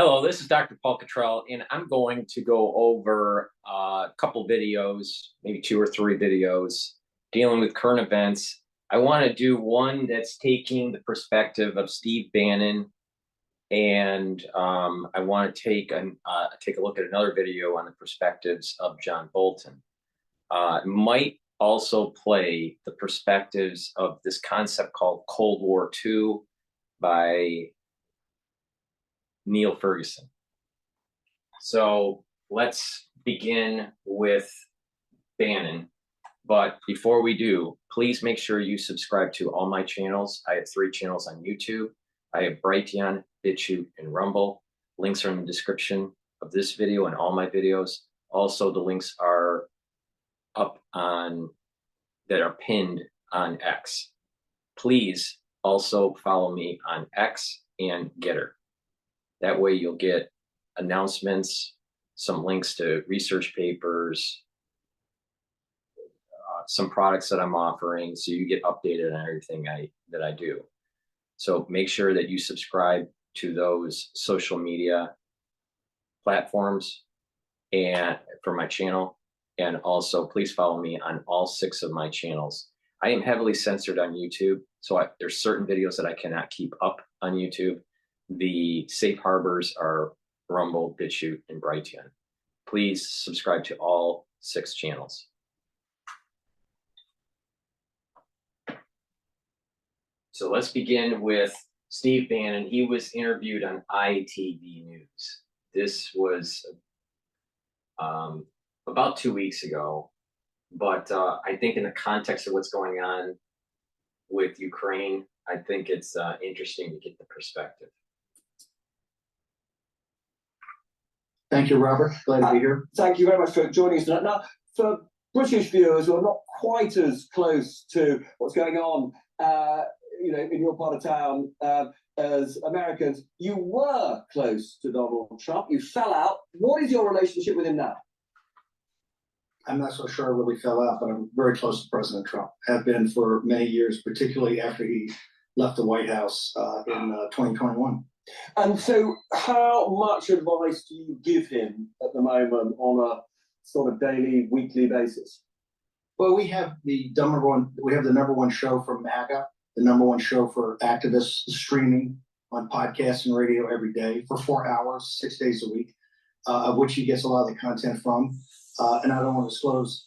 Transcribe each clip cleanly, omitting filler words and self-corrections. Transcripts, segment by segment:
Hello, this is Dr. Paul Cottrell, and I'm going to go over a couple videos, maybe 2 or 3 videos, dealing with current events. I want to do one that's taking the perspective of Steve Bannon, and I want to take a look at another video on the perspectives of John Bolton. Might also play the perspectives of this concept called Cold War II by Neil Ferguson. So let's begin with Bannon. But before we do, please make sure you subscribe to all my channels. I have 3 channels on YouTube. I have Brighteon, Bitchute, and Rumble. Links are in the description of this video and all my videos. Also, the links are up on, that are pinned on X. Please also follow me on X and GETTR. That way you'll get announcements, some links to research papers, some products that I'm offering, so you get updated on everything that I do. So make sure that you subscribe to those social media platforms and for my channel. And also please follow me on all 6 of my channels. I am heavily censored on YouTube, so there's certain videos that I cannot keep up on YouTube. The safe harbors are Rumble, Bitchute, and Brighteon. Please subscribe to all 6 channels. So let's begin with Steve Bannon. He was interviewed on ITV News. This was about 2 weeks ago, but I think in the context of what's going on with Ukraine, I think it's interesting to get the perspective. Thank you, Robert. Glad to be here. Thank you very much for joining us tonight. Now, for British viewers who are not quite as close to what's going on, in your part of town as Americans, you were close to Donald Trump. You fell out. What is your relationship with him now? I'm not so sure I really fell out, but I'm very close to President Trump. Have been for many years, particularly after he left the White House in 2021. And so how much advice do you give him at the moment on a sort of daily, weekly basis? Well, we have the number one show for MAGA, the number one show for activists streaming on podcasts and radio every day for 4 hours, 6 days a week, of which he gets a lot of the content from. And I don't want to disclose,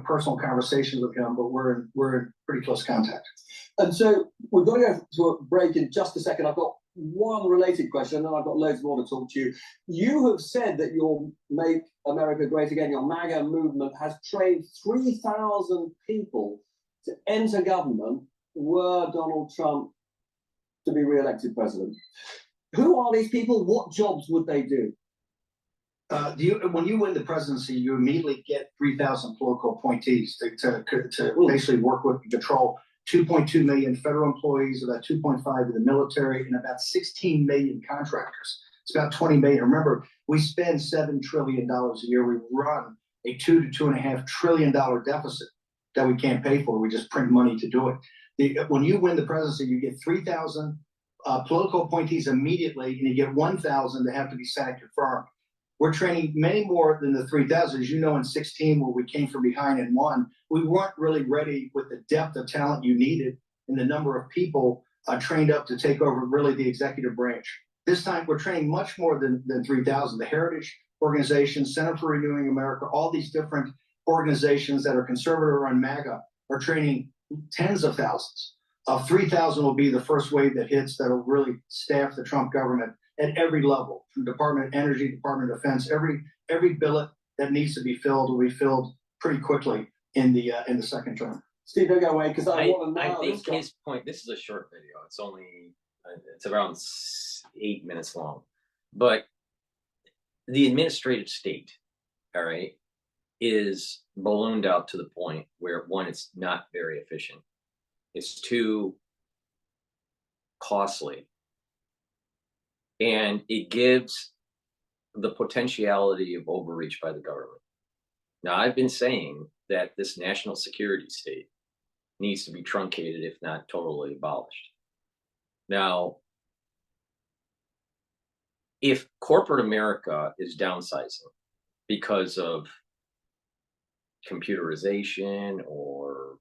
personal conversations with him, but we're in pretty close contact. And so we're going to go to a break in just a second. I've got one related question, and then I've got loads more to talk to you. You have said that your Make America Great Again, your MAGA movement, has trained 3,000 people to enter government were Donald Trump to be re-elected president. Who are these people? What jobs would they do? When you win the presidency, you immediately get 3,000 political appointees to basically work with and control 2.2 million federal employees, about 2.5 in the military, and about 16 million contractors. It's about 20 million. Remember, we spend $7 trillion a year. We run a $2 to $2.5 trillion deficit that we can't pay for. We just print money to do it. When you win the presidency, you get 3,000 political appointees immediately, and you get 1,000 that have to be Senate confirmed. We're training many more than the 3,000. As you know, in 2016, where we came from behind and won, we weren't really ready with the depth of talent you needed and the number of people trained up to take over really the executive branch. This time, we're training much more than 3,000. The Heritage Organization, Center for Renewing America, all these different organizations that are conservative on MAGA are training tens of thousands. 3,000 will be the first wave that hits that will really staff the Trump government at every level, from Department of Energy, Department of Defense. Every billet that needs to be filled will be filled pretty quickly in the second term. Steve, don't go away, because I want to know. I think his point. This is a short video. It's around 8 minutes long, but the administrative state, all right, is ballooned out to the point where, one, it's not very efficient. It's too costly. And it gives the potentiality of overreach by the government. Now, I've been saying that this national security state needs to be truncated, if not totally abolished. Now, if corporate America is downsizing because of computerization or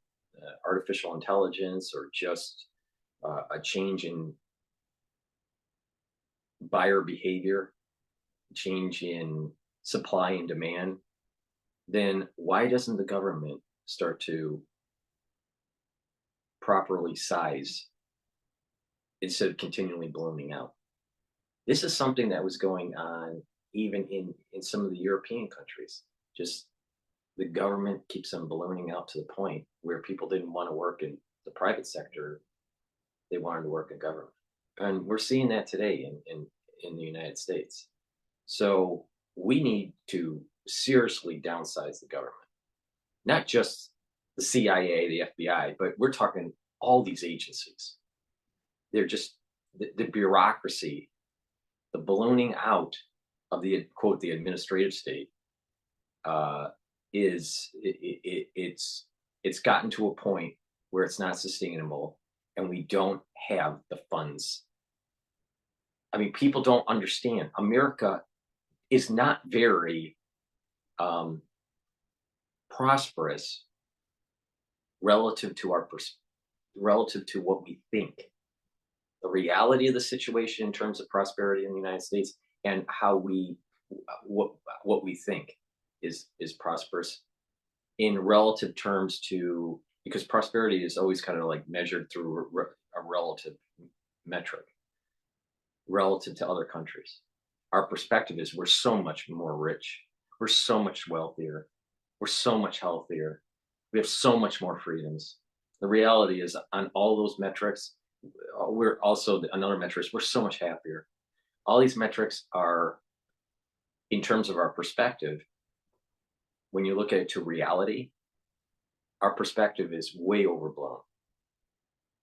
artificial intelligence or just a change in buyer behavior, change in supply and demand, then why doesn't the government start to properly size instead of continually ballooning out? This is something that was going on even in some of the European countries. Just the government keeps on ballooning out to the point where people didn't want to work in the private sector, they wanted to work in government. And we're seeing that today in the United States. So we need to seriously downsize the government, not just the CIA, the FBI, but we're talking all these agencies. They're just the bureaucracy, the ballooning out of the quote the administrative state it's gotten to a point where it's not sustainable, and we don't have the funds. I mean, people don't understand. America is not very prosperous relative to relative to what we think. The reality of the situation in terms of prosperity in the United States and how what we think is prosperous in relative terms to, because prosperity is always kind of like measured through a relative metric relative to other countries. Our perspective is we're so much more rich, we're so much wealthier, we're so much healthier, we have so much more freedoms. The reality is on all those metrics, we're also another metric, we're so much happier. All these metrics are, in terms of our perspective, when you look at it to reality, our perspective is way overblown.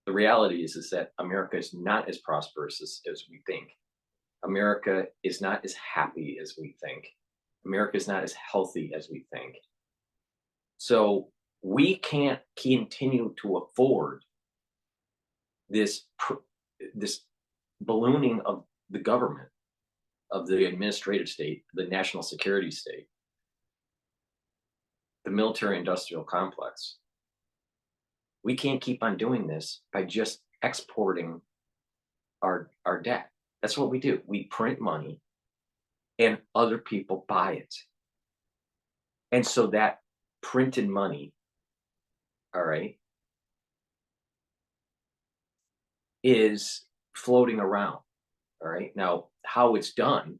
The reality is that America is not as prosperous as we think. America is not as happy as we think. America is not as healthy as we think. So we can't continue to afford this ballooning of the government, of the administrative state, the national security state, the military industrial complex. We can't keep on doing this by just exporting our debt. That's what we do. We print money and other people buy it. And so that printed money, all right, is floating around. All right. Now, how it's done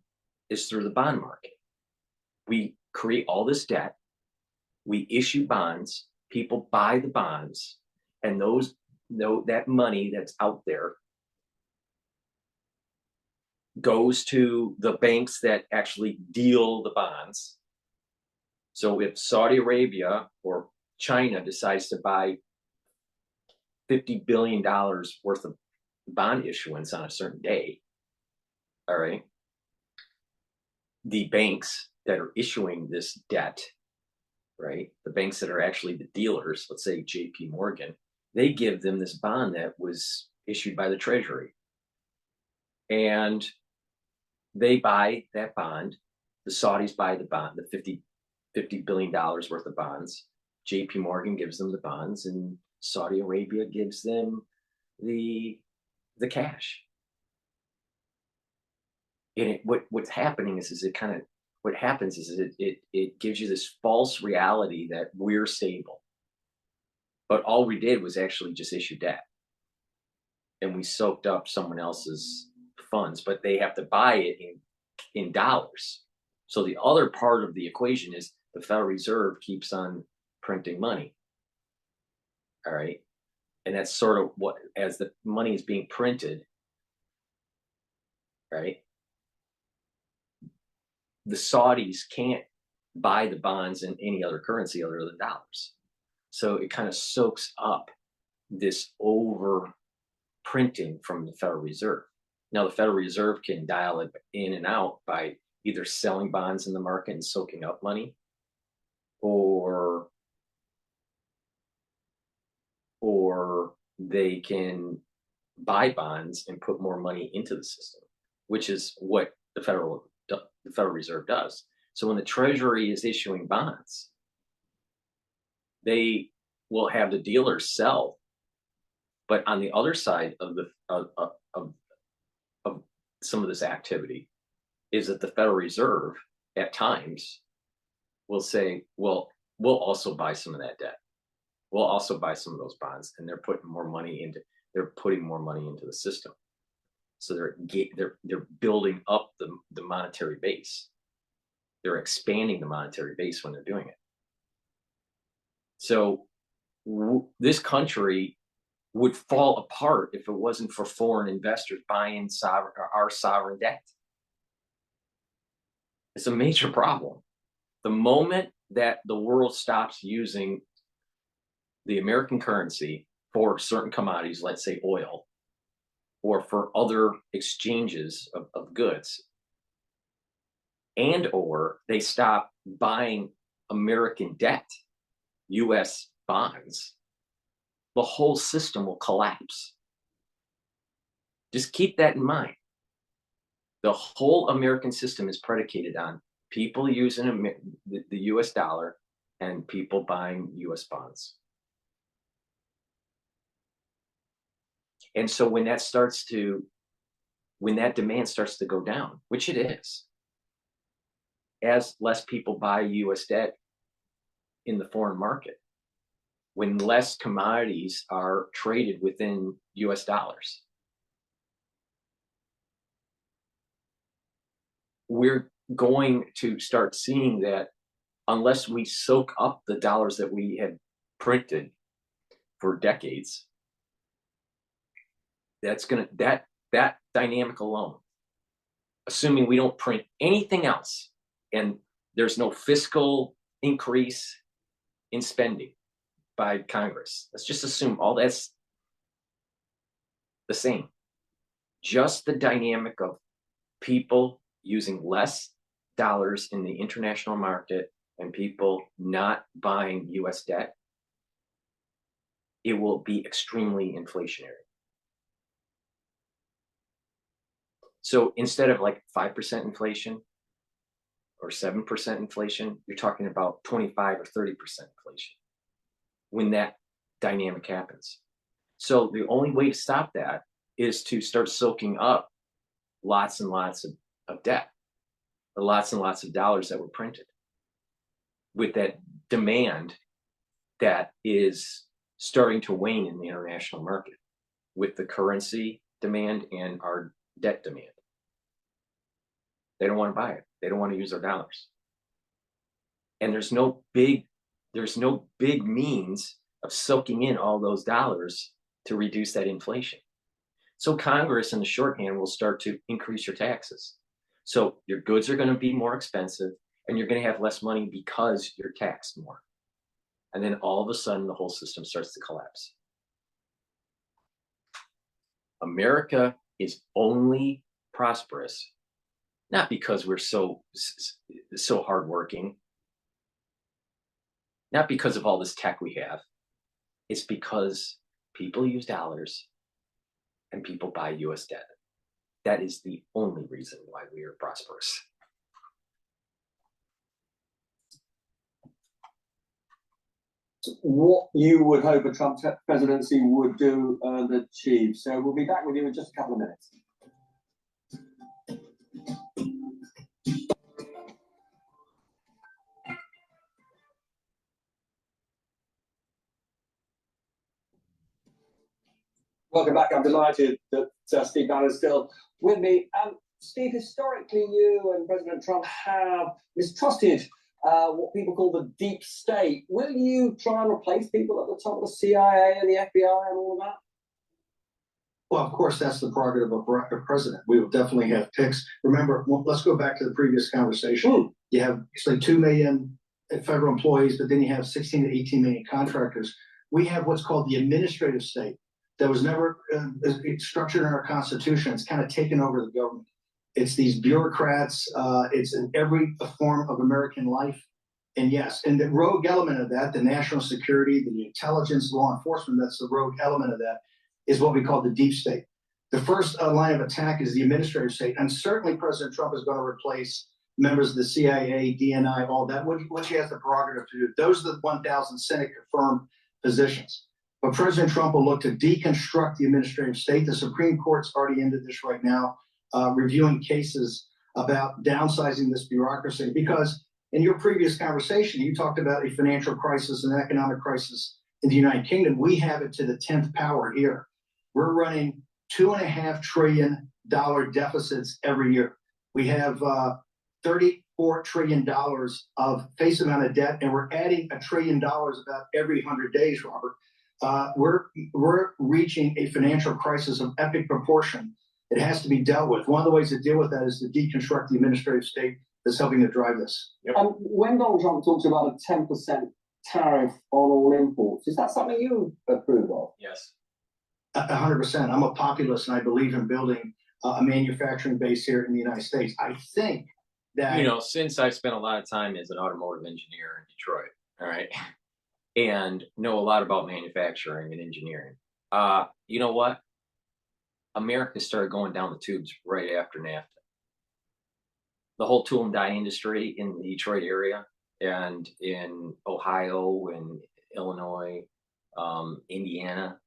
is through the bond market. We create all this debt, we issue bonds, people buy the bonds, and that money that's out there goes to the banks that actually deal the bonds. So if Saudi Arabia or China decides to buy $50 billion worth of bond issuance on a certain day, all right, the banks that are issuing this debt, right, the banks that are actually the dealers, let's say JP Morgan, they give them this bond that was issued by the Treasury. And they buy that bond. The Saudis buy the bond, the $50 billion worth of bonds. JP Morgan gives them the bonds, and Saudi Arabia gives them the cash. And what's happening is what happens is it gives you this false reality that we're stable. But all we did was actually just issue debt. And we soaked up someone else's funds, but they have to buy it in dollars. So the other part of the equation is the Federal Reserve keeps on printing money. All right. And that's sort of what, as the money is being printed, right, the Saudis can't buy the bonds in any other currency other than dollars. So it kind of soaks up this over printing from the Federal Reserve. Now, the Federal Reserve can dial it in and out by either selling bonds in the market and soaking up money, or they can buy bonds and put more money into the system, which is what the Federal Reserve does. So when the Treasury is issuing bonds, they will have the dealers sell. But on the other side of the of some of this activity is that the Federal Reserve at times will say, well, we'll also buy some of that debt. We'll also buy some of those bonds, and they're putting more money into the system. So they're building up the monetary base. They're expanding the monetary base when they're doing it. So this country would fall apart if it wasn't for foreign investors buying our sovereign debt. It's a major problem. The moment that the world stops using the American currency for certain commodities, let's say oil, or for other exchanges of goods, and or they stop buying American debt, US bonds, the whole system will collapse. Just keep that in mind. The whole American system is predicated on people using the US dollar and people buying US bonds. And so when that demand starts to go down, which it is, as less people buy US debt in the foreign market, when less commodities are traded within US dollars, we're going to start seeing that unless we soak up the dollars that we have printed for decades, that dynamic alone, assuming we don't print anything else and there's no fiscal increase in spending by Congress, let's just assume all that's the same. Just the dynamic of people using less dollars in the international market and people not buying US debt, it will be extremely inflationary. So instead of like 5% inflation or 7% inflation, you're talking about 25 or 30% inflation when that dynamic happens. So the only way to stop that is to start soaking up lots and lots of debt, or lots and lots of dollars that were printed, with that demand that is starting to wane in the international market, with the currency demand and our debt demand. They don't want to buy it. They don't want to use their dollars. And there's no big means of soaking in all those dollars to reduce that inflation. So Congress in the shorthand will start to increase your taxes. So your goods are going to be more expensive and you're going to have less money because you're taxed more. And then all of a sudden the whole system starts to collapse. America is only prosperous not because we're so hardworking, not because of all this tech we have. It's because people use dollars and people buy US debt. That is the only reason why we are prosperous. What you would hope a Trump presidency would do and achieve. So we'll be back with you in just a couple of minutes. Welcome back. I'm delighted that Steve Bannon is still with me. Steve, historically, you and President Trump have mistrusted what people call the deep state. Will you try and replace people at the top of the CIA and the FBI and all of that? Well, of course, that's the prerogative of a president. We will definitely have picks. Remember, let's go back to the previous conversation. You have usually 2 million federal employees, but then you have 16 to 18 million contractors. We have what's called the administrative state that was never structured in our Constitution. It's kind of taken over the government. It's these bureaucrats. It's in every form of American life. And yes, and the rogue element of that, the national security, the intelligence, law enforcement, that's the rogue element of that, is what we call the deep state. The first line of attack is the administrative state, and certainly President Trump is going to replace members of the CIA, DNI, all that, which he has the prerogative to do. Those are the 1,000 Senate confirmed positions. But President Trump will look to deconstruct the administrative state. The Supreme Court's already into this right now, reviewing cases about downsizing this bureaucracy. Because in your previous conversation, you talked about a financial crisis and economic crisis in the United Kingdom. We have it to the 10th power here. We're running $2.5 trillion deficits every year. We have $34 trillion of face amount of debt, and we're adding $1 trillion about every 100 days, Robert. We're reaching a financial crisis of epic proportion. It has to be dealt with. One of the ways to deal with that is to deconstruct the administrative state that's helping to drive this. Yep. When Donald Trump talks about a 10% tariff on all imports, is that something you approve of? Yes. 100%. I'm a populist, and I believe in building a manufacturing base here in the United States. I think that, you know, since I've spent a lot of time as an automotive engineer in Detroit, all right, and know a lot about manufacturing and engineering, you know what? America started going down the tubes right after NAFTA. The whole tool and die industry in the Detroit area and in Ohio and Illinois, Indiana,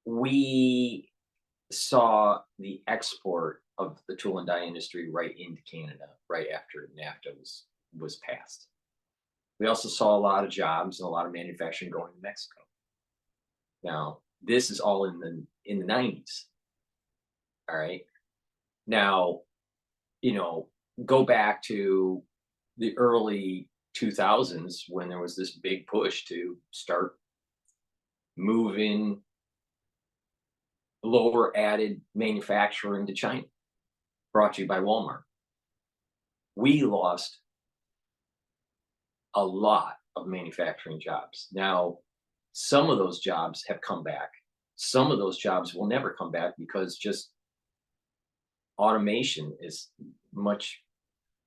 we saw the export of the tool and die industry right into Canada right after NAFTA was passed. We also saw a lot of jobs and a lot of manufacturing going to Mexico. Now, this is all in the 90s. All right. Now, you know, go back to the early 2000s when there was this big push to start moving lower added manufacturing to China, brought to you by Walmart. We lost a lot of manufacturing jobs. Now, some of those jobs have come back. Some of those jobs will never come back because just automation is much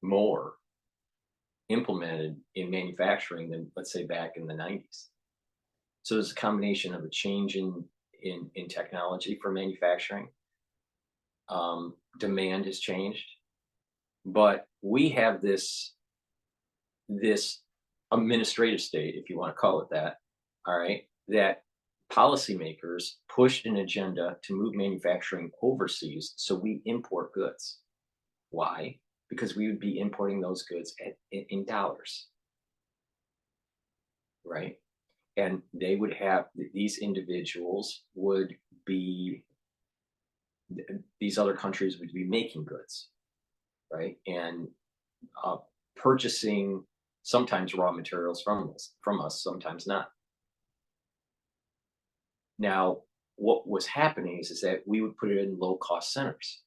more implemented in manufacturing than, let's say, back in the 90s. So there's a combination of a change in technology for manufacturing. Demand has changed, but we have this administrative state, if you want to call it that, all right, that policymakers pushed an agenda to move manufacturing overseas so we import goods. Why? Because we would be importing those goods in dollars, right? And they would have, these individuals would be, these other countries would be making goods, right? And purchasing sometimes raw materials from us, sometimes not. Now, what was happening is that we would put it in low-cost centers.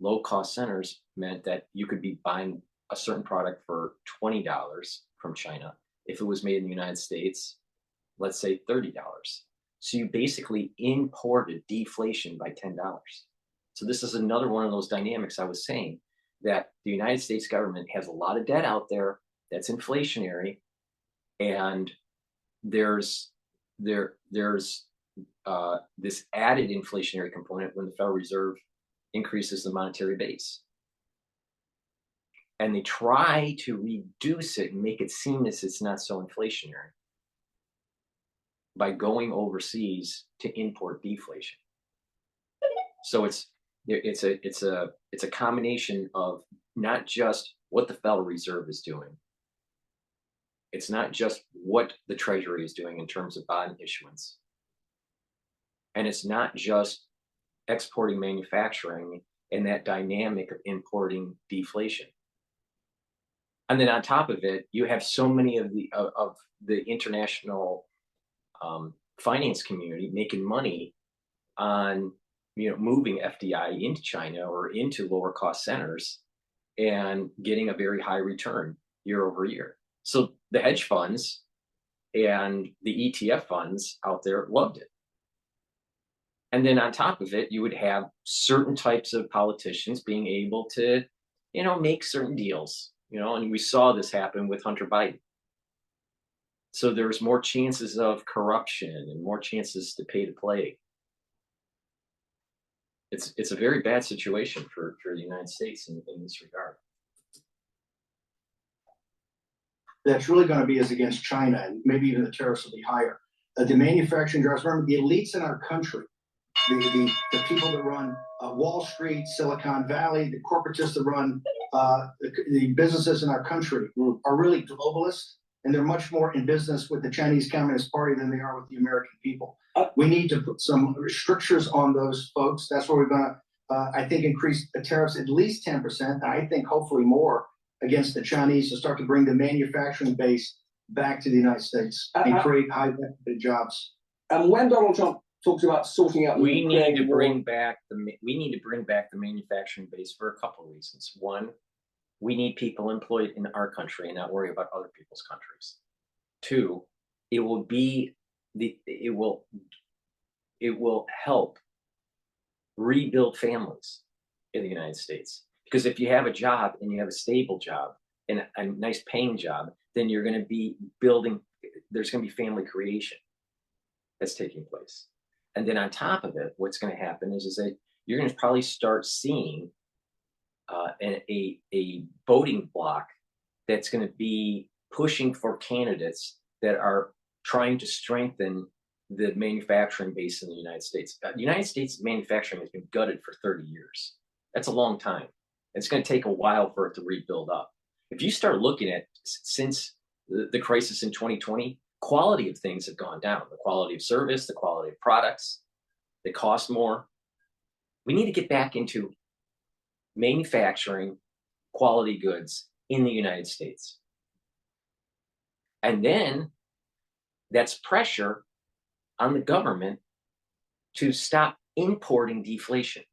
Low-cost centers meant that you could be buying a certain product for $20 from China. If it was made in the United States, let's say $30. So you basically imported deflation by $10. So this is another one of those dynamics I was saying, that the United States government has a lot of debt out there that's inflationary, and there's this added inflationary component when the Federal Reserve increases the monetary base. And they try to reduce it and make it seem as it's not so inflationary by going overseas to import deflation. So it's a combination of not just what the Federal Reserve is doing. It's not just what the Treasury is doing in terms of bond issuance. And it's not just exporting manufacturing and that dynamic of importing deflation. And then on top of it, you have so many of the international finance community making money on, you know, moving FDI into China or into lower cost centers and getting a very high return year over year. So the hedge funds and the ETF funds out there loved it. And then on top of it, you would have certain types of politicians being able to, you know, make certain deals, you know, and we saw this happen with Hunter Biden. So there's more chances of corruption and more chances to pay to play. It's a very bad situation for the United States in this regard. That's really going to be is against China, and maybe even the tariffs will be higher. The manufacturing jobs, remember the elites in our country, the people that run Wall Street, Silicon Valley, the corporatists that run the businesses in our country are really globalist, and they're much more in business with the Chinese Communist Party than they are with the American people. We need to put some restrictions on those folks. That's where we're going to, I think, increase the tariffs at least 10%. I think hopefully more against the Chinese to start to bring the manufacturing base back to the United States and create high-benefit jobs. And when Donald Trump talks about sorting out, we need to bring back the manufacturing base for a couple of reasons. One, we need people employed in our country and not worry about other people's countries. Two, it will help rebuild families in the United States. Because if you have a job and you have a stable job and a nice paying job, then you're going to be building, there's going to be family creation that's taking place. And then on top of it, what's going to happen is that you're going to probably start seeing a voting bloc that's going to be pushing for candidates that are trying to strengthen the manufacturing base in the United States. The United States manufacturing has been gutted for 30 years. That's a long time. It's going to take a while for it to rebuild up. If you start looking at since the crisis in 2020, quality of things have gone down. The quality of service, the quality of products, they cost more. We need to get back into manufacturing quality goods in the United States. And then that's pressure on the government to stop importing deflation.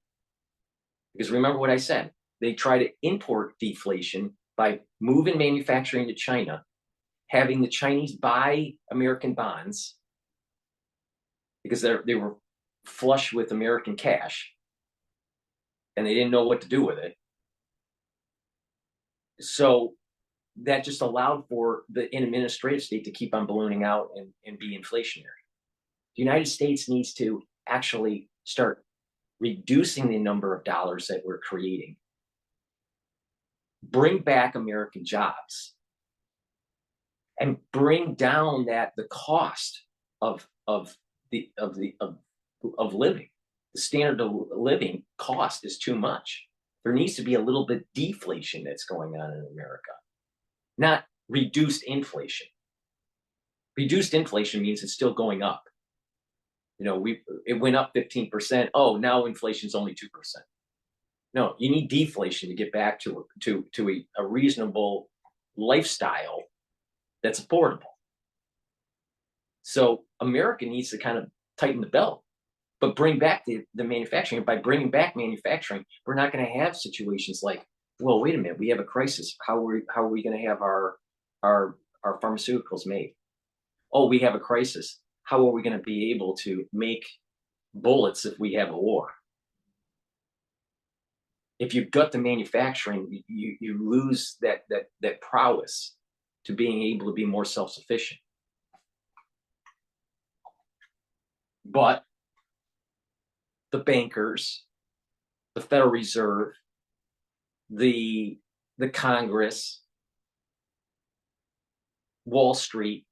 Because remember what I said, they try to import deflation by moving manufacturing to China, having the Chinese buy American bonds because they were flush with American cash and they didn't know what to do with it. So that just allowed for the administrative state to keep on ballooning out and be inflationary. The United States needs to actually start reducing the number of dollars that we're creating, bring back American jobs, and bring down the cost of living. The standard of living cost is too much. There needs to be a little bit deflation that's going on in America, not reduced inflation. Reduced inflation means it's still going up. You know, it went up 15%. Oh, now inflation's only 2%. No, you need deflation to get back to a reasonable lifestyle that's affordable. So America needs to kind of tighten the belt, but bring back the manufacturing. And by bringing back manufacturing, we're not going to have situations like, well, wait a minute, we have a crisis. How are we going to have our pharmaceuticals made? Oh, we have a crisis. How are we going to be able to make bullets if we have a war? If you've got the manufacturing, you lose that prowess to being able to be more self-sufficient. But the bankers, the Federal Reserve, the Congress, Wall Street,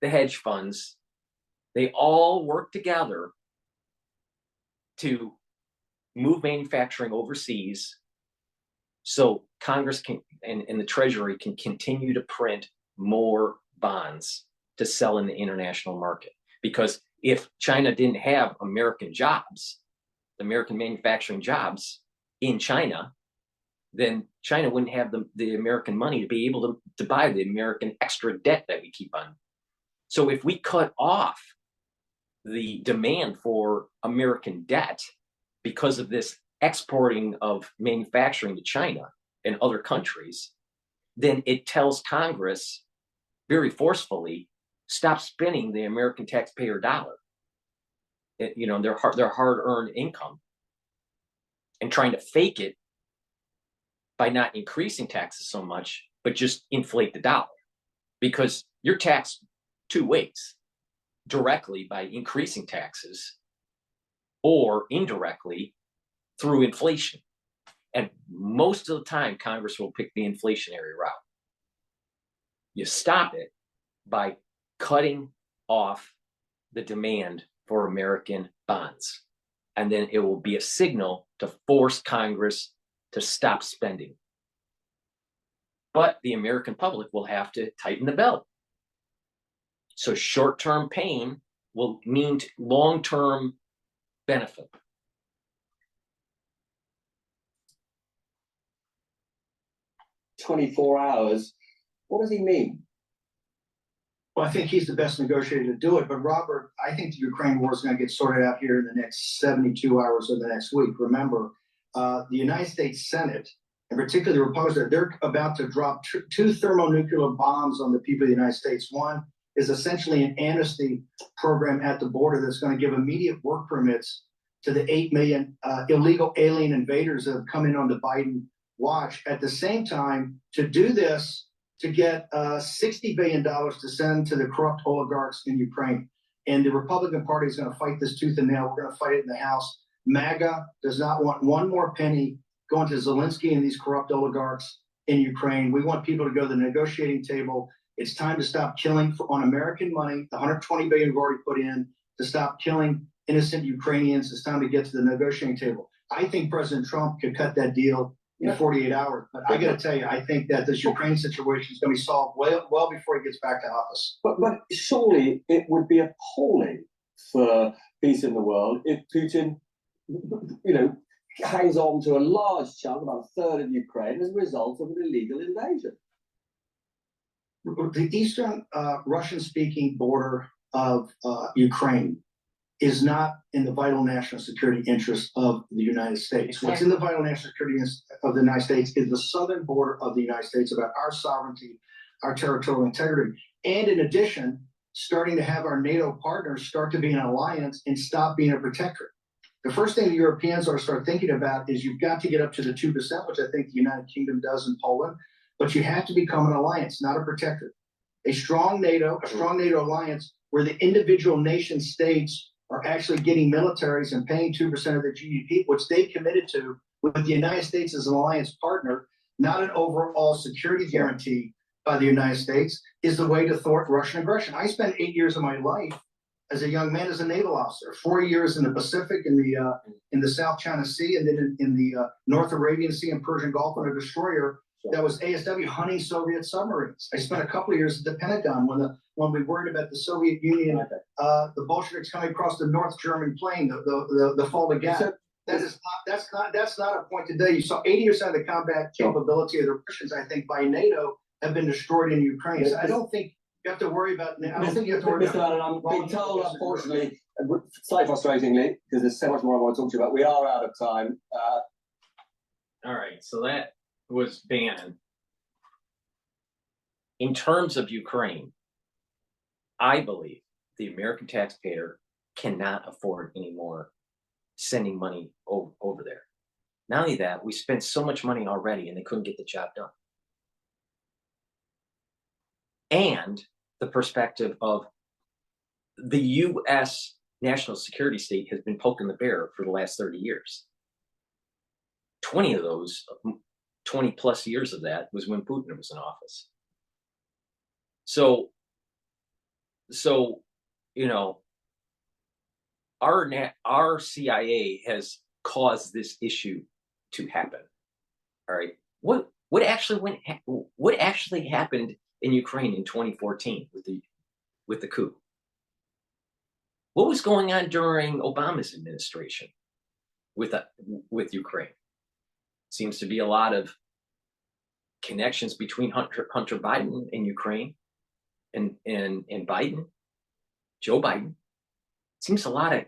the hedge funds, they all work together to move manufacturing overseas so Congress can and the Treasury can continue to print more bonds to sell in the international market. Because if China didn't have American jobs, American manufacturing jobs in China, then China wouldn't have the American money to be able to buy the American extra debt that we keep on. So if we cut off the demand for American debt because of this exporting of manufacturing to China and other countries, then it tells Congress very forcefully, stop spending the American taxpayer dollar, their hard-earned income, and trying to fake it by not increasing taxes so much, but just inflate the dollar. because you're taxed two ways, directly by increasing taxes or indirectly through inflation. And most of the time, Congress will pick the inflationary route. You stop it by cutting off the demand for American bonds. And then it will be a signal to force Congress to stop spending. But the American public will have to tighten the belt. So short-term pain will mean long-term benefit. "24 hours." What does he mean? Well, I think he's the best negotiator to do it. But Robert, I think the Ukraine war is going to get sorted out here in the next 72 hours or the next week. Remember, the United States Senate, and particularly the Republicans, they're about to drop two thermonuclear bombs on the people of the United States. One is essentially an amnesty program at the border that's going to give immediate work permits to the 8 million illegal alien invaders that have come in on the Biden watch. At the same time, to do this, to get $60 billion to send to the corrupt oligarchs in Ukraine. And the Republican Party is going to fight this tooth and nail. We're going to fight it in the House. MAGA does not want one more penny going to Zelensky and these corrupt oligarchs in Ukraine. We want people to go to the negotiating table. It's time to stop killing on American money, the $120 billion we've already put in, to stop killing innocent Ukrainians. It's time to get to the negotiating table. I think President Trump could cut that deal in 48 hours. But I got to tell you, I think that this Ukraine situation is going to be solved well before he gets back to office. But surely it would be appalling for peace in the world if Putin, hangs on to a large chunk, about a third of Ukraine, as a result of an illegal invasion. The eastern Russian-speaking border of Ukraine is not in the vital national security interests of the United States. What's in the vital national security of the United States is the southern border of the United States, about our sovereignty, our territorial integrity. And in addition, starting to have our NATO partners start to be an alliance and stop being a protectorate. The first thing the Europeans ought to start thinking about is you've got to get up to the 2%, which I think the United Kingdom does in Poland, but you have to become an alliance, not a protectorate. A strong NATO alliance where the individual nation states are actually getting militaries and paying 2% of their GDP, which they committed to, with the United States as an alliance partner, not an overall security guarantee by the United States, is the way to thwart Russian aggression. I spent 8 years of my life as a young man as a naval officer, 4 years in the Pacific, in the South China Sea, and then in the North Arabian Sea and Persian Gulf on a destroyer that was ASW hunting Soviet submarines. I spent a couple of years at the Pentagon when we worried about the Soviet Union, the Bolsheviks coming across the North German plain, the Fulda Gap. That's not a point today. You saw 80% of the combat capability of the Russians, I think, by NATO have been destroyed in Ukraine. So I don't think you have to worry about. I don't think you have to worry about. Bannon, I'm being told, unfortunately, slightly frustratingly, because there's so much more I want to talk to you about. We are out of time. All right, so that was Bannon. In terms of Ukraine, I believe the American taxpayer cannot afford anymore sending money over there. Not only that, we spent so much money already and they couldn't get the job done. And the perspective of the U.S. national security state has been poking the bear for the last 30 years. 20 of those, 20 plus years of that was when Putin was in office. So our CIA has caused this issue to happen. All right, what actually happened in Ukraine in 2014 with the coup? What was going on during Obama's administration with Ukraine? Seems to be a lot of connections between Hunter Biden and Ukraine and Biden, Joe Biden. Seems a lot of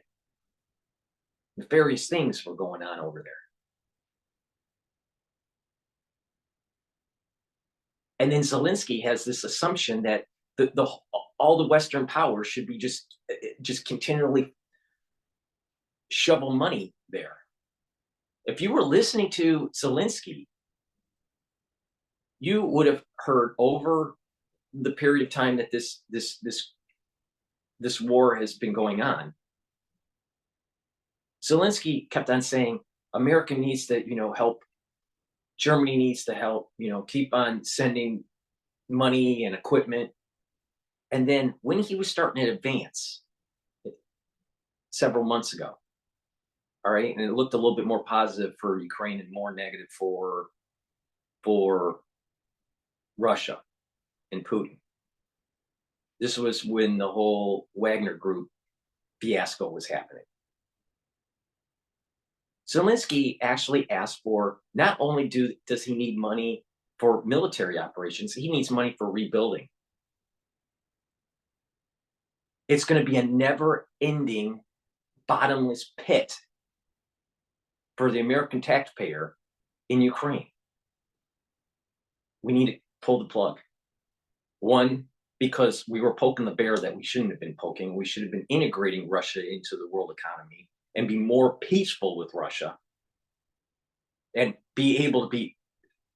nefarious things were going on over there. And then Zelensky has this assumption that all the Western powers should be just continually shovel money there. If you were listening to Zelensky, you would have heard over the period of time that this war has been going on. Zelensky kept on saying, America needs to, help. Germany needs to help, keep on sending money and equipment. And then when he was starting to advance several months ago, all right, and it looked a little bit more positive for Ukraine and more negative for Russia and Putin. This was when the whole Wagner Group fiasco was happening. Zelensky actually asked for, not only does he need money for military operations, he needs money for rebuilding. It's going to be a never-ending, bottomless pit for the American taxpayer in Ukraine. We need to pull the plug. One, because we were poking the bear that we shouldn't have been poking. We should have been integrating Russia into the world economy and be more peaceful with Russia and be able to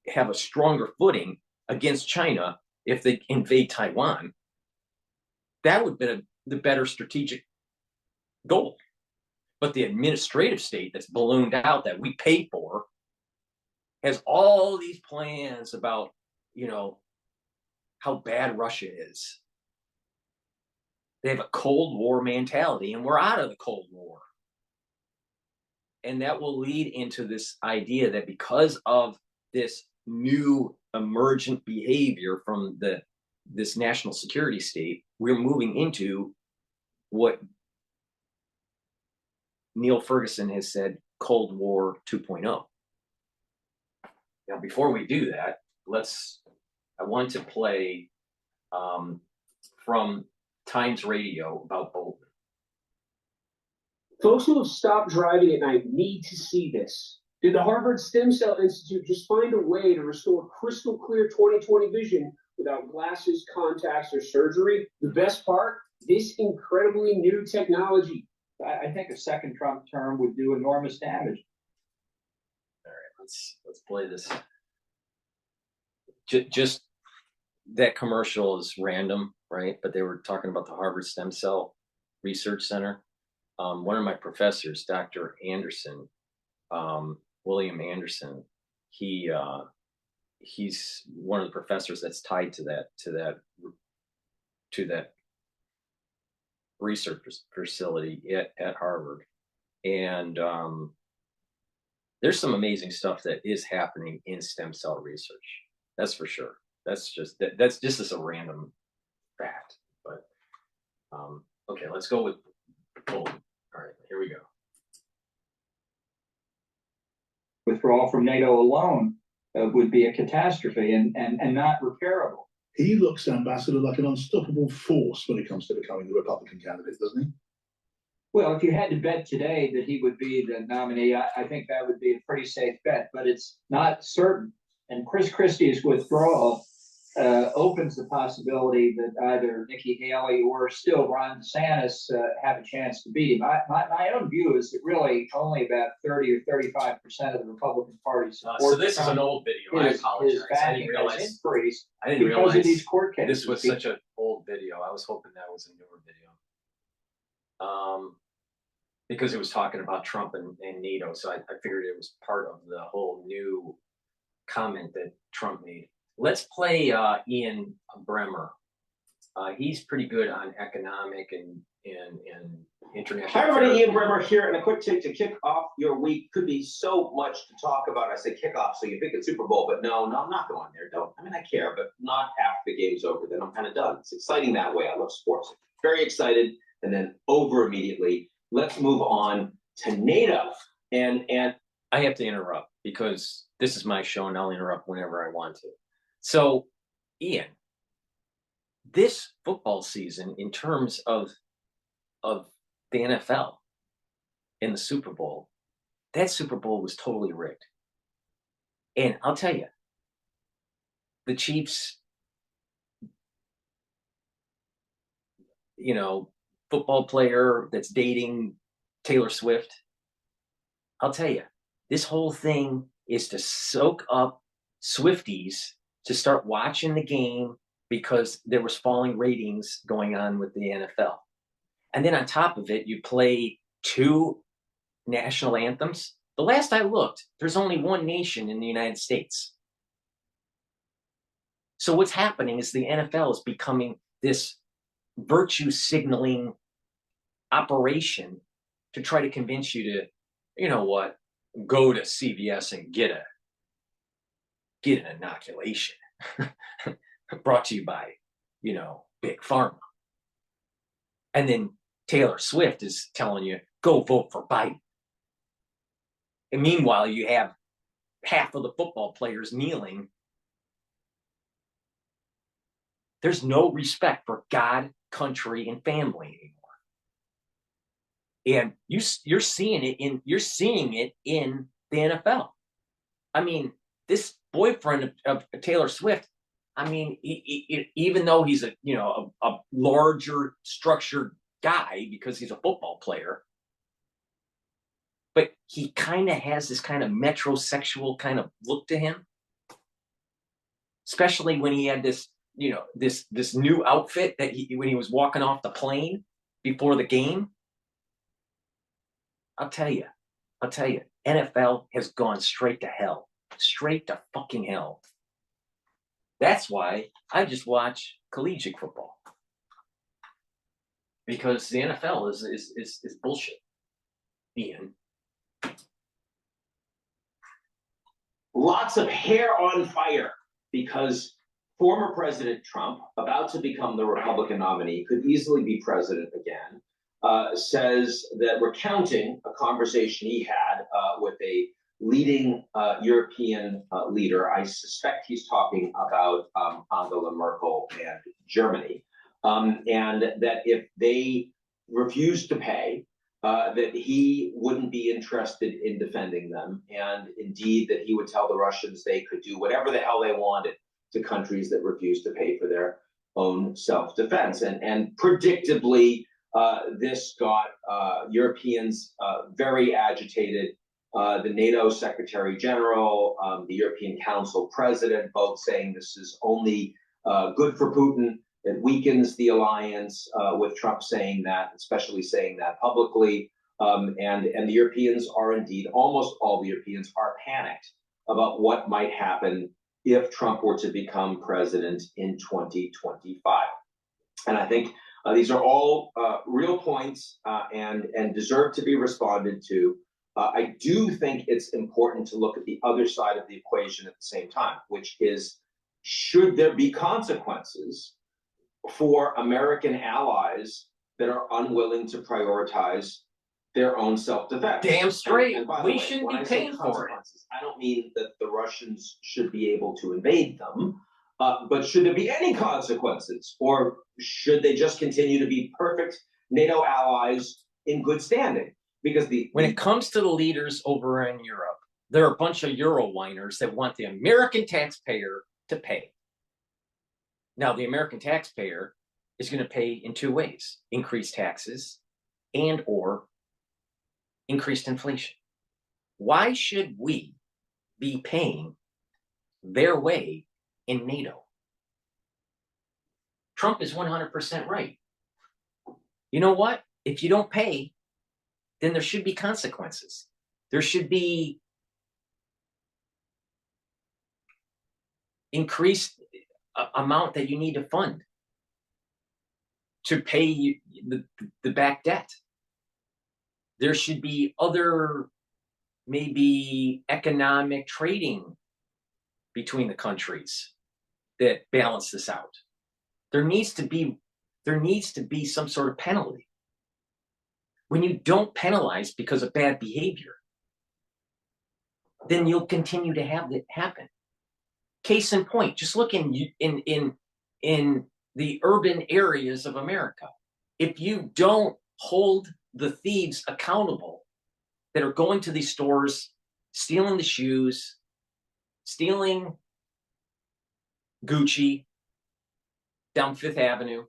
have a stronger footing against China if they invade Taiwan. That would have been the better strategic goal. But the administrative state that's ballooned out that we pay for has all these plans about, how bad Russia is. They have a Cold War mentality, and we're out of the Cold War. And that will lead into this idea that because of this new emergent behavior from this national security state, we're moving into what Neil Ferguson has said, Cold War 2.0. Now, before we do that, I want to play from Times Radio about Bolton. Folks who have stopped driving at night need to see this. Did the Harvard Stem Cell Institute just find a way to restore crystal clear 20/20 vision without glasses, contacts, or surgery? The best part? This incredibly new technology. I think a second Trump term would do enormous damage. All right, let's play this. Just that commercial is random, right? But they were talking about the Harvard Stem Cell Research Center. One of my professors, Dr. Anderson, William Anderson, he's one of the professors that's tied to that research facility at Harvard. And there's some amazing stuff that is happening in stem cell research. That's for sure. That's just as a random fact. But okay, let's go with Bolton. All right, here we go. Withdrawal from NATO alone would be a catastrophe and not repairable. He looks, Ambassador, like an unstoppable force when it comes to becoming the Republican candidate, doesn't he? Well, if you had to bet today that he would be the nominee, I think that would be a pretty safe bet, but it's not certain. And Chris Christie's withdrawal opens the possibility that either Nikki Haley or still Ron DeSantis have a chance to beat him. My own view is that really only about 30 or 35% of the Republican Party support. So this is an old video. I apologize. His backing has increased I didn't because realize of these court cases. this was such an old video. I was hoping that was a newer video. Because it was talking about Trump and NATO, so I figured it was part of the whole new comment that Trump made. Let's play Ian Bremmer. He's pretty good on economic and international. Hi, everybody. Ian Bremmer here, and a quick tip to kick off your week. Could be so much to talk about. I say kickoff, so you think it's Super Bowl, but no, I'm not going there. Don't. I mean, I care, but not after the game's over. Then I'm kind of done. It's exciting that way. I love sports. Very excited, and then over immediately. Let's move on to NATO. And I have to interrupt because this is my show, and I'll interrupt whenever I want to. So, Ian, this football season, in terms of the NFL and the Super Bowl, that Super Bowl was totally rigged. And I'll tell you, the Chiefs, football player that's dating Taylor Swift, I'll tell you, this whole thing is to soak up Swifties to start watching the game because there was falling ratings going on with the NFL. And then on top of it, you play 2 national anthems. The last I looked, there's only one nation in the United States. So what's happening is the NFL is becoming this virtue signaling operation to try to convince you to, you know what, go to CVS and get an inoculation. Brought to you by, you know, Big Pharma. And then Taylor Swift is telling you, go vote for Biden. And meanwhile, you have half of the football players kneeling. There's no respect for God, country, and family anymore. And you're seeing it in the NFL. I mean, this boyfriend of Taylor Swift, I mean, even though he's a larger structured guy because he's a football player, but he kind of has this kind of metrosexual kind of look to him, especially when he had this, you know, this new outfit that when he was walking off the plane before the game. I'll tell you, NFL has gone straight to hell, straight to fucking hell. That's why I just watch collegiate football, because the NFL is bullshit. Ian. Lots of hair on fire because former President Trump, about to become the Republican nominee, could easily be president again, says that, recounting a conversation he had with a leading European leader, I suspect he's talking about Angela Merkel and Germany, and that if they refused to pay, that he wouldn't be interested in defending them, and indeed that he would tell the Russians they could do whatever the hell they wanted to countries that refused to pay for their own self-defense. And predictably, this got Europeans very agitated. The NATO Secretary General, the European Council President, both saying this is only good for Putin. It weakens the alliance, with Trump saying that, especially saying that publicly. And the Europeans are indeed, almost all the Europeans are panicked about what might happen if Trump were to become president in 2025. And I think these are all real points and deserve to be responded to. I do think it's important to look at the other side of the equation at the same time, which is, should there be consequences for American allies that are unwilling to prioritize their own self-defense? Damn straight. And by the We way, shouldn't when be I say paying for it. consequences, I don't mean that the Russians should be able to invade them, but should there be any consequences, or should they just continue to be perfect NATO allies in good standing? Because when it comes to the leaders over in Europe, there are a bunch of Euro whiners that want the American taxpayer to pay. Now, the American taxpayer is going to pay in 2 ways: increased taxes and or increased inflation. Why should we be paying their way in NATO? Trump is 100% right. You know what? If you don't pay, then there should be consequences. There should be increased amount that you need to fund to pay the back debt. There should be other, maybe economic trading between the countries that balance this out. There needs to be some sort of penalty. When you don't penalize because of bad behavior, then you'll continue to have it happen. Case in point, just look in the urban areas of America. If you don't hold the thieves accountable that are going to these stores, stealing the shoes, stealing Gucci down Fifth Avenue,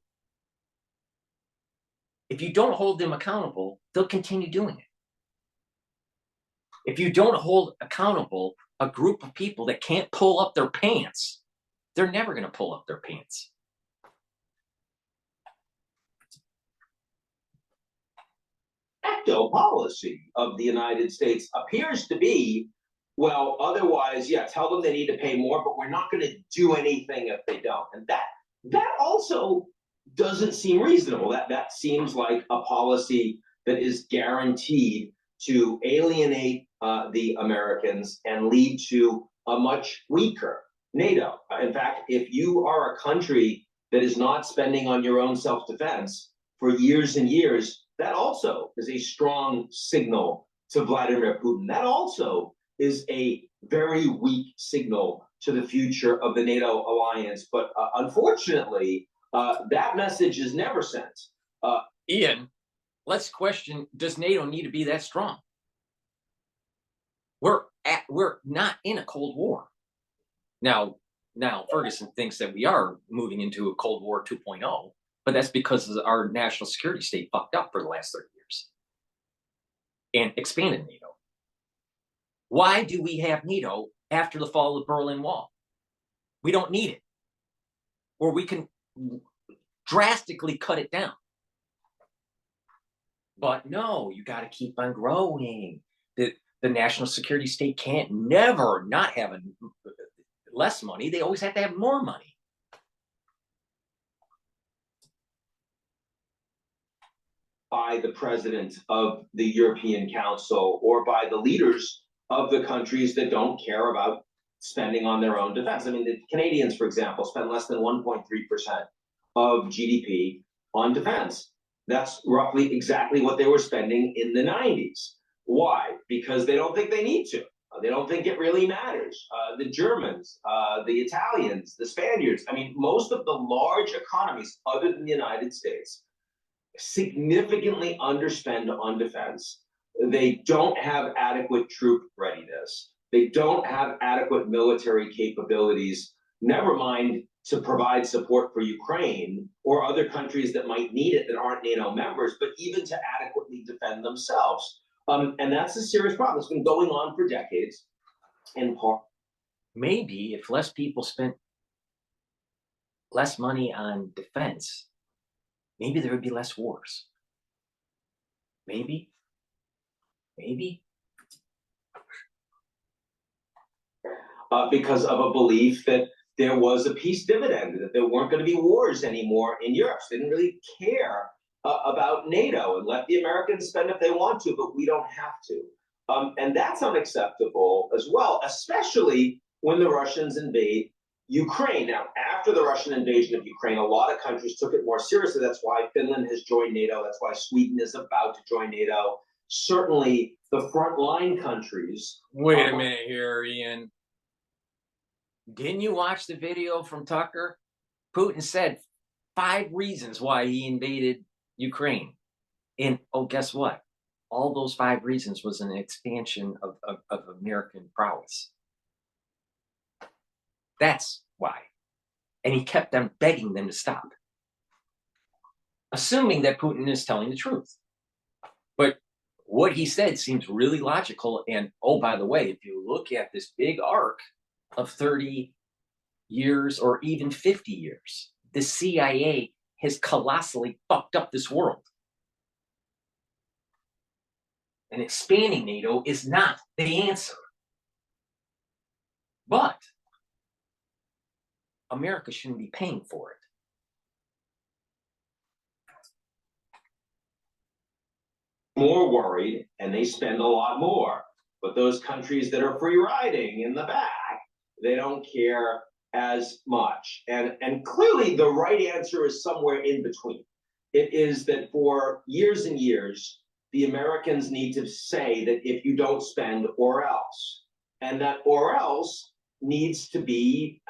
if you don't hold them accountable, they'll continue doing it. If you don't hold accountable a group of people that can't pull up their pants, they're never going to pull up their pants. facto policy of the United States appears to be, well, otherwise, yeah, tell them they need to pay more, but we're not going to do anything if they don't. And that also doesn't seem reasonable. That seems like a policy that is guaranteed to alienate the Americans and lead to a much weaker NATO. In fact, if you are a country that is not spending on your own self-defense for years and years, that also is a strong signal to Vladimir Putin. That also is a very weak signal to the future of the NATO alliance. But unfortunately, that message is never sent. Ian, let's question, does NATO need to be that strong? We're not in a Cold War. Now Ferguson thinks that we are moving into a Cold War 2.0, but that's because our national security state fucked up for the last 30 years and expanded NATO. Why do we have NATO after the fall of the Berlin Wall? We don't need it. Or we can drastically cut it down. But no, you got to keep on growing. The national security state can't never not have less money. They always have to have more money. By the president of the European Council or by the leaders of the countries that don't care about spending on their own defense. I mean, the Canadians, for example, spend less than 1.3% of GDP on defense. That's roughly exactly what they were spending in the 90s. Why? Because they don't think they need to. They don't think it really matters. The Germans, the Italians, the Spaniards, I mean, most of the large economies other than the United States significantly underspend on defense. They don't have adequate troop readiness. They don't have adequate military capabilities, never mind to provide support for Ukraine or other countries that might need it that aren't NATO members, but even to adequately defend themselves. And that's a serious problem. It's been going on for decades. In part, maybe if less people spent less money on defense, maybe there would be less wars. Maybe. Because of a belief that there was a peace dividend, that there weren't going to be wars anymore in Europe. So they didn't really care about NATO and let the Americans spend if they want to, but we don't have to. And that's unacceptable as well, especially when the Russians invade Ukraine. Now, after the Russian invasion of Ukraine, a lot of countries took it more seriously. That's why Finland has joined NATO. That's why Sweden is about to join NATO. Certainly, the frontline countries. Wait a minute here, Ian. Didn't you watch the video from Tucker? Putin said 5 reasons why he invaded Ukraine. And, oh, guess what? All those 5 reasons was an expansion of American prowess. That's why. And he kept on begging them to stop. Assuming that Putin is telling the truth. But what he said seems really logical. And, oh, by the way, if you look at this big arc of 30 years or even 50 years, the CIA has colossally fucked up this world. And expanding NATO is not the answer. But America shouldn't be paying for it. More worried, and they spend a lot more. But those countries that are free riding in the back, they don't care as much. And clearly the right answer is somewhere in between. It is that for years and years, the Americans need to say that if you don't spend, or else. And that or else needs to be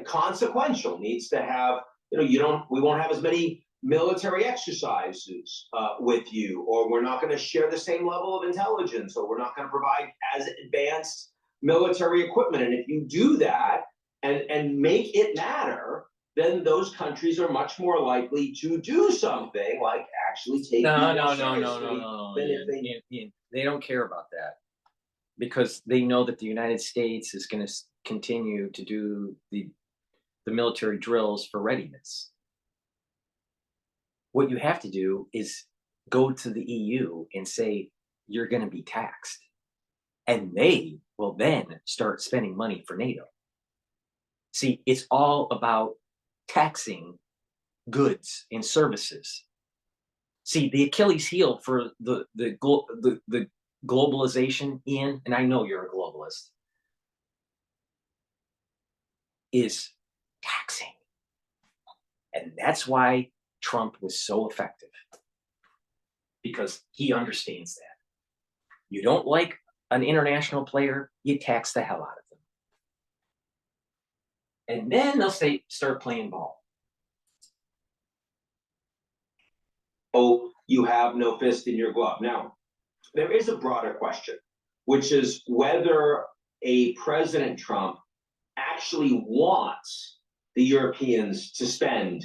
consequential, needs to have, we won't have as many military exercises with you, or we're not going to share the same level of intelligence, or we're not going to provide as advanced military equipment. And if you do that and make it matter, then those countries are much more likely to do something like actually take No. They don't care about that, because they know that the United States is going to continue to do the military drills for readiness. What you have to do is go to the EU and say, you're going to be taxed. And they will then start spending money for NATO. See, it's all about taxing goods and services. See, the Achilles heel for the globalization, Ian, and I know you're a globalist, is taxing. And that's why Trump was so effective, because he understands that. You don't like an international player, you tax the hell out of them. And then they'll start playing ball. Oh, you have no fist in your glove. Now, there is a broader question, which is whether a President Trump actually wants the Europeans to spend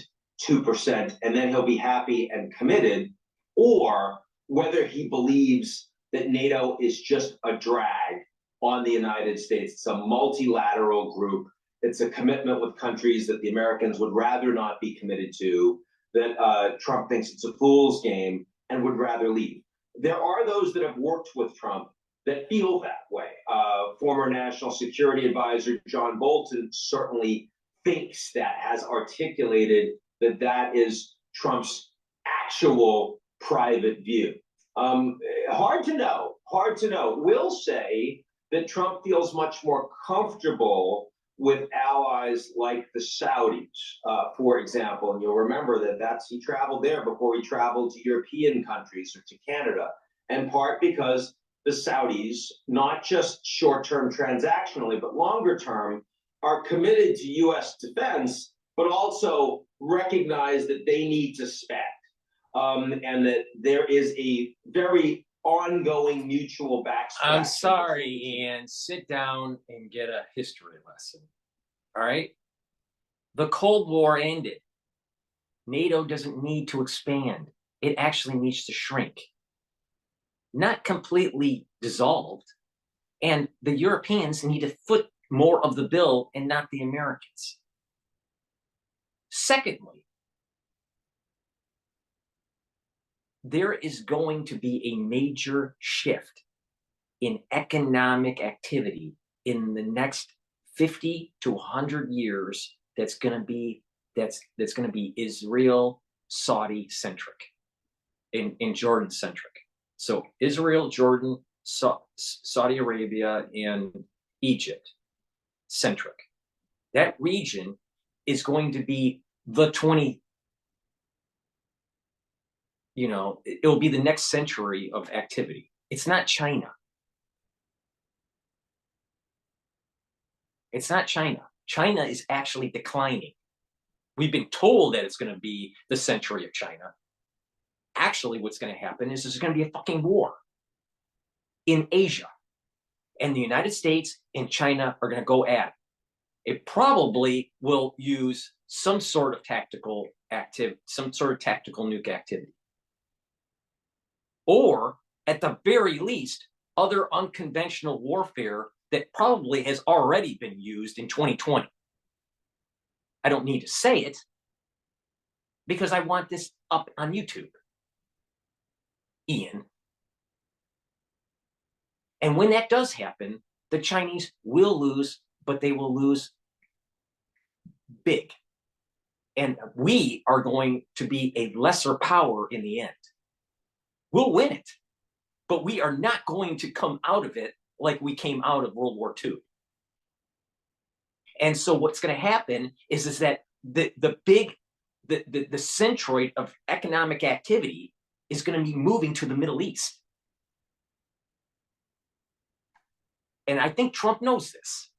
2% and then he'll be happy and committed, or whether he believes that NATO is just a drag on the United States. It's a multilateral group. It's a commitment with countries that the Americans would rather not be committed to, that Trump thinks it's a fool's game and would rather leave. There are those that have worked with Trump that feel that way. Former National Security Advisor John Bolton certainly thinks that, has articulated that that is Trump's actual private view. Hard to know. We'll say that Trump feels much more comfortable with allies like the Saudis, for example. And you'll remember that he traveled there before he traveled to European countries or to Canada, in part because the Saudis, not just short-term transactionally, but longer term, are committed to U.S. defense, but also recognize that they need to spend, and that there is a very ongoing mutual backstop. I'm sorry, Ian. Sit down and get a history lesson. All right? The Cold War ended. NATO doesn't need to expand. It actually needs to shrink. Not completely dissolved. And the Europeans need to foot more of the bill and not the Americans. Secondly, there is going to be a major shift in economic activity in the next 50 to 100 years that's going to be Israel, Saudi centric, and Jordan centric. So Israel, Jordan, Saudi Arabia, and Egypt centric. That region is going to be the 20, it'll be the next century of activity. It's not China. It's not China. China is actually declining. We've been told that it's going to be the century of China. Actually, what's going to happen is there's going to be a fucking war in Asia. And the United States and China are going to go at it. It probably will use some sort of tactical nuke activity. Or, at the very least, other unconventional warfare that probably has already been used in 2020. I don't need to say it because I want this up on YouTube, Ian. And when that does happen, the Chinese will lose, but they will lose big. And we are going to be a lesser power in the end. We'll win it, but we are not going to come out of it like we came out of World War II. And so what's going to happen is that the centroid of economic activity is going to be moving to the Middle East. And I think Trump knows this.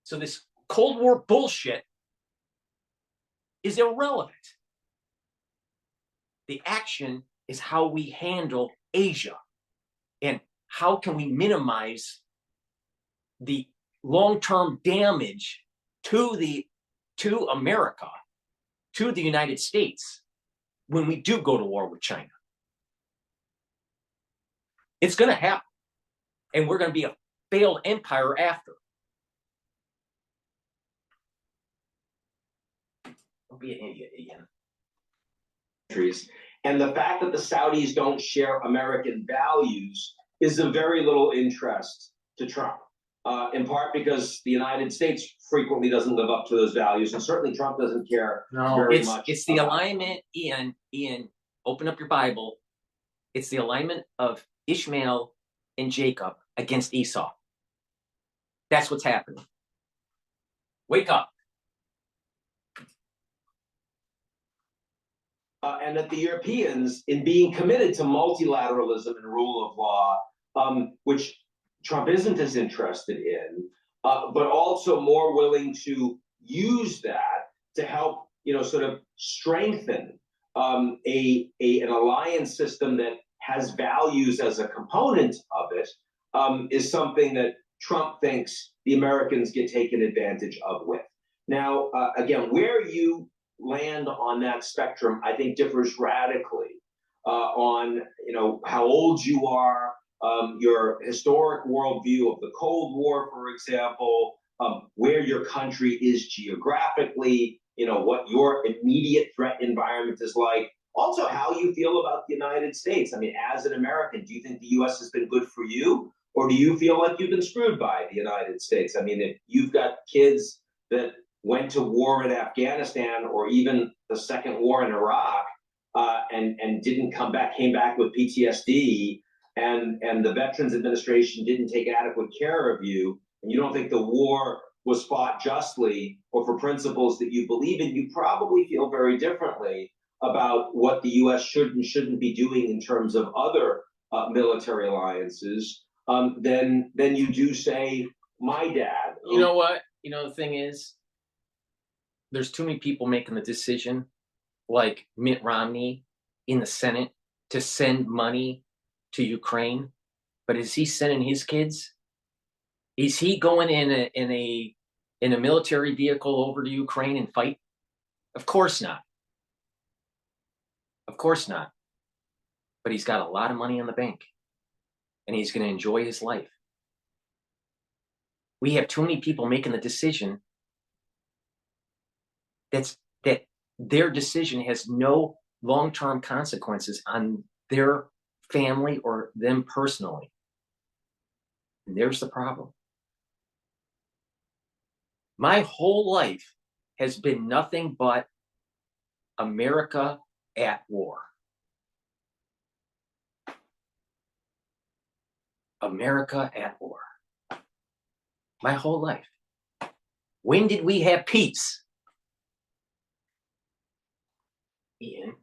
So this Cold War bullshit is irrelevant. The action is how we handle Asia and how can we minimize the long-term damage to America, to the United States, when we do go to war with China. It's going to happen. And we're going to be a failed empire after. Don't be an idiot, Ian. countries. And the fact that the Saudis don't share American values is of very little interest to Trump, in part because the United States frequently doesn't live up to those values, and certainly Trump doesn't care very much. It's the alignment, Ian, open up your Bible. It's the alignment of Ishmael and Jacob against Esau. That's what's happening. Wake up. And that the Europeans, in being committed to multilateralism and rule of law, which Trump isn't as interested in, but also more willing to use that to help, sort of strengthen an alliance system that has values as a component of it, is something that Trump thinks the Americans get taken advantage of with. Now, again, where you land on that spectrum, I think differs radically on, how old you are, your historic worldview of the Cold War, for example, where your country is geographically, what your immediate threat environment is like. Also, how you feel about the United States. I mean, as an American, do you think the U.S. has been good for you? Or do you feel like you've been screwed by the United States? I mean, if you've got kids that went to war in Afghanistan or even the second war in Iraq, and didn't come back, came back with PTSD, and the Veterans Administration didn't take adequate care of you, and you don't think the war was fought justly or for principles that you believe in, you probably feel very differently about what the U.S. should and shouldn't be doing in terms of other military alliances than you do, say, my dad. You know what? The thing is, there's too many people making the decision, like Mitt Romney in the Senate, to send money to Ukraine. But is he sending his kids? Is he going in a military vehicle over to Ukraine and fight? Of course not. Of course not. But he's got a lot of money in the bank, and he's going to enjoy his life. We have too many people making the decision that their decision has no long-term consequences on their family or them personally. And there's the problem. My whole life has been nothing but America at war. America at war. My whole life. When did we have peace? Ian.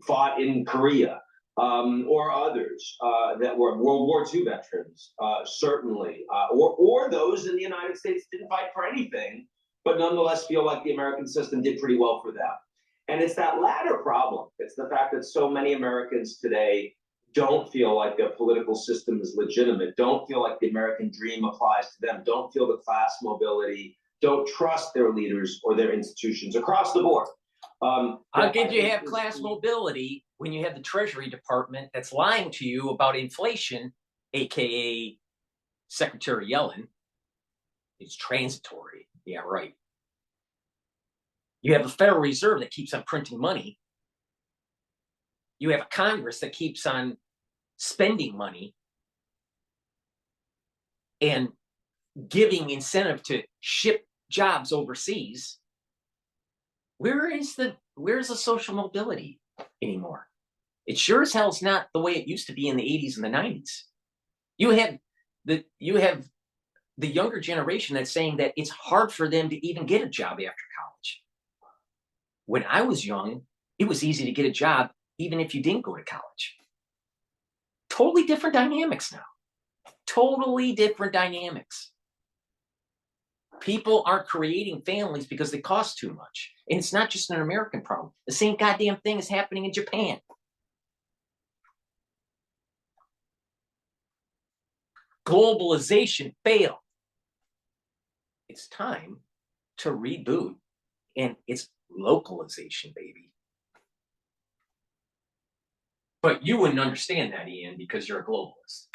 Fought in Korea, or others that were World War II veterans, certainly, or those in the United States didn't fight for anything, but nonetheless feel like the American system did pretty well for them. And it's that latter problem. It's the fact that so many Americans today don't feel like their political system is legitimate, don't feel like the American dream applies to them, don't feel the class mobility, don't trust their leaders or their institutions across the board. How could you have class mobility when you have the Treasury Department that's lying to you about inflation, aka Secretary Yellen? It's transitory. Yeah, right. You have a Federal Reserve that keeps on printing money. You have a Congress that keeps on spending money and giving incentive to ship jobs overseas. Where's the social mobility anymore? It sure as hell is not the way it used to be in the 80s and the 90s. You have the younger generation that's saying that it's hard for them to even get a job after college. When I was young, it was easy to get a job even if you didn't go to college. Totally different dynamics now. Totally different dynamics. People aren't creating families because they cost too much. And it's not just an American problem. The same goddamn thing is happening in Japan. Globalization failed. It's time to reboot. And it's localization, baby. But you wouldn't understand that, Ian, because you're a globalist.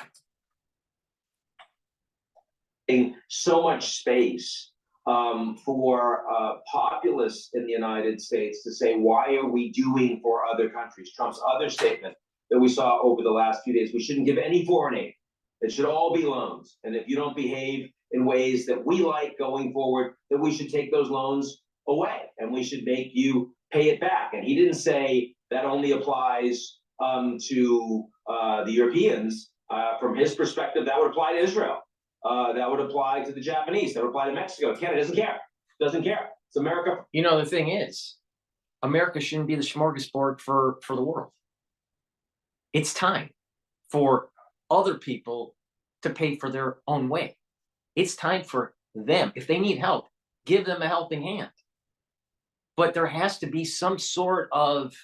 So much space for populists in the United States to say, why are we doing for other countries? Trump's other statement that we saw over the last few days, we shouldn't give any foreign aid. It should all be loans. And if you don't behave in ways that we like going forward, then we should take those loans away and we should make you pay it back. And he didn't say that only applies to the Europeans. From his perspective, that would apply to Israel. That would apply to the Japanese. That would apply to Mexico. Canada doesn't care. Doesn't care. It's America. You know, the thing is, America shouldn't be the smorgasbord for the world. It's time for other people to pay for their own way. It's time for them. If they need help, give them a helping hand. But there has to be some sort of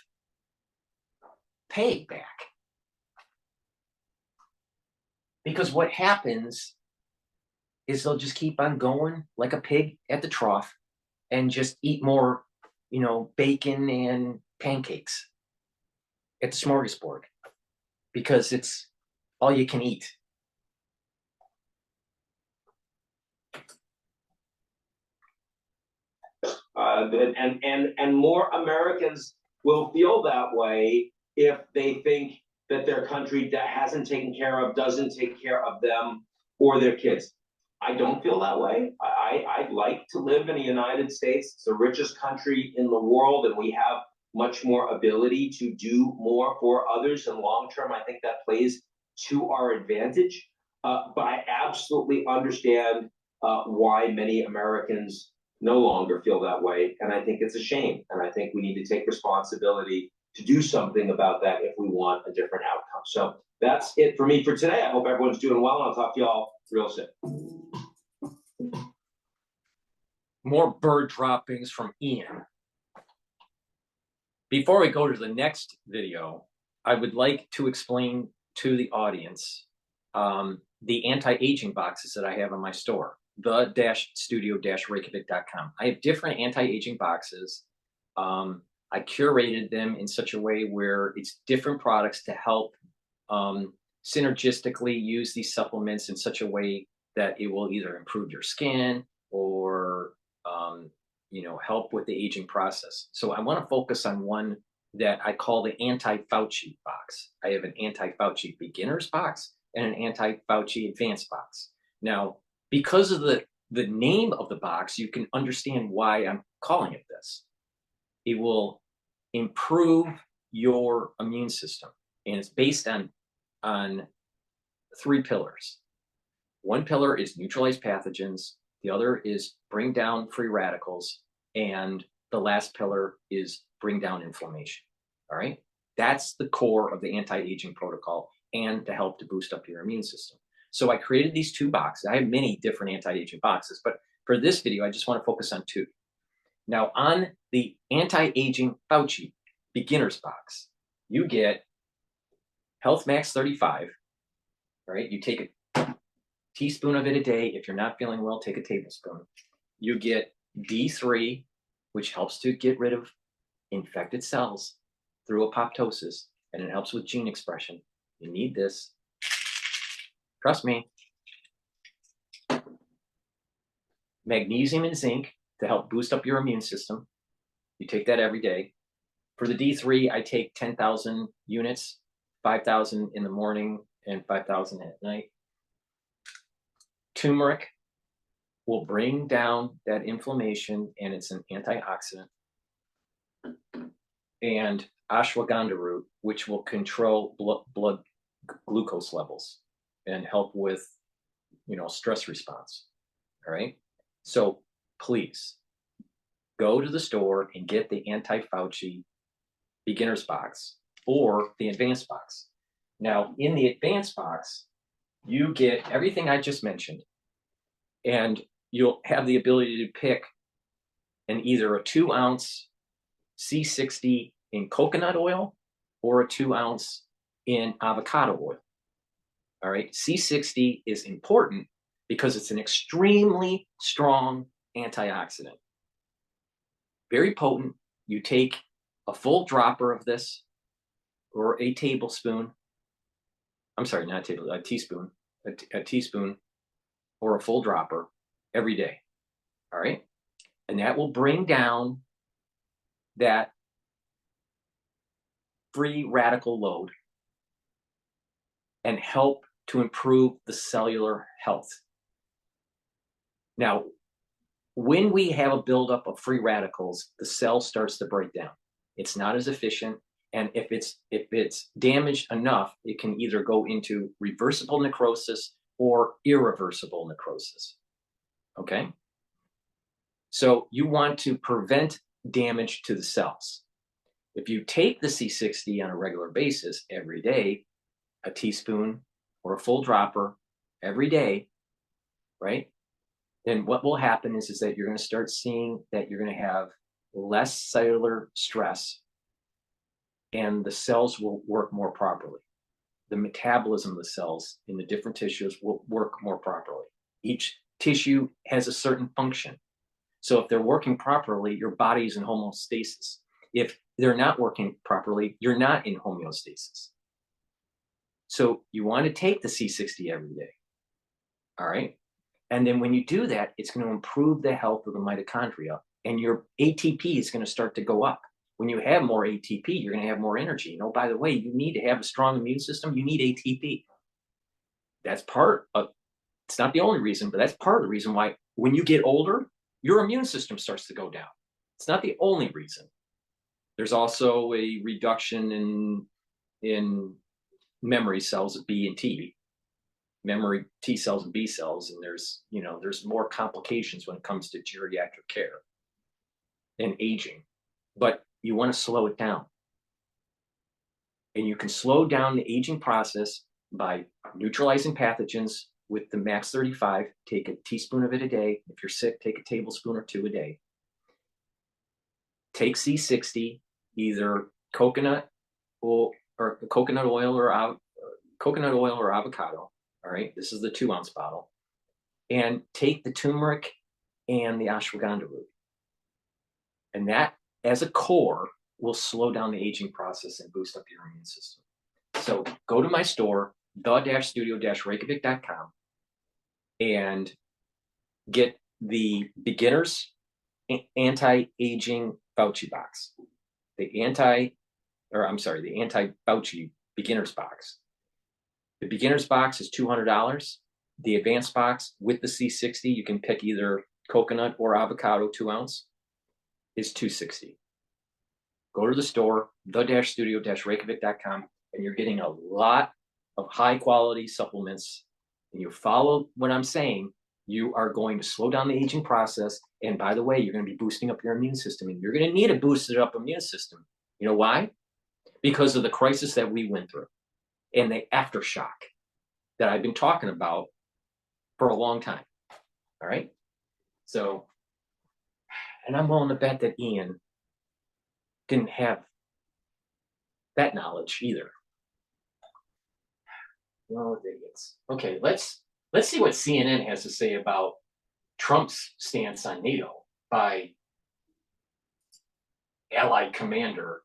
payback. Because what happens is they'll just keep on going like a pig at the trough and just eat more, you know, bacon and pancakes at the smorgasbord because it's all you can eat. And more Americans will feel that way if they think that their country that hasn't taken care of, doesn't take care of them or their kids. I don't feel that way. I'd like to live in the United States. It's the richest country in the world, and we have much more ability to do more for others. And long term, I think that plays to our advantage. But I absolutely understand why many Americans no longer feel that way. And I think it's a shame. And I think we need to take responsibility to do something about that if we want a different outcome. So that's it for me for today. I hope everyone's doing well, and I'll talk to y'all real soon. More bird droppings from Ian. Before we go to the next video, I would like to explain to the audience the anti-aging boxes that I have in my store, the-studio-reykjavik.com. I have different anti-aging boxes. I curated them in such a way where it's different products to help synergistically use these supplements in such a way that it will either improve your skin or you know, help with the aging process. So I want to focus on one that I call the anti-Fauci box. I have an anti-Fauci beginners box and an anti-Fauci advanced box. Now, because of the name of the box, you can understand why I'm calling it this. It will improve your immune system, and it's based on 3 pillars. One pillar is neutralize pathogens, the other is bring down free radicals, and the last pillar is bring down inflammation. All right, that's the core of the anti-aging protocol and to help to boost up your immune system. So I created these 2 boxes. I have many different anti-aging boxes, but for this video, I just want to focus on 2. Now, on the anti-aging Fauci beginners box, you get Health Max 35. All right, you take a teaspoon of it a day. If you're not feeling well, take a tablespoon. You get D3, which helps to get rid of infected cells through apoptosis, and it helps with gene expression. You need this. Trust me. Magnesium and zinc to help boost up your immune system. You take that every day. For the D3, I take 10,000 units, 5,000 in the morning and 5,000 at night. Turmeric will bring down that inflammation, and it's an antioxidant. And ashwagandha root, which will control blood glucose levels and help with, you know, stress response. All right. So please go to the store and get the anti-Fauci beginners box or the advanced box. Now, in the advanced box, you get everything I just mentioned, and you'll have the ability to pick either a 2-ounce C60 in coconut oil or a 2-ounce in avocado oil. All right, C60 is important because it's an extremely strong antioxidant. Very potent. You take a full dropper of this, or a tablespoon. I'm sorry, not a tablespoon, a teaspoon or a full dropper every day. All right. And that will bring down that free radical load and help to improve the cellular health. Now, when we have a buildup of free radicals, the cell starts to break down. It's not as efficient. And if it's damaged enough, it can either go into reversible necrosis or irreversible necrosis. Okay? So you want to prevent damage to the cells. If you take the C60 on a regular basis every day, a teaspoon or a full dropper every day, right? Then what will happen is that you're going to start seeing that you're going to have less cellular stress and the cells will work more properly. The metabolism of the cells in the different tissues will work more properly. Each tissue has a certain function. So if they're working properly, your body's in homeostasis. If they're not working properly, you're not in homeostasis. So you want to take the C60 every day. All right. And then when you do that, it's going to improve the health of the mitochondria and your ATP is going to start to go up. When you have more ATP, you're going to have more energy. You know, by the way, you need to have a strong immune system. You need ATP. That's part of, it's not the only reason, but that's part of the reason why when you get older, your immune system starts to go down. It's not the only reason. There's also a reduction in memory cells, B and T, memory T cells and B cells, and there's more complications when it comes to geriatric care and aging. But you want to slow it down. And you can slow down the aging process by neutralizing pathogens with the Max 35. Take a teaspoon of it a day. If you're sick, take a tablespoon or two a day. Take C60, either coconut oil or avocado. All right, this is the 2-ounce bottle. And take the turmeric and the ashwagandha root. And that, as a core, will slow down the aging process and boost up your immune system. So go to my store, the-studio-reykjavik.com, and get the beginner's anti-aging Fauci box. The anti-Fauci beginner's box. The beginner's box is $200. The advanced box with the C60, you can pick either coconut or avocado 2-ounce, is $260. Go to the store, the-studio-reykjavik.com, and you're getting a lot of high quality supplements. And you follow what I'm saying, you are going to slow down the aging process. And by the way, you're going to be boosting up your immune system. And you're going to need a boosted up immune system. You know why? Because of the crisis that we went through and the aftershock that I've been talking about for a long time. All right. So, and I'm willing to bet that Ian didn't have that knowledge either. No, idiots. Okay, let's see what CNN has to say about Trump's stance on NATO by Allied Commander.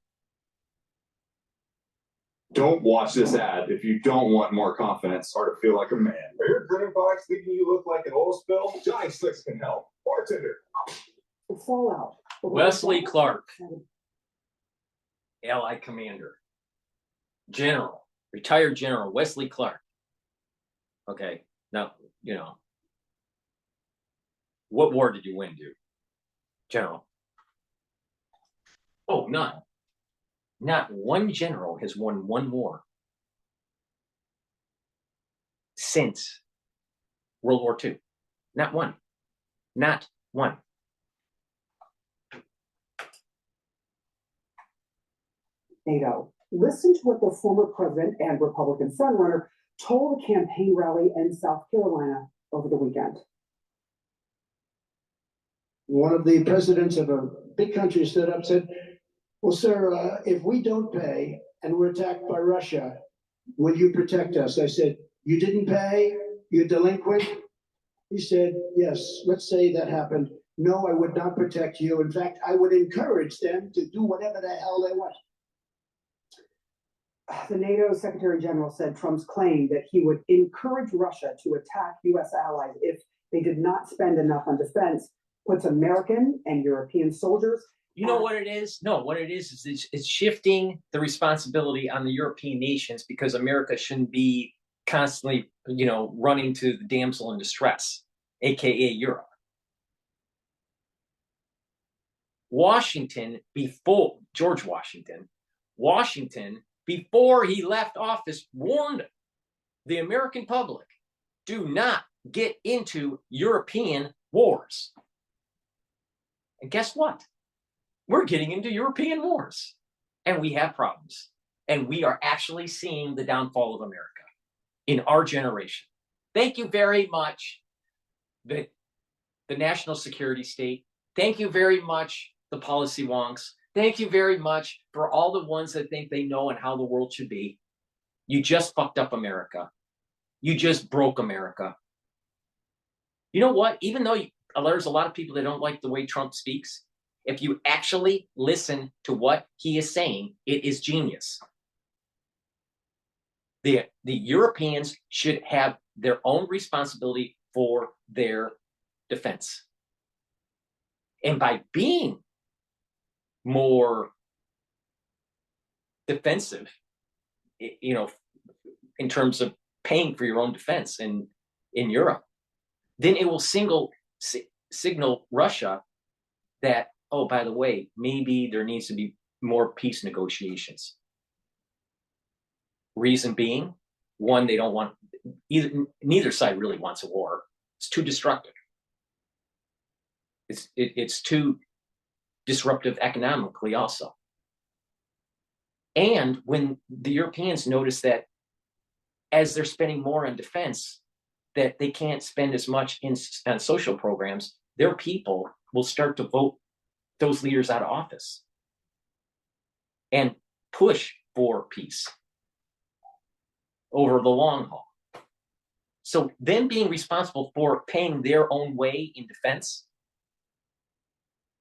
Don't watch this ad if you don't want more confidence or to feel like a man. Are your printer box thinking you look like an oil spill? Johnny Slicks can help. Bartender. Fallout. Wesley Clark, Allied Commander. General, retired General Wesley Clark. Okay, now, what war did you win, dude? General. Oh, none. Not one general has won one war since World War II. Not one. Not one. NATO. Listen to what the former president and Republican frontrunner told a campaign rally in South Carolina over the weekend. One of the presidents of a big country stood up and said, well, sir, if we don't pay and we're attacked by Russia, will you protect us? I said, you didn't pay? You're delinquent? He said, yes, let's say that happened. No, I would not protect you. In fact, I would encourage them to do whatever the hell they want. The NATO Secretary General said Trump's claim that he would encourage Russia to attack U.S. allies if they did not spend enough on defense puts American and European soldiers. You know what it is? No, what it is it's shifting the responsibility on the European nations because America shouldn't be constantly, running to the damsel in distress, aka Europe. George Washington, before he left office, warned the American public, do not get into European wars. And guess what? We're getting into European wars and we have problems. And we are actually seeing the downfall of America in our generation. Thank you very much, the national security state. Thank you very much, the policy wonks. Thank you very much for all the ones that think they know and how the world should be. You just fucked up America. You just broke America. You know what? Even though there's a lot of people that don't like the way Trump speaks, if you actually listen to what he is saying, it is genius. The Europeans should have their own responsibility for their defense. And by being more defensive, in terms of paying for your own defense in Europe, then it will signal Russia that, oh, by the way, maybe there needs to be more peace negotiations. Reason being, one, they don't want neither side really wants a war. It's too destructive. It's too disruptive economically also. And when the Europeans notice that as they're spending more on defense, that they can't spend as much on social programs, their people will start to vote those leaders out of office and push for peace over the long haul. So them being responsible for paying their own way in defense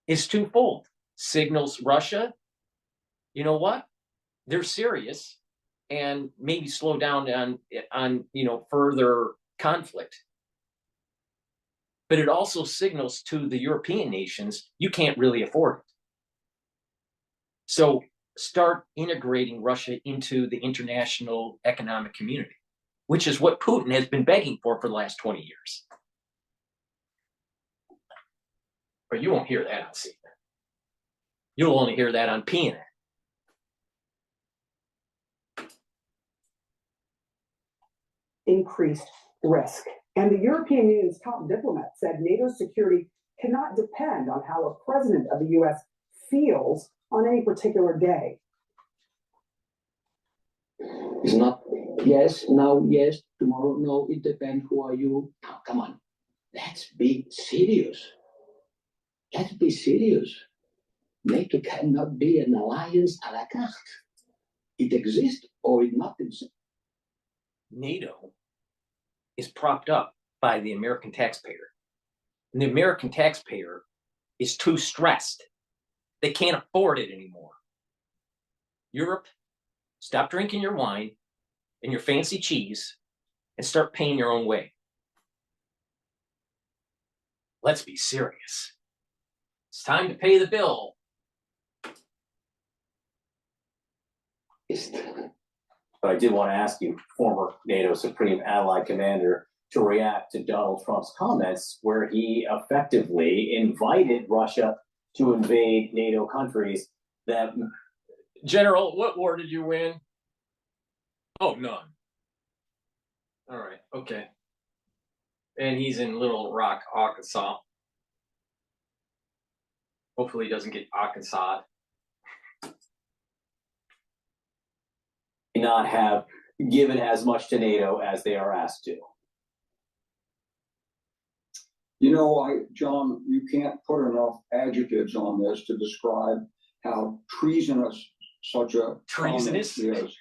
is twofold. Signals Russia, you know what? They're serious, and maybe slow down on further conflict. But it also signals to the European nations, you can't really afford it. So start integrating Russia into the international economic community, which is what Putin has been begging for the last 20 years. But you won't hear that on CNN. You'll only hear that on PNN. Increased risk. And the European Union's top diplomat said NATO's security cannot depend on how a president of the U.S. feels on any particular day. It's not yes, now yes, tomorrow no, it depends who are you. Now, come on, let's be serious. Let's be serious. NATO cannot be an alliance a la carte. It exists or it not exists. NATO is propped up by the American taxpayer. And the American taxpayer is too stressed. They can't afford it anymore. Europe, stop drinking your wine and your fancy cheese and start paying your own way. Let's be serious. It's time to pay the bill. But I did want to ask you, former NATO Supreme Allied Commander, to react to Donald Trump's comments where he effectively invited Russia to invade NATO countries that... General, what war did you win? Oh, none. All right, okay. And he's in Little Rock, Arkansas. Hopefully he doesn't get Arkansas. Not have given as much to NATO as they are asked to. You know, John, you can't put enough adjectives on this to describe how treasonous such a comment is,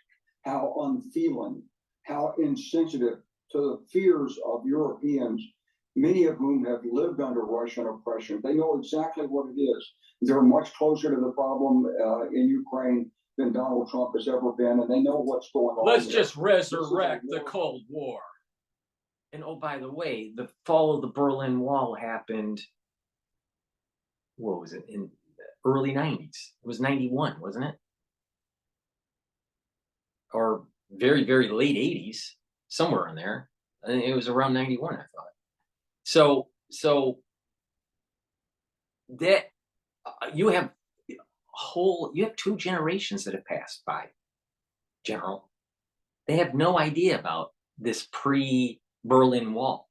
how unfeeling, how insensitive to the fears of Europeans, many of whom have lived under Russian oppression. They know exactly what it is. They're much closer to the problem in Ukraine than Donald Trump has ever been, and they know what's going on. Let's just resurrect the Cold War. And oh, by the way, the fall of the Berlin Wall happened what was it, in the early 90s. It was 91, wasn't it? Or very, very late 80s, somewhere in there. I think it was around 91, I thought. So that you have two generations that have passed by, General. They have no idea about this pre-Berlin Wall.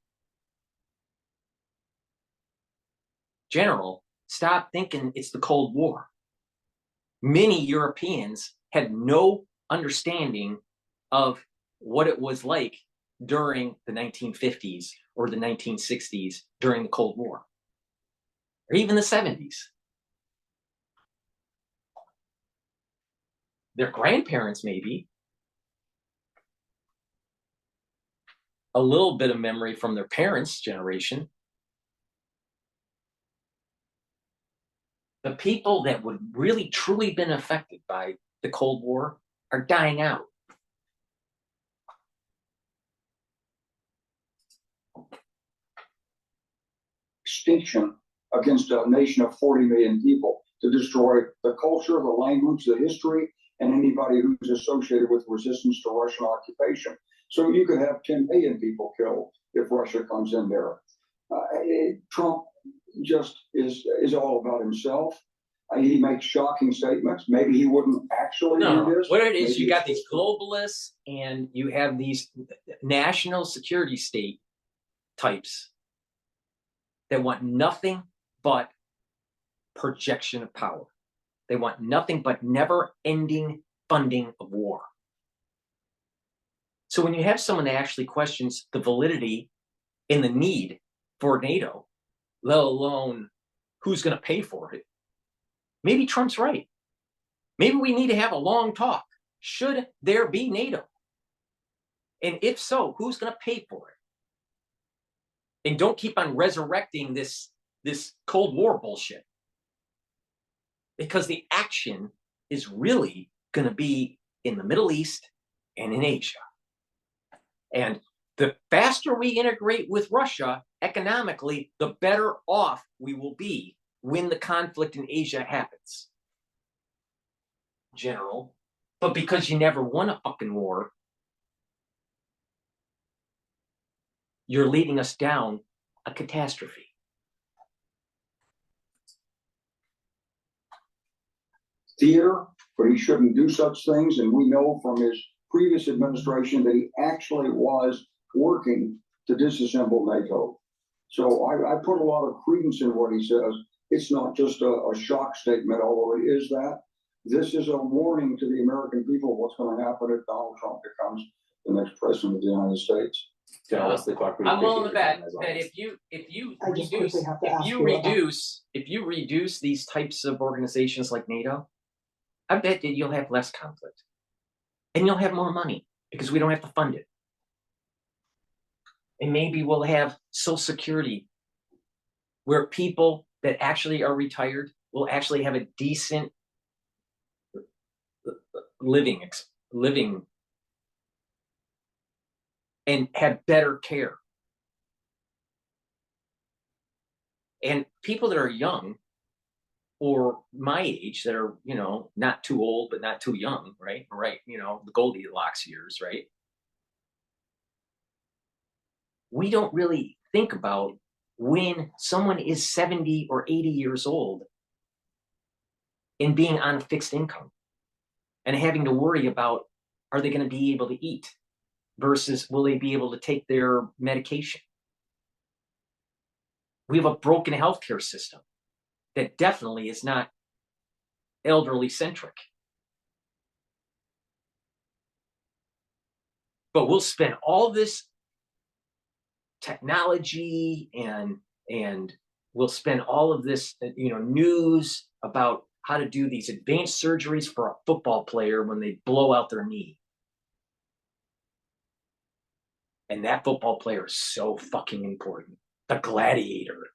General, stop thinking it's the Cold War. Many Europeans had no understanding of what it was like during the 1950s or the 1960s during the Cold War, or even the 70s. Their grandparents, maybe. A little bit of memory from their parents' generation. The people that would really truly been affected by the Cold War are dying out. Extinction against a nation of 40 million people to destroy the culture, the language, the history, and anybody who's associated with resistance to Russian occupation. So you could have 10 million people killed if Russia comes in there. Trump just is all about himself. He makes shocking statements. Maybe he wouldn't actually do this. What it is, Maybe you got these globalists and you have these national security state types that want nothing but projection of power. They want nothing but never-ending funding of war. So when you have someone that actually questions the validity and the need for NATO, let alone who's going to pay for it, maybe Trump's right. Maybe we need to have a long talk. Should there be NATO? And if so, who's going to pay for it? And don't keep on resurrecting this Cold War bullshit. Because the action is really going to be in the Middle East and in Asia. And the faster we integrate with Russia economically, the better off we will be when the conflict in Asia happens. General. But because you never won a fucking war, you're leading us down a catastrophe. Theater, but he shouldn't do such things. And we know from his previous administration that he actually was working to disassemble NATO. So I put a lot of credence in what he says. It's not just a shock statement, although it is that. This is a warning to the American people of what's going to happen if Donald Trump becomes the next president of the United States. I'm willing to bet that if you reduce these types of organizations like NATO, I bet that you'll have less conflict. And you'll have more money because we don't have to fund it. And maybe we'll have Social Security where people that actually are retired will actually have a decent living and have better care. And people that are young or my age that are, not too old, but not too young, right? Right. The Goldilocks years, right? We don't really think about when someone is 70 or 80 years old and being on fixed income and having to worry about, are they going to be able to eat versus will they be able to take their medication? We have a broken healthcare system that definitely is not elderly centric. But we'll spend all this technology and we'll spend all of this, news about how to do these advanced surgeries for a football player when they blow out their knee. And that football player is so fucking important. The gladiator.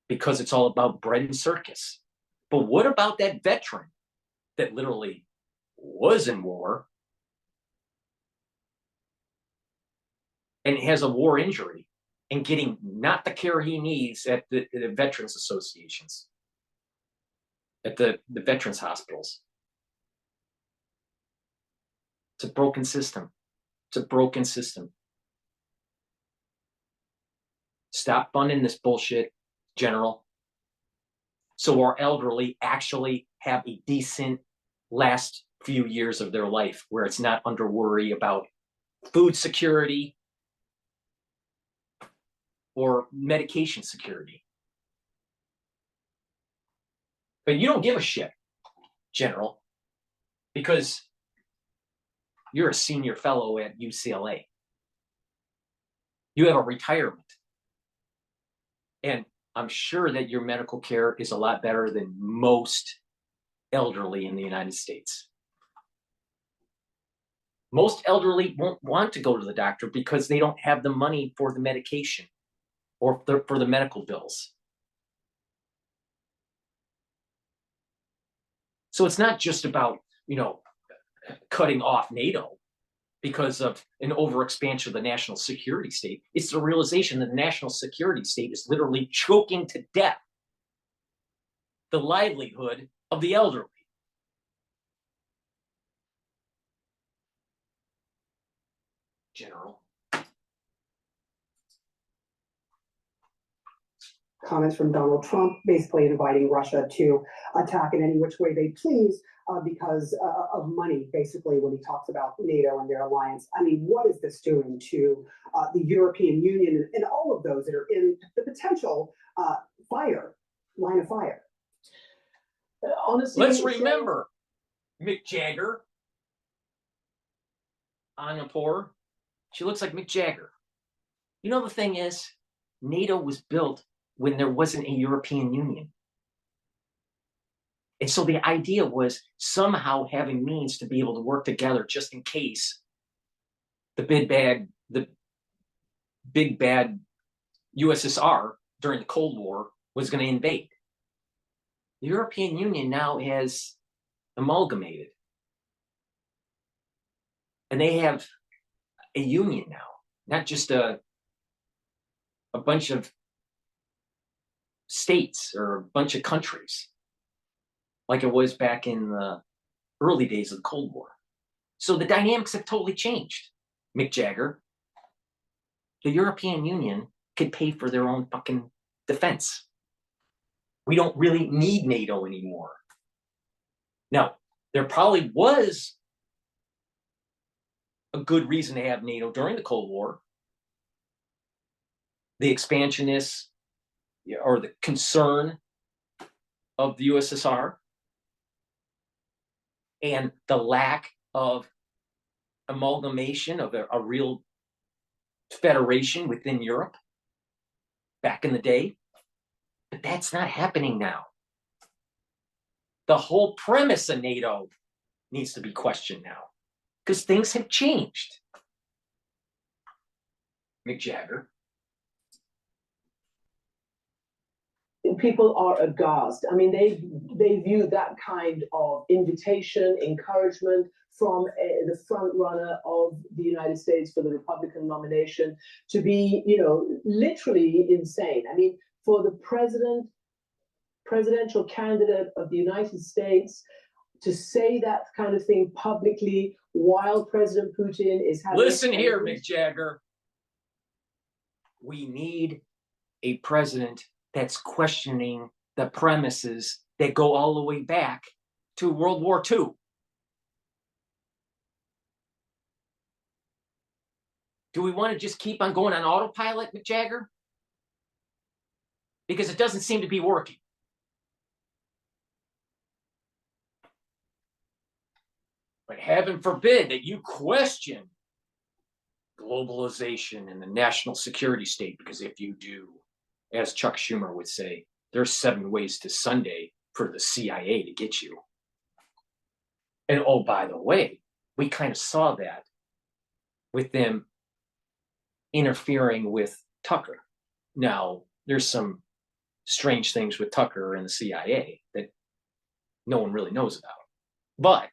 Because it's all about bread and circus. But what about that veteran that literally was in war and has a war injury and getting not the care he needs at the veterans associations? at the veterans hospitals. It's a broken system. It's a broken system. Stop funding this bullshit, General, so our elderly actually have a decent last few years of their life where it's not under worry about food security or medication security. But you don't give a shit, General, because you're a senior fellow at UCLA. You have a retirement. And I'm sure that your medical care is a lot better than most elderly in the United States. Most elderly won't want to go to the doctor because they don't have the money for the medication or for the medical bills. So it's not just about, cutting off NATO because of an overexpansion of the national security state. It's the realization that the national security state is literally choking to death the livelihood of the elderly. General. Comments from Donald Trump, basically inviting Russia to attack in any which way they please because of money, basically, when he talks about NATO and their alliance. I mean, what is this doing to the European Union and all of those that are in the potential line of fire? Honestly, let's remember Mick Jagger. Anna Poor. She looks like Mick Jagger. You know, the thing is, NATO was built when there wasn't a European Union. And so the idea was somehow having means to be able to work together just in case the big bad USSR during the Cold War was going to invade. The European Union now has amalgamated. And they have a union now, not just a bunch of states or a bunch of countries like it was back in the early days of the Cold War. So the dynamics have totally changed, Mick Jagger. The European Union could pay for their own fucking defense. We don't really need NATO anymore. Now, there probably was a good reason to have NATO during the Cold War. The expansionists or the concern of the USSR and the lack of amalgamation of a real federation within Europe back in the day. But that's not happening now. The whole premise of NATO needs to be questioned now because things have changed. Mick Jagger. People are aghast. I mean, they view that kind of invitation, encouragement from the front runner of the United States for the Republican nomination to be, literally insane. I mean, for the presidential candidate of the United States to say that kind of thing publicly while President Putin is having... Listen here, Mick Jagger. We need a president that's questioning the premises that go all the way back to World War II. Do we want to just keep on going on autopilot, Mick Jagger? Because it doesn't seem to be working. But heaven forbid that you question globalization and the national security state, because if you do, as Chuck Schumer would say, there's 7 ways to Sunday for the CIA to get you. And oh, by the way, we kind of saw that with them interfering with Tucker. Now, there's some strange things with Tucker and the CIA that no one really knows about. But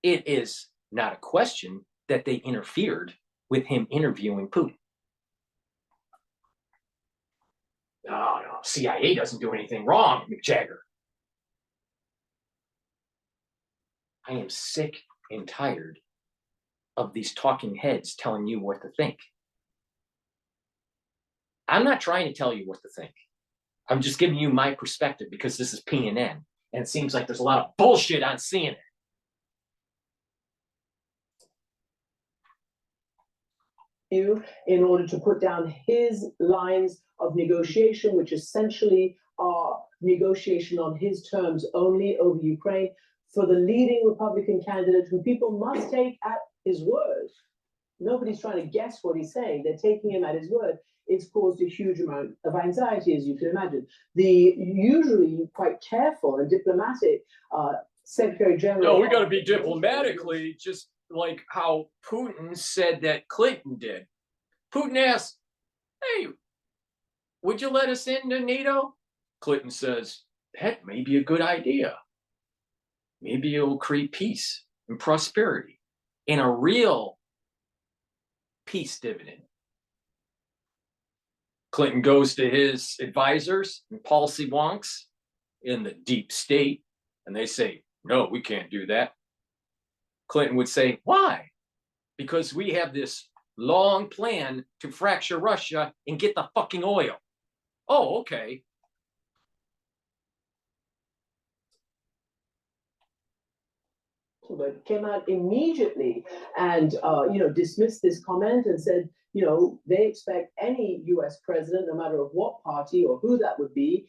it is not a question that they interfered with him interviewing Putin. No, CIA doesn't do anything wrong, Mick Jagger. I am sick and tired of these talking heads telling you what to think. I'm not trying to tell you what to think. I'm just giving you my perspective because this is PNN, and it seems like there's a lot of bullshit on CNN. In order to put down his lines of negotiation, which essentially are negotiation on his terms only over Ukraine, for the leading Republican candidate who people must take at his word. Nobody's trying to guess what he's saying. They're taking him at his word. It's caused a huge amount of anxiety, as you can imagine. The usually quite careful and diplomatic Secretary General. No, we got to be diplomatically, just like how Putin said that Clinton did. Putin asked, hey, would you let us into NATO? Clinton says, that may be a good idea. Maybe it'll create peace and prosperity and a real peace dividend. Clinton goes to his advisors and policy wonks in the deep state, and they say, no, we can't do that. Clinton would say, why? Because we have this long plan to fracture Russia and get the fucking oil. Oh, okay. But came out immediately and dismissed this comment and said, they expect any U.S. president, no matter of what party or who that would be,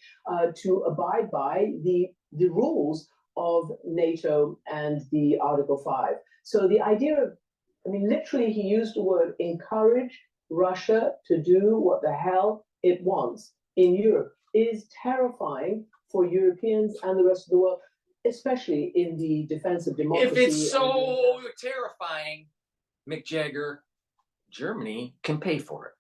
to abide by the rules of NATO and the Article 5. So the idea of, literally he used the word encourage Russia to do what the hell it wants in Europe is terrifying for Europeans and the rest of the world, especially in the defense of democracy. If it's so terrifying, Mick Jagger, Germany can pay for it.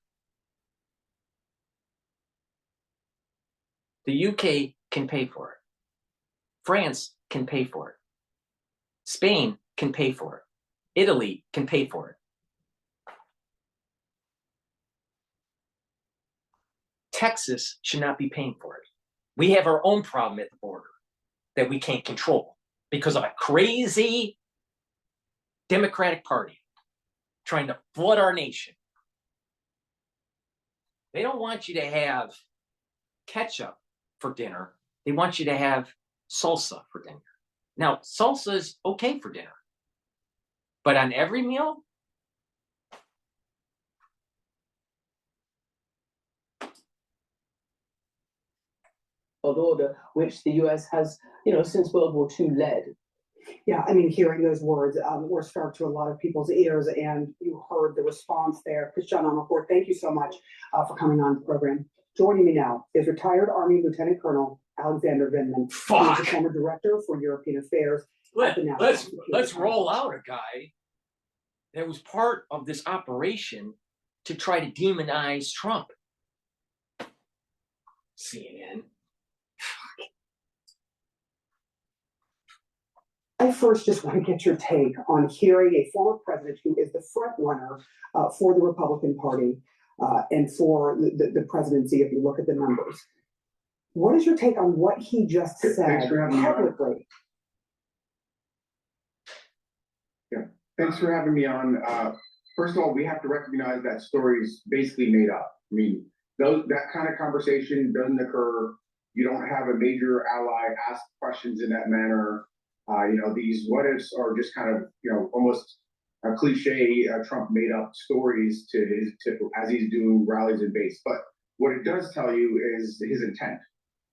The UK can pay for it. France can pay for it. Spain can pay for it. Italy can pay for it. Texas should not be paying for it. We have our own problem at the border that we can't control because of a crazy Democratic Party trying to flood our nation. They don't want you to have ketchup for dinner. They want you to have salsa for dinner. Now, salsa is okay for dinner, but on every meal, order, which the U.S. has, since World War II led. Yeah, hearing those words were struck to a lot of people's ears, and you heard the response there. Christian Amanpour, thank you so much for coming on the program. Joining me now is retired Army Lieutenant Colonel Alexander Vindman. He is the former Director for European Affairs. Let's roll out a guy that was part of this operation to try to demonize Trump. CNN. I first just want to get your take on hearing a former president who is the front runner for the Republican Party and for the presidency, if you look at the numbers. What is your take on what he just said publicly? Yeah, thanks for having me on. First of all, we have to recognize that story is basically made up. That kind of conversation doesn't occur. You don't have a major ally ask questions in that manner. These what ifs are just kind of, almost a cliche Trump made up stories as he's doing rallies and base. But what it does tell you is his intent,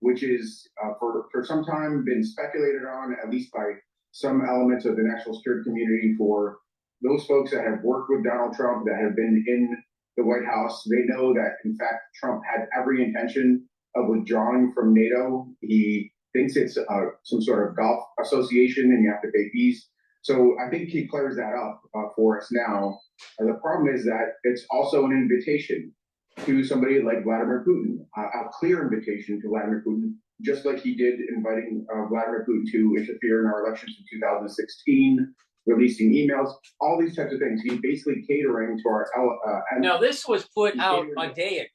which is for some time been speculated on, at least by some elements of the national security community. For those folks that have worked with Donald Trump, that have been in the White House, they know that, in fact, Trump had every intention of withdrawing from NATO. He thinks it's some sort of golf association and you have to pay fees. So I think he clears that up for us now. The problem is that it's also an invitation to somebody like Vladimir Putin, a clear invitation to Vladimir Putin, just like he did inviting Vladimir Putin to interfere in our elections in 2016, releasing emails, all these types of things. He's basically catering to our... Now, this was put out a day ago.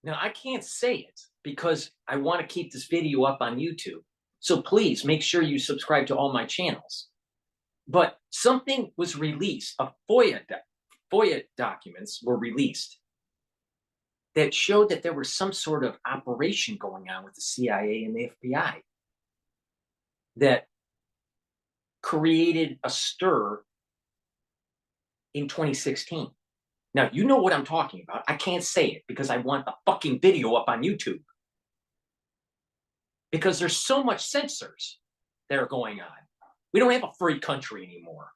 Now, I can't say it because I want to keep this video up on YouTube. So please make sure you subscribe to all my channels. But something was released, FOIA documents were released that showed that there was some sort of operation going on with the CIA and the FBI that created a stir in 2016. Now, you know what I'm talking about. I can't say it because I want the fucking video up on YouTube. Because there's so much censors that are going on. We don't have a free country anymore.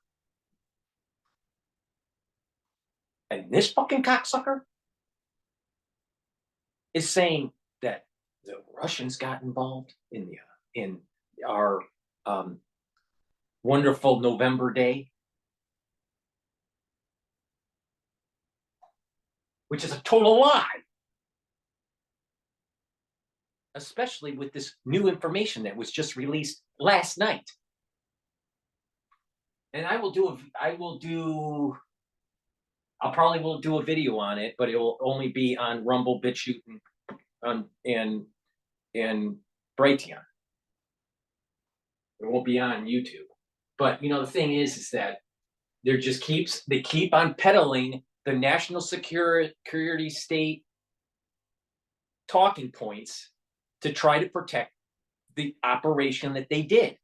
And this fucking cocksucker is saying that the Russians got involved in our wonderful November day, which is a total lie. Especially with this new information that was just released last night. And I'll probably will do a video on it, but it will only be on Rumble, Bitchute, and Brighteon. It won't be on YouTube. But you know, the thing is that they keep on peddling the national security state talking points to try to protect the operation that they did.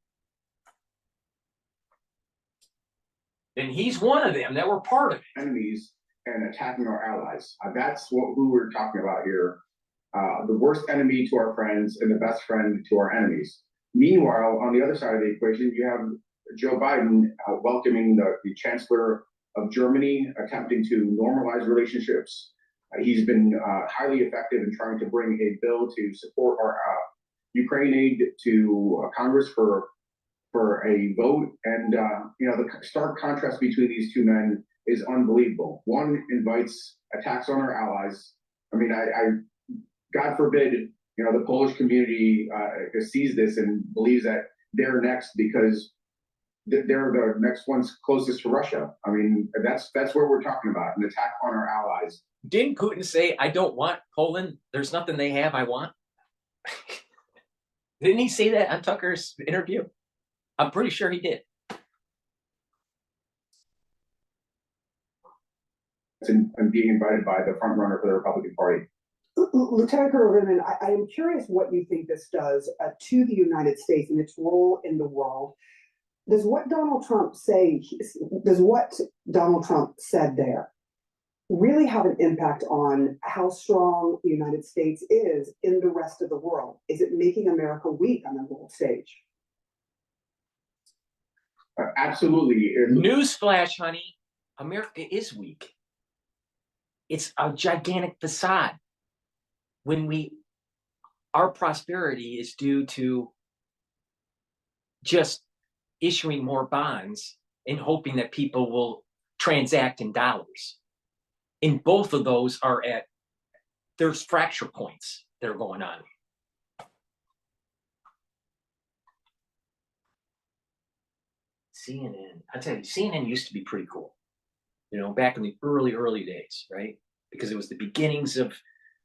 And he's one of them that were part of it. Enemies and attacking our allies. That's who we're talking about here. The worst enemy to our friends and the best friend to our enemies. Meanwhile, on the other side of the equation, you have Joe Biden welcoming the Chancellor of Germany, attempting to normalize relationships. He's been highly effective in trying to bring a bill to support our Ukraine aid to Congress for a vote. And the stark contrast between these two men is unbelievable. One invites attacks on our allies. I mean, I God forbid, the Polish community sees this and believes that they're next because they're the next ones closest to Russia. I mean, that's where we're talking about, an attack on our allies. Didn't Putin say, I don't want Poland? There's nothing they have I want? Didn't he say that on Tucker's interview? I'm pretty sure he did. And being invited by the front runner for the Republican Party. Lieutenant Colonel Vindman, I am curious what you think this does to the United States and its role in the world. Does what Donald Trump said there really have an impact on how strong the United States is in the rest of the world? Is it making America weak on the world stage? Absolutely. Newsflash, honey. America is weak. It's a gigantic facade. Our prosperity is due to just issuing more bonds and hoping that people will transact in dollars. And both of those there's fracture points that are going on. CNN, I tell you, CNN used to be pretty cool, back in the early days, right? Because it was the beginnings of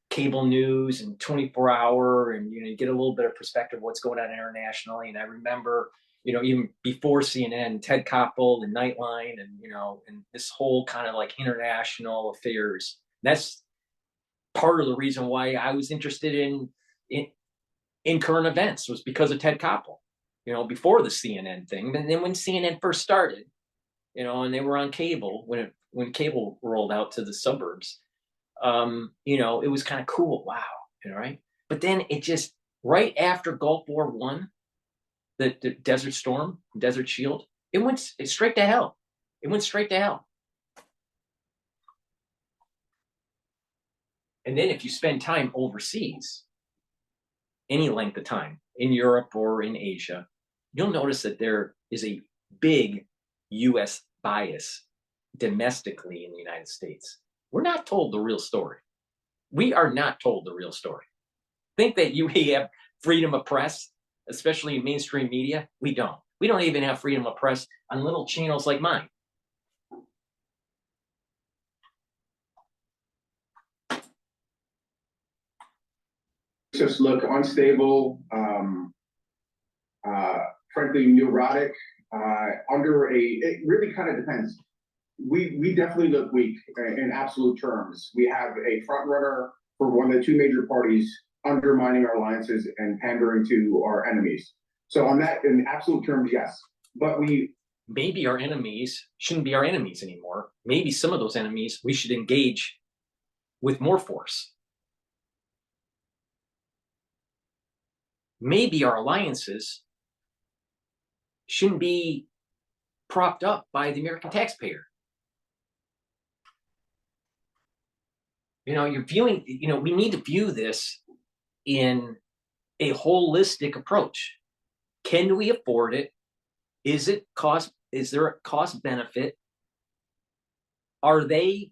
cable news and 24-hour, and you get a little bit of perspective of what's going on internationally. And I remember, even before CNN, Ted Koppel and Nightline, and and this whole kind of like international affairs. That's part of the reason why I was interested in current events, was because of Ted Koppel. Before the CNN thing. But then when CNN first started, and they were on cable, when cable rolled out to the suburbs, it was kind of cool. Wow. Right. But then it just, right after Gulf War I, the Desert Storm, Desert Shield, it went straight to hell. It went straight to hell. And then if you spend time overseas, any length of time, in Europe or in Asia, you'll notice that there is a big U.S. bias domestically in the United States. We're not told the real story. We are not told the real story. Think that we have freedom of press, especially in mainstream media? We don't. We don't even have freedom of press on little channels like mine. Just look unstable. frankly neurotic, it really kind of depends. We definitely look weak in absolute terms. We have a front runner for one of the two major parties undermining our alliances and pandering to our enemies. So on that, in absolute terms, yes. But maybe our enemies shouldn't be our enemies anymore. Maybe some of those enemies we should engage with more force. Maybe our alliances shouldn't be propped up by the American taxpayer. You're viewing, we need to view this in a holistic approach. Can we afford it? Is there a cost benefit? Are they,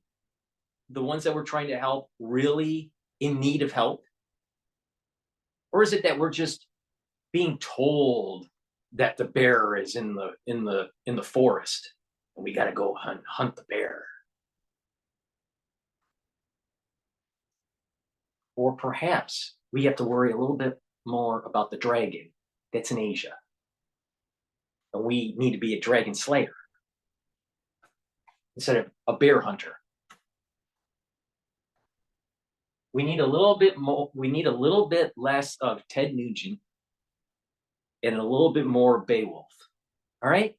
the ones that we're trying to help, really in need of help? Or is it that we're just being told that the bear is in the forest and we got to go hunt the bear? Or perhaps we have to worry a little bit more about the dragon that's in Asia. And we need to be a dragon slayer instead of a bear hunter. We need a little bit more, we need a little bit less of Ted Nugent and a little bit more Beowulf. All right?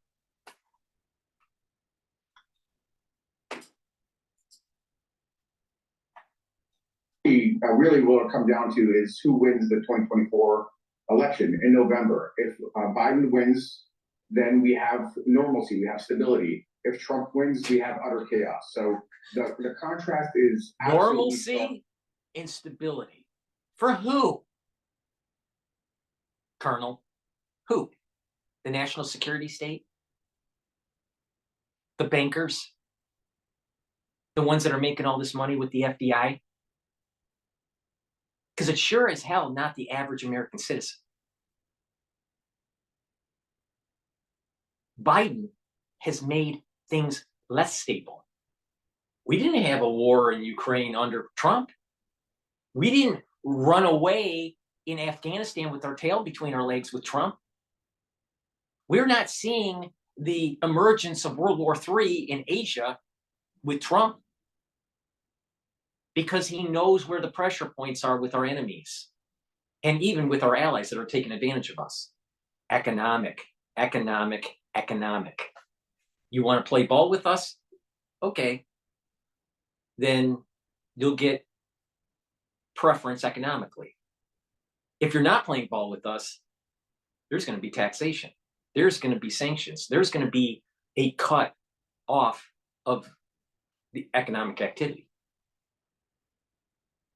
Really will come down to is who wins the 2024 election in November. If Biden wins, then we have normalcy, we have stability. If Trump wins, we have utter chaos. So the contrast is normalcy and stability. For who? Colonel, who? The national security state? The bankers? The ones that are making all this money with the FBI? Because it's sure as hell not the average American citizen. Biden has made things less stable. We didn't have a war in Ukraine under Trump. We didn't run away in Afghanistan with our tail between our legs with Trump. We're not seeing the emergence of World War III in Asia with Trump because he knows where the pressure points are with our enemies and even with our allies that are taking advantage of us. Economic. You want to play ball with us? Okay. Then you'll get preference economically. If you're not playing ball with us, there's going to be taxation. There's going to be sanctions. There's going to be a cut off of the economic activity.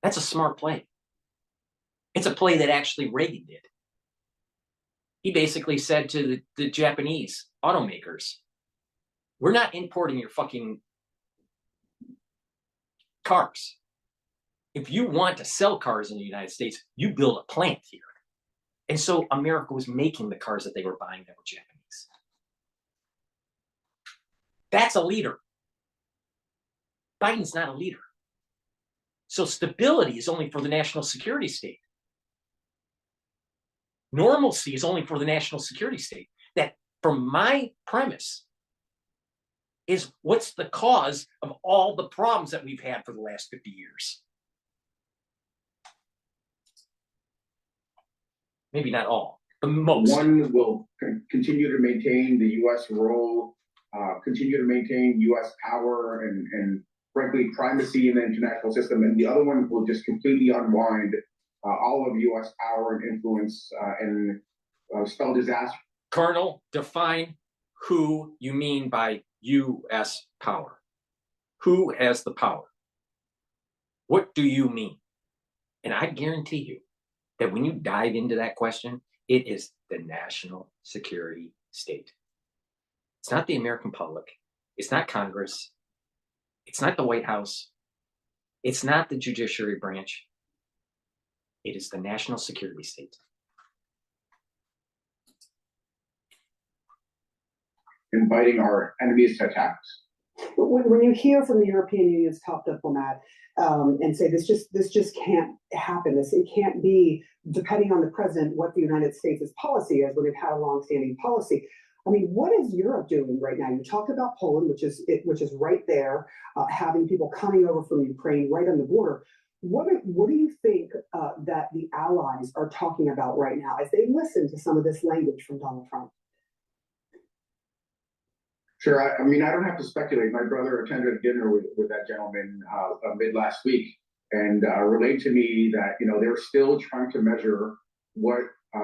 That's a smart play. It's a play that actually Reagan did. He basically said to the Japanese automakers, we're not importing your fucking cars. If you want to sell cars in the United States, you build a plant here. And so America was making the cars that they were buying that were Japanese. That's a leader. Biden's not a leader. So stability is only for the national security state. Normalcy is only for the national security state. That, from my premise, is what's the cause of all the problems that we've had for the last 50 years. Maybe not all, but most. One will continue to maintain the U.S. role, continue to maintain U.S. power and frankly, primacy in the international system. And the other one will just completely unwind all of U.S. power and influence and spell disaster. Colonel, define who you mean by U.S. power. Who has the power? What do you mean? And I guarantee you that when you dive into that question, it is the national security state. It's not the American public. It's not Congress. It's not the White House. It's not the judiciary branch. It is the national security state. Inviting our enemies to attack us. When you hear from the European Union's top diplomat and say this just can't happen, it can't be, depending on the president, what the United States' policy is when they've had a longstanding policy. I mean, what is Europe doing right now? You talked about Poland, which is right there, having people coming over from Ukraine right on the border. What do you think that the allies are talking about right now as they listen to some of this language from Donald Trump? Sure. I mean, I don't have to speculate. My brother attended dinner with that gentleman mid last week and relayed to me that, you know, they're still trying to measure what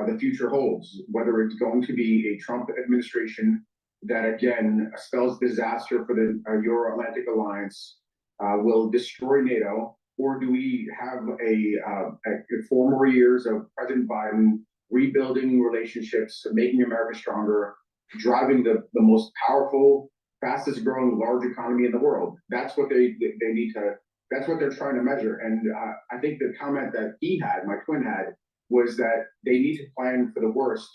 the future holds, whether it's going to be a Trump administration that, again, spells disaster for the Euro-Atlantic alliance, will destroy NATO, or do we have a 4 more years of President Biden rebuilding relationships, making America stronger, driving the most powerful, fastest growing large economy in the world? That's what they need to, that's what they're trying to measure. And I think the comment that he had, my twin had, was that they need to plan for the worst.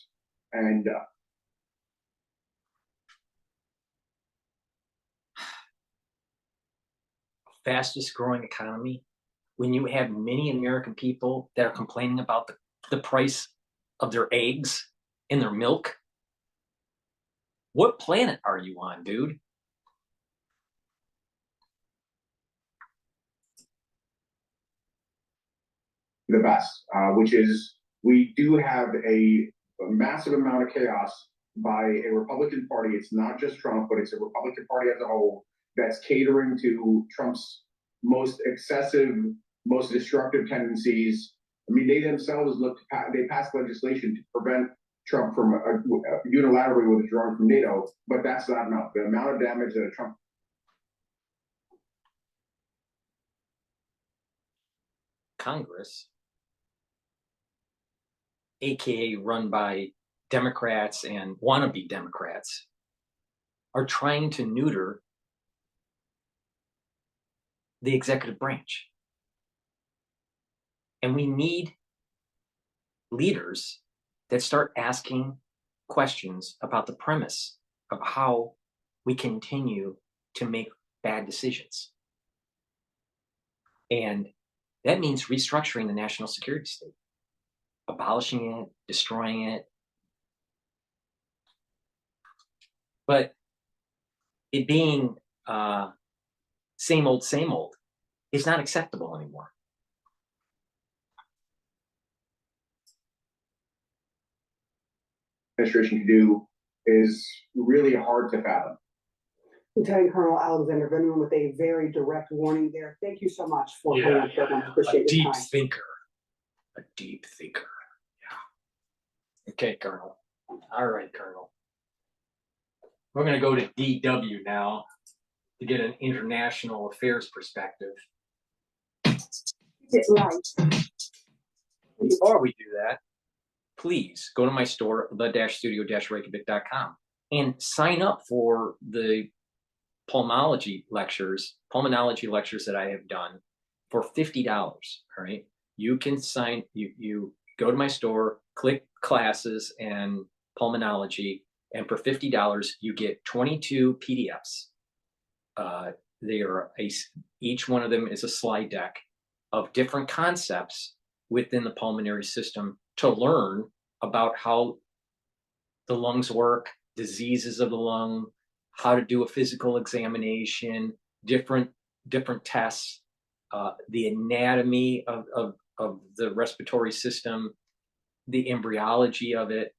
And fastest growing economy, when you have many American people that are complaining about the price of their eggs and their milk, what planet are you on, dude? the best, which is we do have a massive amount of chaos by a Republican Party. It's not just Trump, but it's a Republican Party as a whole that's catering to Trump's most excessive, most destructive tendencies. I mean, they themselves they passed legislation to prevent Trump from unilaterally withdrawing from NATO, but that's not enough. The amount of damage that Trump Congress, aka run by Democrats and wannabe Democrats, are trying to neuter the executive branch. And we need leaders that start asking questions about the premise of how we continue to make bad decisions. And that means restructuring the national security state, abolishing it, destroying it. But it being same old is not acceptable anymore. Administration can do is really hard to fathom. Lieutenant Colonel Alexander Bannon with a very direct warning there. Thank you so much for coming on the program. Appreciate your time. A deep thinker. Yeah. Okay, Colonel. All right, Colonel. We're going to go to DW now to get an international affairs perspective. Before we do that, please go to my store, the-studio-reykjavik.com, and sign up for the pulmonology lectures that I have done for $50. All right. You can sign, you go to my store, click classes and pulmonology, and for $50, you get 22 PDFs. They are each one of them is a slide deck of different concepts within the pulmonary system to learn about how the lungs work, diseases of the lung, how to do a physical examination, different tests, the anatomy of the respiratory system, the embryology of it,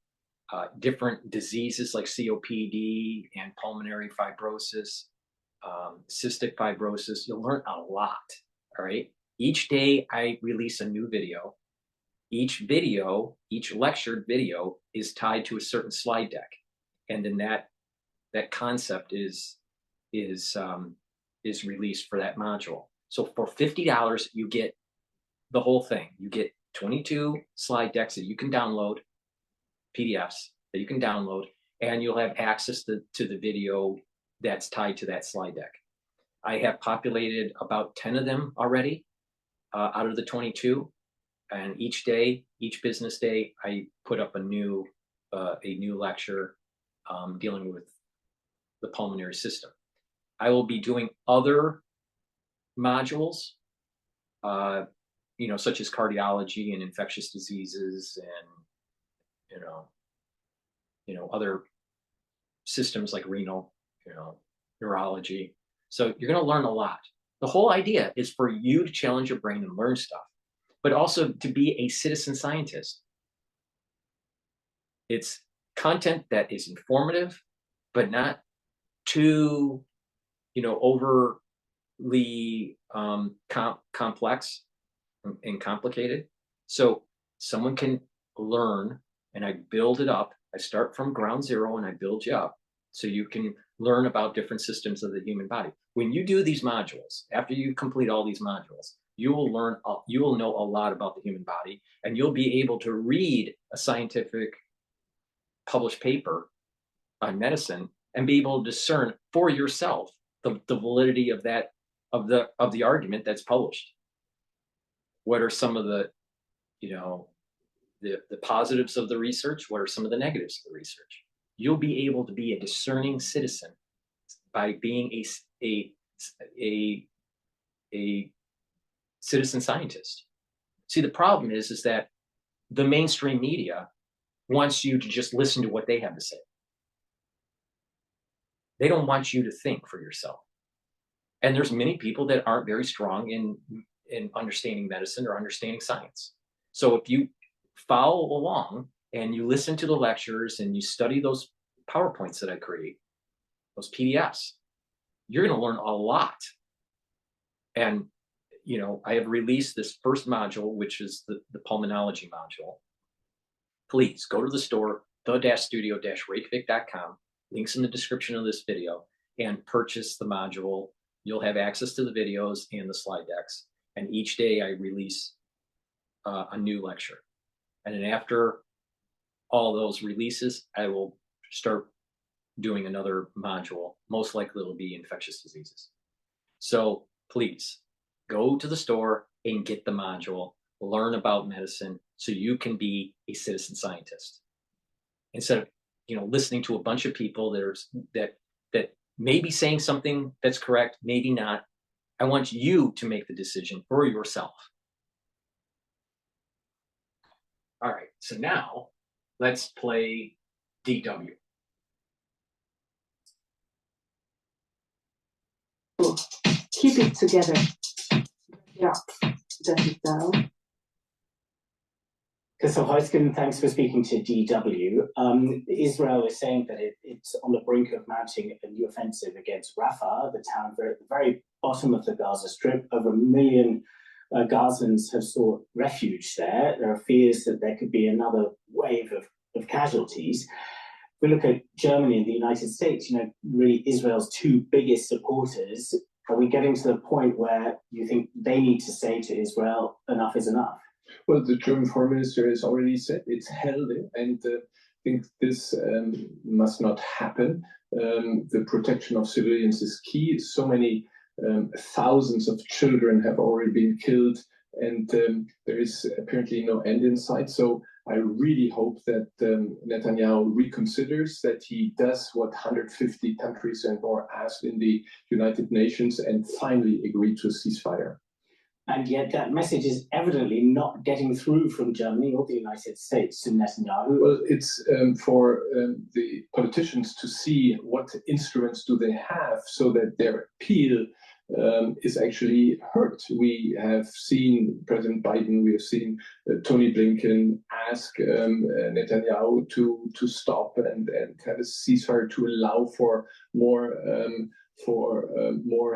different diseases like COPD and pulmonary fibrosis, cystic fibrosis. You'll learn a lot, all right? Each day I release a new video. Each lectured video is tied to a certain slide deck. And then that concept is released for that module. So for $50, you get the whole thing. You get 22 slide decks that you can download, PDFs that you can download, and you'll have access to the video that's tied to that slide deck. I have populated about 10 of them already out of the 22. And each business day, I put up a new lecture dealing with the pulmonary system. I will be doing other modules, such as cardiology and infectious diseases and, other systems like renal, neurology. So you're going to learn a lot. The whole idea is for you to challenge your brain and learn stuff, but also to be a citizen scientist. It's content that is informative, but not too, overly complex and complicated. So someone can learn, and I build it up. I start from ground zero and I build you up so you can learn about different systems of the human body. When you do these modules, after you complete all these modules, you will know a lot about the human body, and you'll be able to read a scientific published paper on medicine and be able to discern for yourself the validity of the argument that's published. What are some of the positives of the research? What are some of the negatives of the research? You'll be able to be a discerning citizen by being a citizen scientist. See, the problem is that the mainstream media wants you to just listen to what they have to say. They don't want you to think for yourself. And there's many people that aren't very strong in understanding medicine or understanding science. So if you follow along and you listen to the lectures and you study those PowerPoints that I create, those PDFs, you're going to learn a lot. And, I have released this first module, which is the pulmonology module. Please go to the store, the-studio-reykjavik.com, links in the description of this video, and purchase the module. You'll have access to the videos and the slide decks. And each day I release a new lecture. And then after all those releases, I will start doing another module. Most likely it'll be infectious diseases. So please go to the store and get the module, learn about medicine so you can be a citizen scientist. Instead of, listening to a bunch of people that may be saying something that's correct, maybe not. I want you to make the decision for yourself. All right, so now let's play DW. Keep it together. Yeah, that is down. So, Heusken, thanks for speaking to DW. Israel is saying that it's on the brink of mounting a new offensive against Rafah, the town at the very bottom of the Gaza Strip. Over 1 million Gazans have sought refuge there. There are fears that there could be another wave of casualties. If we look at Germany and the United States, really Israel's two biggest supporters, are we getting to the point where you think they need to say to Israel, enough is enough? Well, the German Foreign Minister has already said it's held, and I think this must not happen. The protection of civilians is key. So many thousands of children have already been killed, and there is apparently no end in sight. So I really hope that Netanyahu reconsiders, that he does what 150 countries and more asked in the United Nations and finally agree to a ceasefire. And yet that message is evidently not getting through from Germany or the United States to Netanyahu. Well, it's for the politicians to see what instruments do they have so that their appeal is actually heard. We have seen President Biden, we have seen Tony Blinken ask Netanyahu to stop and have a ceasefire to allow for more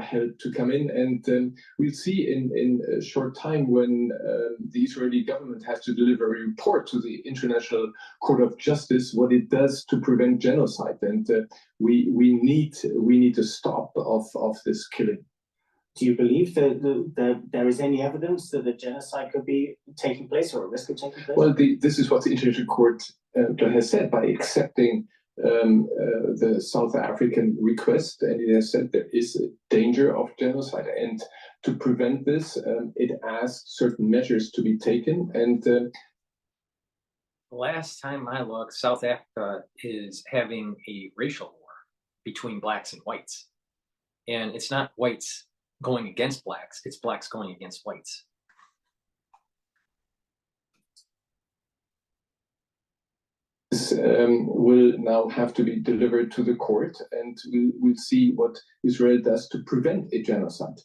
help to come in. And we'll see in a short time when the Israeli government has to deliver a report to the International Court of Justice what it does to prevent genocide. And we need a stop of this killing. Do you believe that there is any evidence that the genocide could be taking place or a risk of taking place? Well, this is what the International Court has said by accepting the South African request, and it has said there is a danger of genocide, and to prevent this, it asked certain measures to be taken. And last time I looked, South Africa is having a racial war between blacks and whites. And it's not whites going against blacks, it's blacks going against whites. This will now have to be delivered to the court, and we'll see what Israel does to prevent a genocide.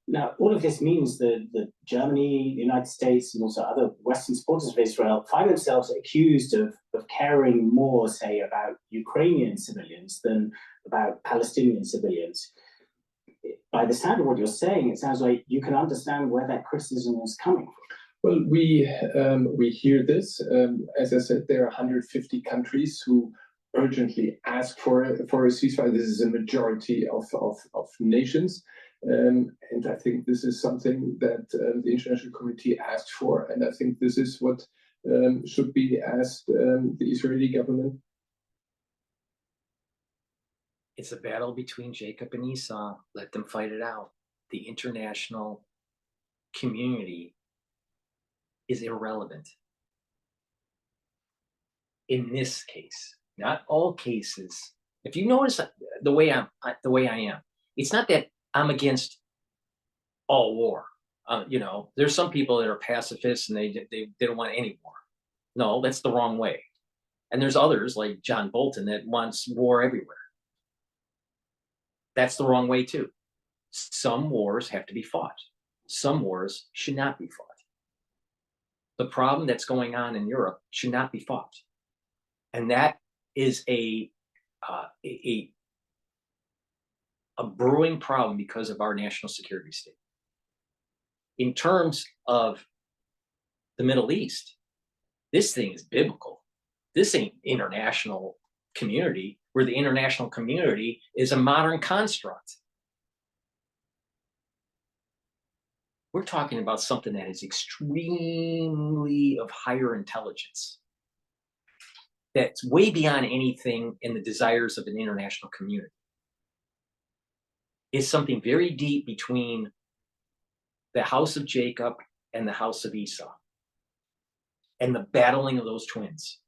Now, all of this means that Germany, the United States, and also other Western supporters of Israel find themselves accused of caring more, say, about Ukrainian civilians than about Palestinian civilians. By the sound of what you're saying, it sounds like you can understand where that criticism is coming from. Well, we hear this. As I said, there are 150 countries who urgently ask for a ceasefire. This is a majority of nations. And I think this is something that the international community asked for. And I think this is what should be asked the Israeli government. It's a battle between Jacob and Esau. Let them fight it out. The international community is irrelevant. In this case, not all cases. If you notice the way I am, it's not that I'm against all war. You know, there's some people that are pacifists and they don't want any war. No, that's the wrong way. And there's others like John Bolton that wants war everywhere. That's the wrong way too. Some wars have to be fought. Some wars should not be fought. The problem that's going on in Europe should not be fought. And that is a brewing problem because of our national security state. In terms of the Middle East, this thing is biblical. This ain't international community, where the international community is a modern construct. We're talking about something that is extremely of higher intelligence, that's way beyond anything in the desires of an international community. It's something very deep between the house of Jacob and the house of Esau, and the battling of those twins,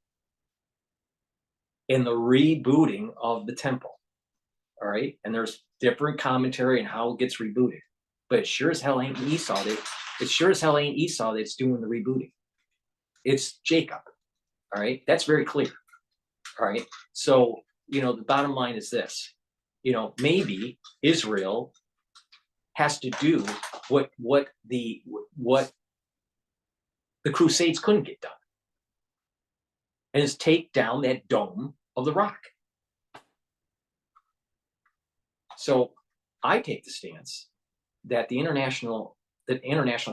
and the rebooting of the temple. All right, and there's different commentary on how it gets rebooted, but it sure as hell ain't Esau. It sure as hell ain't Esau that's doing the rebooting. It's Jacob. All right, that's very clear. All right, so you know the bottom line is this. You know, maybe Israel has to do what the Crusades couldn't get done, and is take down that dome of the rock. So I take the stance that the international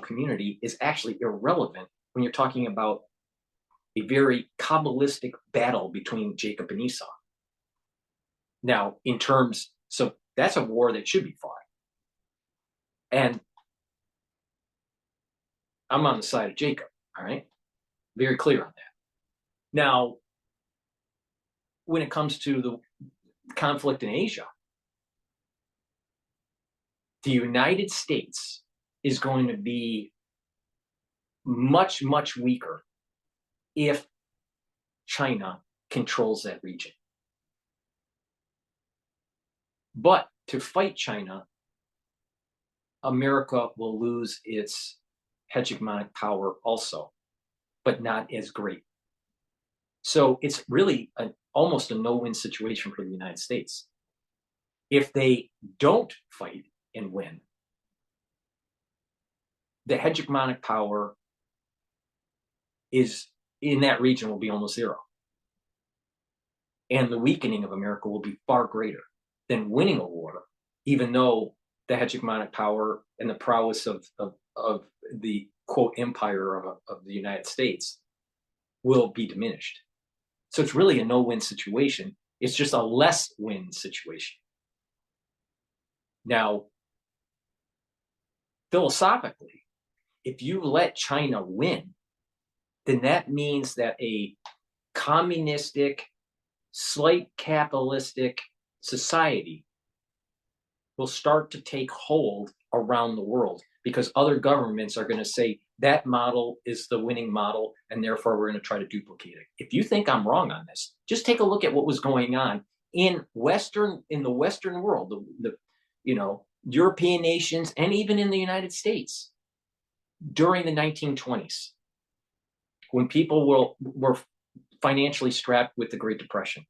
community is actually irrelevant when you're talking about a very Kabbalistic battle between Jacob and Esau. Now, so that's a war that should be fought. And I'm on the side of Jacob, all right? Very clear on that. Now, when it comes to the conflict in Asia, the United States is going to be much, much weaker if China controls that region. But to fight China, America will lose its hegemonic power also, but not as great. So it's really almost a no-win situation for the United States. If they don't fight and win, the hegemonic power is in that region will be almost zero. And the weakening of America will be far greater than winning a war, even though the hegemonic power and the prowess of the quote empire of the United States will be diminished. So it's really a no-win situation. It's just a less win situation. Now, philosophically, if you let China win, then that means that a communistic, slight capitalistic society will start to take hold around the world, because other governments are going to say that model is the winning model, and therefore we're going to try to duplicate it. If you think I'm wrong on this, just take a look at what was going on in the Western world. European nations, and even in the United States during the 1920s, when people were financially strapped with the Great Depression.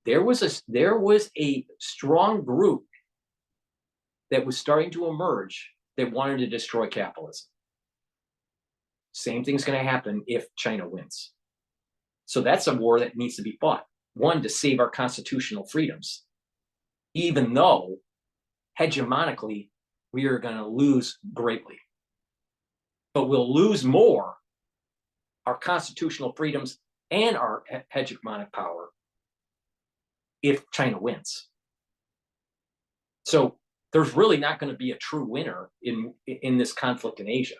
There was a strong group that was starting to emerge that wanted to destroy capitalism. Same thing's going to happen if China wins. So that's a war that needs to be fought. One, to save our constitutional freedoms, even though hegemonically we are going to lose greatly. But we'll lose more our constitutional freedoms and our hegemonic power if China wins. So there's really not going to be a true winner in this conflict in Asia,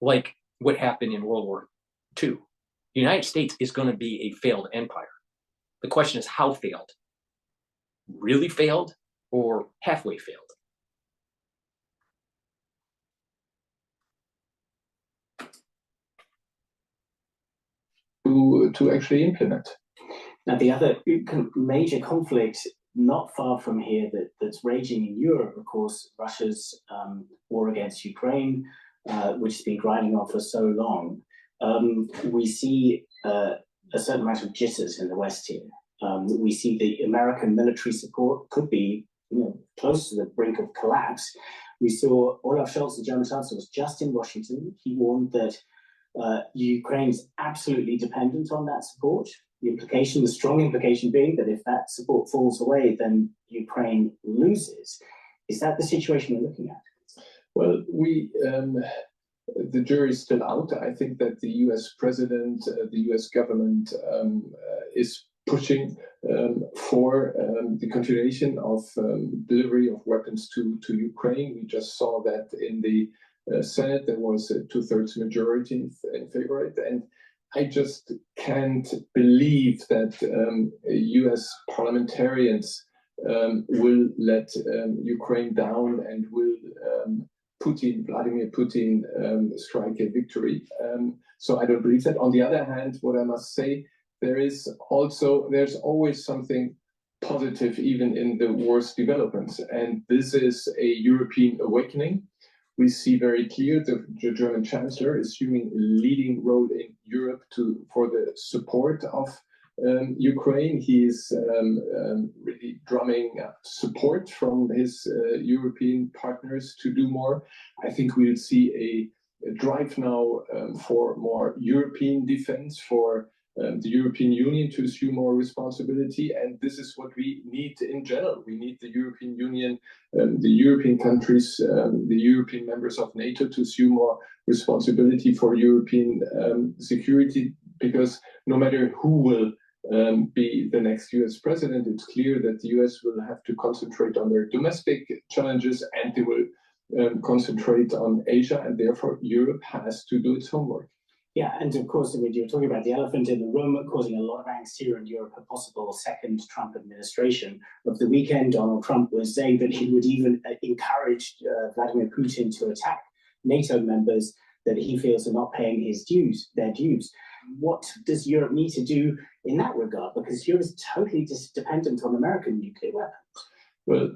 like what happened in World War II. The United States is going to be a failed empire. The question is how failed? Really failed or halfway failed? To actually implement. Now, the other major conflict not far from here that's raging in Europe, of course, Russia's war against Ukraine, which has been grinding on for so long. We see a certain amount of jitters in the West here. We see the American military support could be close to the brink of collapse. We saw Olaf Scholz, the German Chancellor, was just in Washington. He warned that Ukraine is absolutely dependent on that support. The strong implication being that if that support falls away, then Ukraine loses. Is that the situation we're looking at? Well, the jury is still out. I think that the U.S. president, the U.S. government is pushing for the continuation of delivery of weapons to Ukraine. We just saw that in the Senate. There was a 2/3 majority in favor of it. And I just can't believe that U.S. parliamentarians will let Ukraine down and will Vladimir Putin strike a victory. So I don't believe that. On the other hand, what I must say, there's always something positive even in the worst developments. And this is a European awakening. We see very clear the German Chancellor is assuming a leading role in Europe for the support of Ukraine. He is really drumming support from his European partners to do more. I think we'll see a drive now for more European defense, for the European Union to assume more responsibility. And this is what we need in general. We need the European Union, the European countries, the European members of NATO to assume more responsibility for European security, because no matter who will be the next US president, it's clear that the US will have to concentrate on their domestic challenges, and they will concentrate on Asia, and therefore Europe has to do its homework. Yeah, and of course, you're talking about the elephant in the room, causing a lot of angst here in Europe, a possible second Trump administration. Of the weekend, Donald Trump was saying that he would even encourage Vladimir Putin to attack NATO members that he feels are not paying their dues. What does Europe need to do in that regard? Because Europe is totally dependent on American nuclear weapons. Well,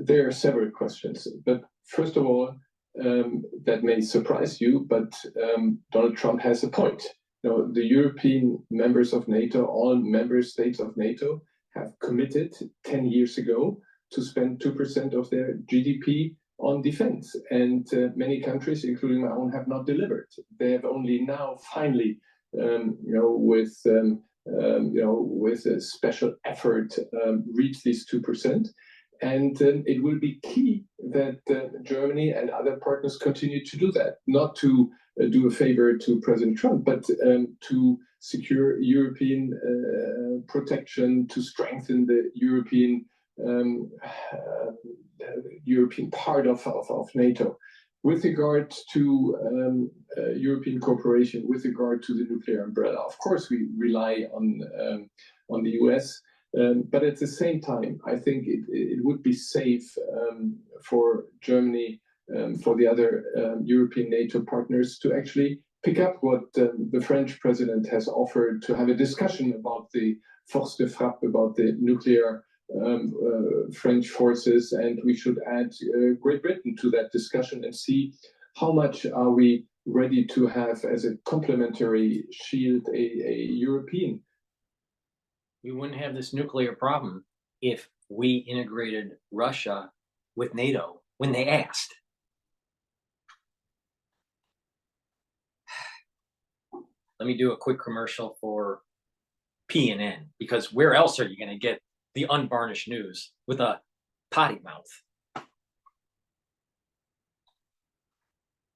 there are several questions, but first of all, that may surprise you, but Donald Trump has a point. The European members of NATO, all member states of NATO, have committed 10 years ago to spend 2% of their GDP on defense. And many countries, including my own, have not delivered. They have only now, finally, with a special effort, reached these 2%. And it will be key that Germany and other partners continue to do that, not to do a favor to President Trump, but to secure European protection, to strengthen the European part of NATO. With regard to European cooperation, with regard to the nuclear umbrella, of course we rely on the US. But at the same time, I think it would be safe for Germany, for the other European NATO partners to actually pick up what the French president has offered, to have a discussion about the force de frappe, about the nuclear French forces, and we should add Great Britain to that discussion and see how much are we ready to have as a complementary shield a European. We wouldn't have this nuclear problem if we integrated Russia with NATO when they asked. Let me do a quick commercial for PNN, because where else are you going to get the unvarnished news with a potty mouth?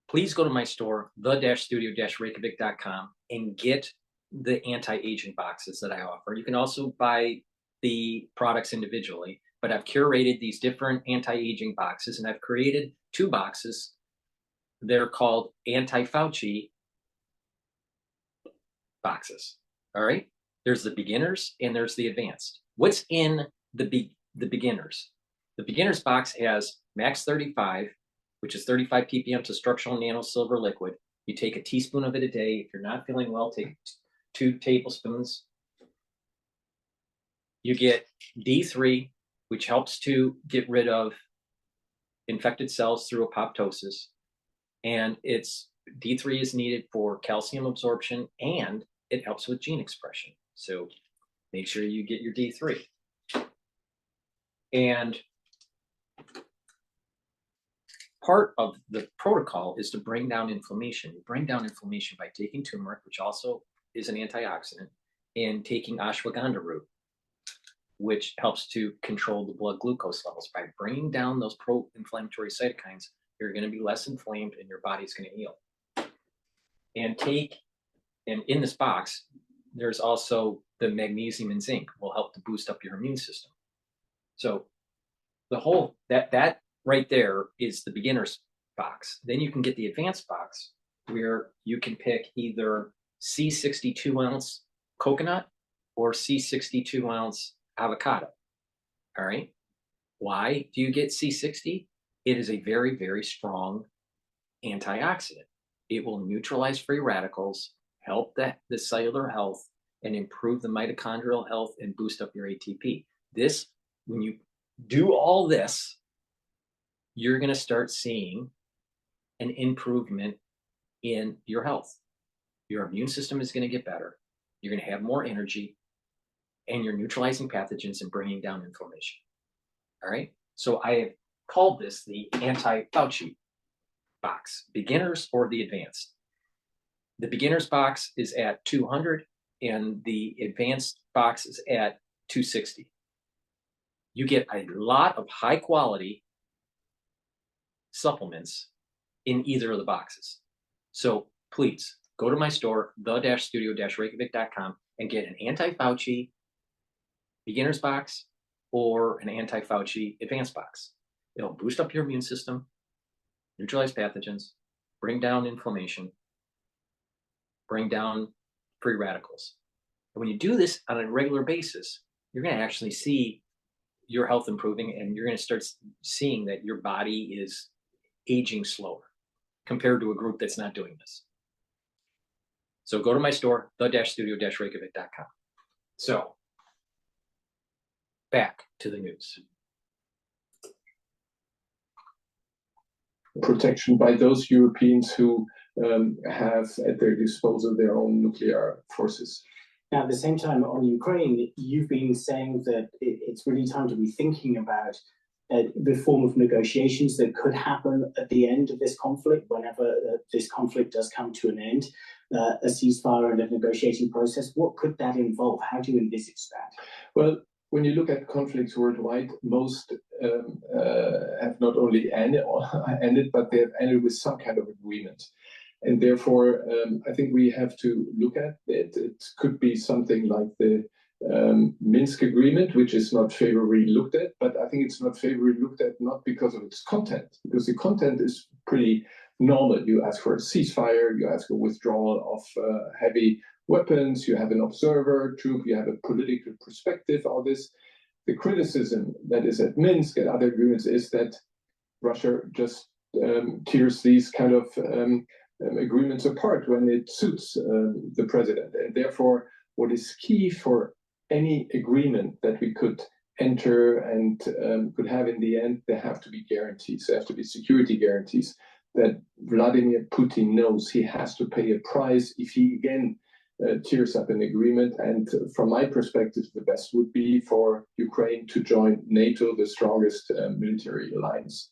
Please go to my store, the-studio-reykjavik.com, and get the anti-aging boxes that I offer. You can also buy the products individually, but I've curated these different anti-aging boxes, and I've created 2 boxes. They're called anti-Fauci boxes. All right? There's the beginners and there's the advanced. What's in the beginners? The beginners box has max 35, which is 35 ppm to structural nano silver liquid. You take a teaspoon of it a day. If you're not feeling well, take 2 tablespoons. You get D3, which helps to get rid of infected cells through apoptosis. And D3 is needed for calcium absorption, and it helps with gene expression. So make sure you get your D3. And part of the protocol is to bring down inflammation. You bring down inflammation by taking turmeric, which also is an antioxidant, and taking ashwagandha root, which helps to control the blood glucose levels. By bringing down those pro-inflammatory cytokines, you're going to be less inflamed and your body's going to heal. And in this box, there's also the magnesium and zinc will help to boost up your immune system. So the whole, that right there is the beginner's box. Then you can get the advanced box where you can pick either C62 ounce coconut or C62 ounce avocado. All right. Why do you get C60? It is a very, very strong antioxidant. It will neutralize free radicals, help the cellular health, and improve the mitochondrial health and boost up your ATP. This, when you do all this, you're going to start seeing an improvement in your health. Your immune system is going to get better. You're going to have more energy, and you're neutralizing pathogens and bringing down inflammation. All right. So I have called this the anti-Fauci box, beginners or the advanced. The beginners box is at 200 and the advanced box is at 260. You get a lot of high quality supplements in either of the boxes. So please go to my store, the-studio-reykjavik.com, and get an anti-Fauci beginners box or an anti-Fauci advanced box. It'll boost up your immune system, neutralize pathogens, bring down inflammation, bring down free radicals. And when you do this on a regular basis, you're going to actually see your health improving, and you're going to start seeing that your body is aging slower compared to a group that's not doing this. So go to my store, the-studio-reykjavik.com. So back to the news. Protection by those Europeans who have at their disposal their own nuclear forces. Now, at the same time, on Ukraine, you've been saying that it's really time to be thinking about the form of negotiations that could happen at the end of this conflict, whenever this conflict does come to an end, a ceasefire and a negotiating process. What could that involve? How do you envisage that? Well, when you look at conflicts worldwide, most have not only ended, but they have ended with some kind of agreement. And therefore, I think we have to look at it. It could be something like the Minsk agreement, which is not favorably looked at, but I think it's not favorably looked at not because of its content, because the content is pretty normal. You ask for a ceasefire, you ask for withdrawal of heavy weapons, you have an observer troop, you have a political perspective, all this. The criticism that is at Minsk and other agreements is that Russia just tears these kind of agreements apart when it suits the president. And therefore, what is key for any agreement that we could enter and could have in the end, there have to be guarantees. There have to be security guarantees that Vladimir Putin knows he has to pay a price if he again tears up an agreement. And from my perspective, the best would be for Ukraine to join NATO, the strongest military alliance.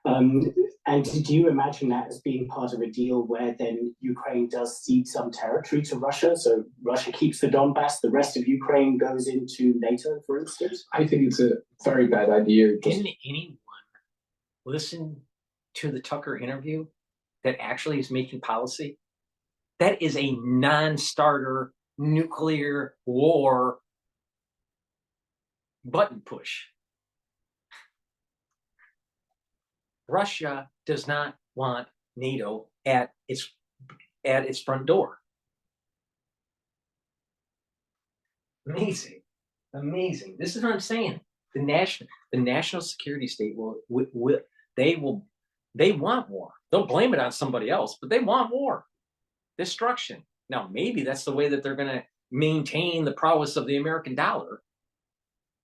And do you imagine that as being part of a deal where then Ukraine does cede some territory to Russia? So Russia keeps the Donbass, the rest of Ukraine goes into NATO, for instance? I think it's a very bad idea. Didn't anyone listen to the Tucker interview that actually is making policy? That is a non-starter nuclear war button push. Russia does not want NATO at its front door. Amazing, amazing. This is what I'm saying. The national security state they want war. They'll blame it on somebody else, but they want war, destruction. Now maybe that's the way that they're going to maintain the prowess of the American dollar,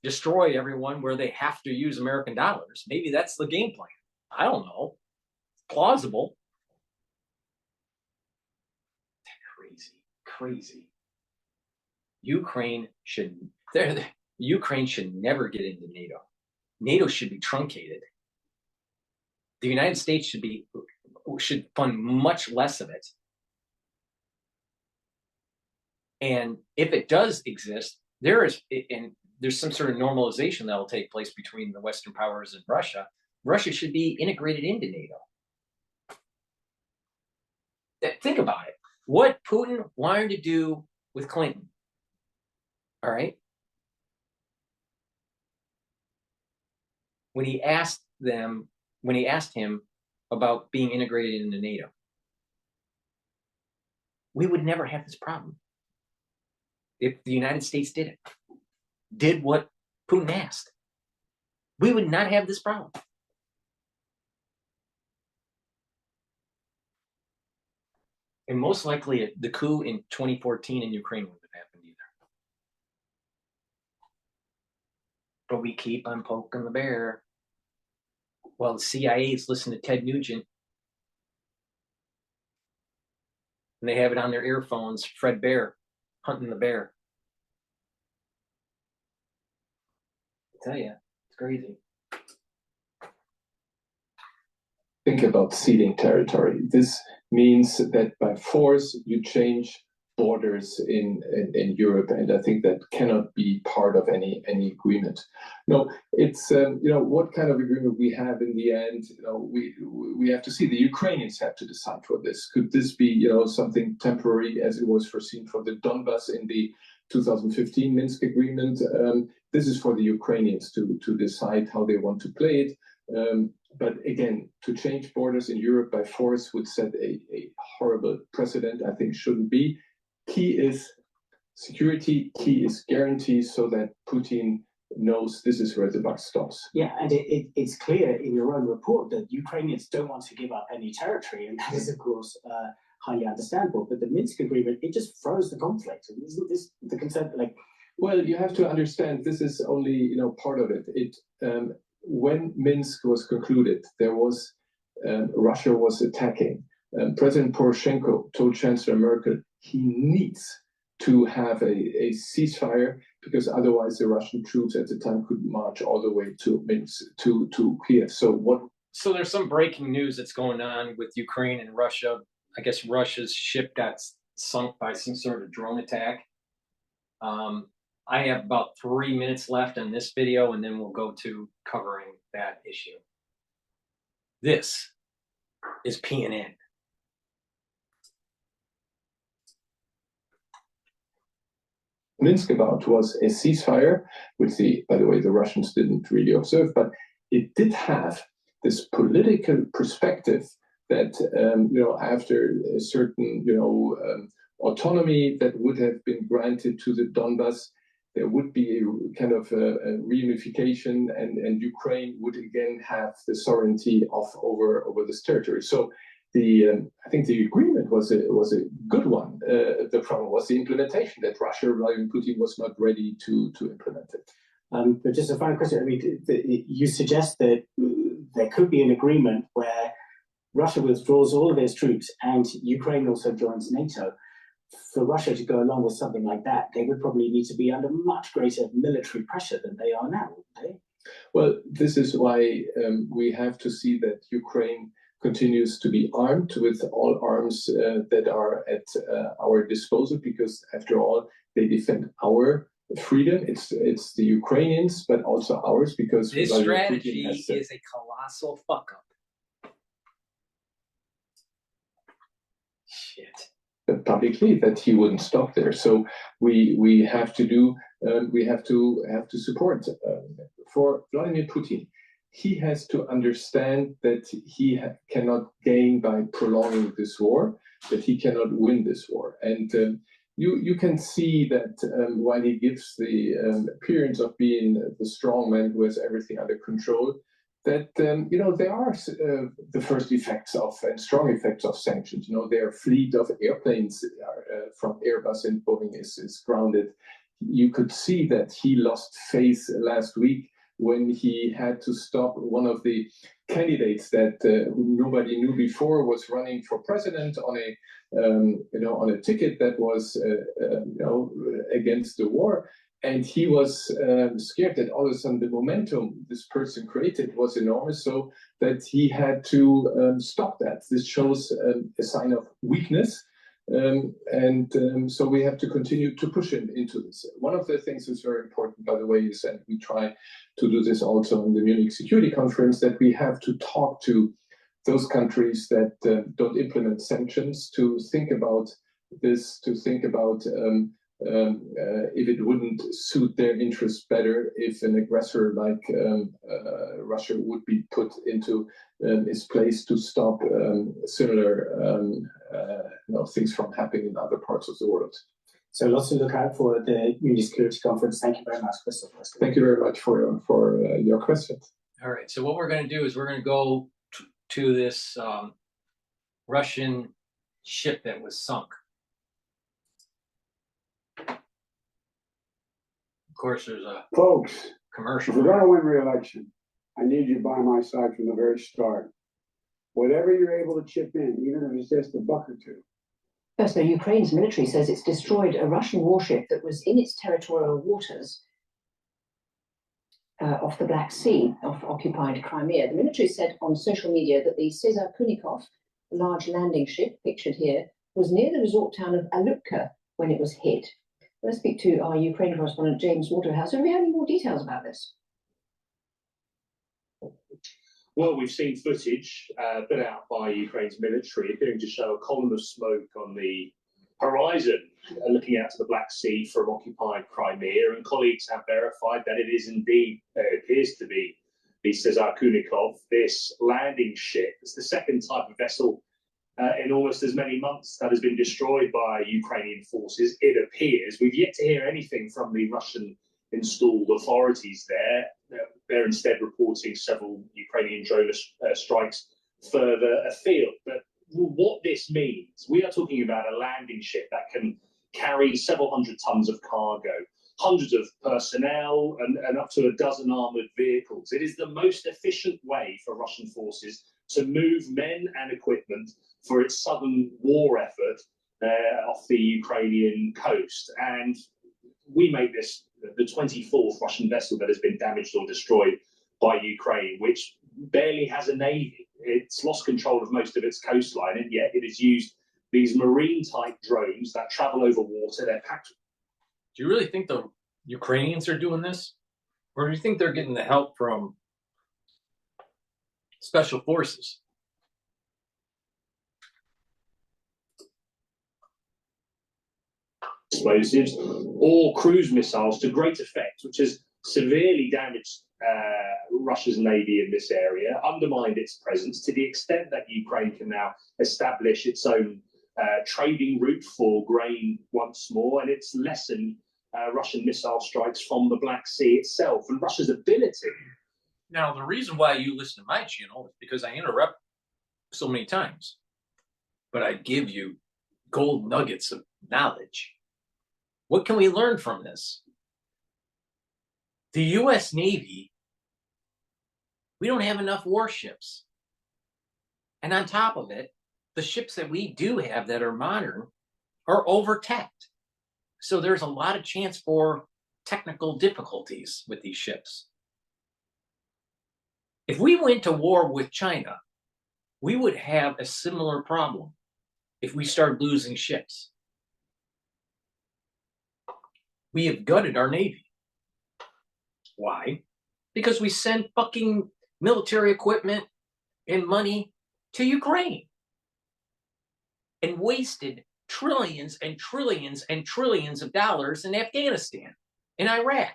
destroy everyone where they have to use American dollars. Maybe that's the game plan. I don't know. Plausible. Crazy. Ukraine should never get into NATO. NATO should be truncated. The United States should fund much less of it. And if it does exist, there's some sort of normalization that will take place between the Western powers and Russia. Russia should be integrated into NATO. Think about it. What Putin wanted to do with Clinton, all right? When he asked him about being integrated into NATO, we would never have this problem if the United States did what Putin asked. We would not have this problem. And most likely, the coup in 2014 in Ukraine wouldn't have happened either. But we keep on poking the bear. While the CIA is listening to Ted Nugent, and they have it on their earphones, Fred Bear, hunting the bear. I tell you, it's crazy. Think about ceding territory. This means that by force you change borders in Europe, and I think that cannot be part of any agreement. No, it's what kind of agreement we have in the end. We have to see. The Ukrainians have to decide for this. Could this be something temporary, as it was foreseen for the Donbass in the 2015 Minsk agreement? This is for the Ukrainians to decide how they want to play it. But again, to change borders in Europe by force would set a horrible precedent. I think shouldn't be. Key is security, key is guarantees, so that Putin knows this is where the buck stops. Yeah, and it's clear in your own report that Ukrainians don't want to give up any territory, and that is, of course, highly understandable. But the Minsk agreement, it just froze the conflict. Isn't this the concern? Well, you have to understand this is only part of it. When Minsk was concluded, there was Russia was attacking. President Poroshenko told Chancellor Merkel he needs to have a ceasefire, because otherwise the Russian troops at the time could march all the way to Minsk, to Kiev. So there's some breaking news that's going on with Ukraine and Russia. I guess Russia's ship got sunk by some sort of drone attack. I have about 3 minutes left on this video, and then we'll go to covering that issue. This is PNN. Minsk about was a ceasefire, which by the way, the Russians didn't really observe, but it did have this political perspective that, after a certain, autonomy that would have been granted to the Donbass, there would be a kind of a reunification, and Ukraine would again have the sovereignty over this territory. So I think the agreement was a good one. The problem was the implementation, that Russia, Vladimir Putin, was not ready to implement it. But just a final question. I mean, you suggest that there could be an agreement where Russia withdraws all of its troops and Ukraine also joins NATO. For Russia to go along with something like that, they would probably need to be under much greater military pressure than they are now, wouldn't they? Well, this is why we have to see that Ukraine continues to be armed with all arms that are at our disposal, because after all, they defend our freedom. It's the Ukrainians, but also ours, because this strategy is a colossal fuck up. Shit. Publicly that he wouldn't stop there. So we have to do we have to support for Vladimir Putin. He has to understand that he cannot gain by prolonging this war, that he cannot win this war. And you can see that while he gives the appearance of being the strong man who has everything under control, that there are the first effects of and strong effects of sanctions. Their fleet of airplanes from Airbus and Boeing is grounded. You could see that he lost faith last week when he had to stop one of the candidates that nobody knew before was running for president on a ticket that was against the war. And he was scared that all of a sudden the momentum this person created was enormous, so that he had to stop that. This shows a sign of weakness. So we have to continue to push him into this. One of the things that's very important, by the way, is, and we try to do this also in the Munich Security Conference, that we have to talk to those countries that don't implement sanctions, to think about this, to think about if it wouldn't suit their interests better if an aggressor like Russia would be put into its place to stop similar things from happening in other parts of the world. So lots to look out for at the Munich Security Conference. Thank you very much, Christopher. Thank you very much for your questions. All right. So what we're going to do is we're going to go to this Russian ship that was sunk. Of course, there's a folks commercial. If we're going to win re-election, I need you by my side from the very start. Whatever you're able to chip in, even if it's just a buck or two. First, though, Ukraine's military says it's destroyed a Russian warship that was in its territorial waters off the Black Sea, off occupied Crimea. The military said on social media that the Cesar Kunikov, a large landing ship pictured here, was near the resort town of Alupka when it was hit. Let's speak to our Ukraine correspondent, James Waterhouse. Have we had any more details about this? Well, we've seen footage put out by Ukraine's military appearing to show a column of smoke on the horizon looking out to the Black Sea from occupied Crimea, and colleagues have verified that it is indeed, appears to be, the Cesar Kunikov, this landing ship. It's the second type of vessel in almost as many months that has been destroyed by Ukrainian forces, it appears. We've yet to hear anything from the Russian installed authorities there. They're instead reporting several Ukrainian drone strikes further afield. But what this means, we are talking about a landing ship that can carry several hundred tons of cargo, hundreds of personnel, and up to a dozen armored vehicles. It is the most efficient way for Russian forces to move men and equipment for its southern war effort off the Ukrainian coast. And we make this the 24th Russian vessel that has been damaged or destroyed by Ukraine, which barely has a navy. It's lost control of most of its coastline, and yet it has used these marine-type drones that travel over water. They're packed. Do you really think the Ukrainians are doing this? Or do you think they're getting the help from special forces? Explosives or cruise missiles to great effect, which has severely damaged Russia's navy in this area, undermined its presence to the extent that Ukraine can now establish its own trading route for grain once more, and it's lessened Russian missile strikes from the Black Sea itself and Russia's ability. Now, the reason why you listen to my channel is because I interrupt so many times, but I give you gold nuggets of knowledge. What can we learn from this? the US Navy, we don't have enough warships. And on top of it, the ships that we do have that are modern are over-teched. So there's a lot of chance for technical difficulties with these ships. If we went to war with China, we would have a similar problem if we start losing ships. We have gutted our Navy. Why? Because we send fucking military equipment and money to Ukraine and wasted trillions and trillions and trillions of dollars in Afghanistan and Iraq.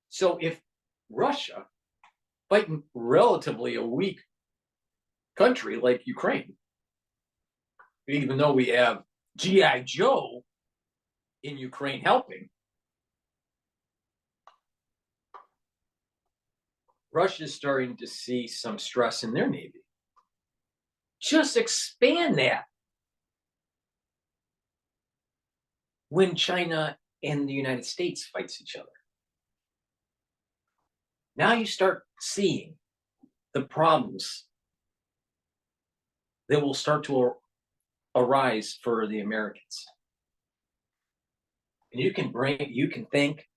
So if Russia, fighting relatively a weak country like Ukraine, even though we have G.I. Joe in Ukraine helping, Russia's starting to see some stress in their Navy. Just expand that. When China and the United States fights each other. Now you start seeing the problems that will start to arise for the Americans. And you can thank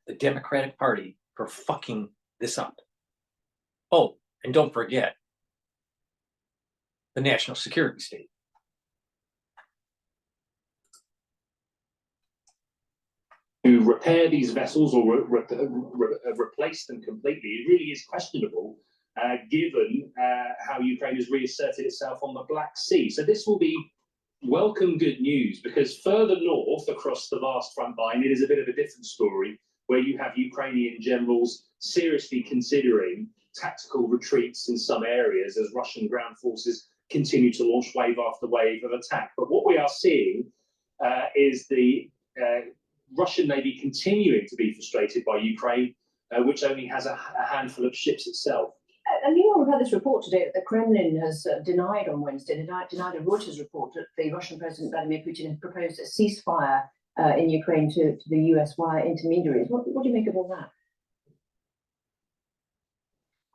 the Democratic Party for fucking this up. Oh, and don't forget the national security state. To repair these vessels or replace them completely, it really is questionable, given how Ukraine has reasserted itself on the Black Sea. So this will be welcome good news, because further north across the vast front line, it is a bit of a different story, where you have Ukrainian generals seriously considering tactical retreats in some areas as Russian ground forces continue to launch wave after wave of attack. But what we are seeing is the Russian Navy continuing to be frustrated by Ukraine, which only has a handful of ships itself. And you know, we've had this report today that the Kremlin has denied on Wednesday, denied a Reuters report that the Russian President Vladimir Putin has proposed a ceasefire in Ukraine to the US via intermediaries. What do you make of all that?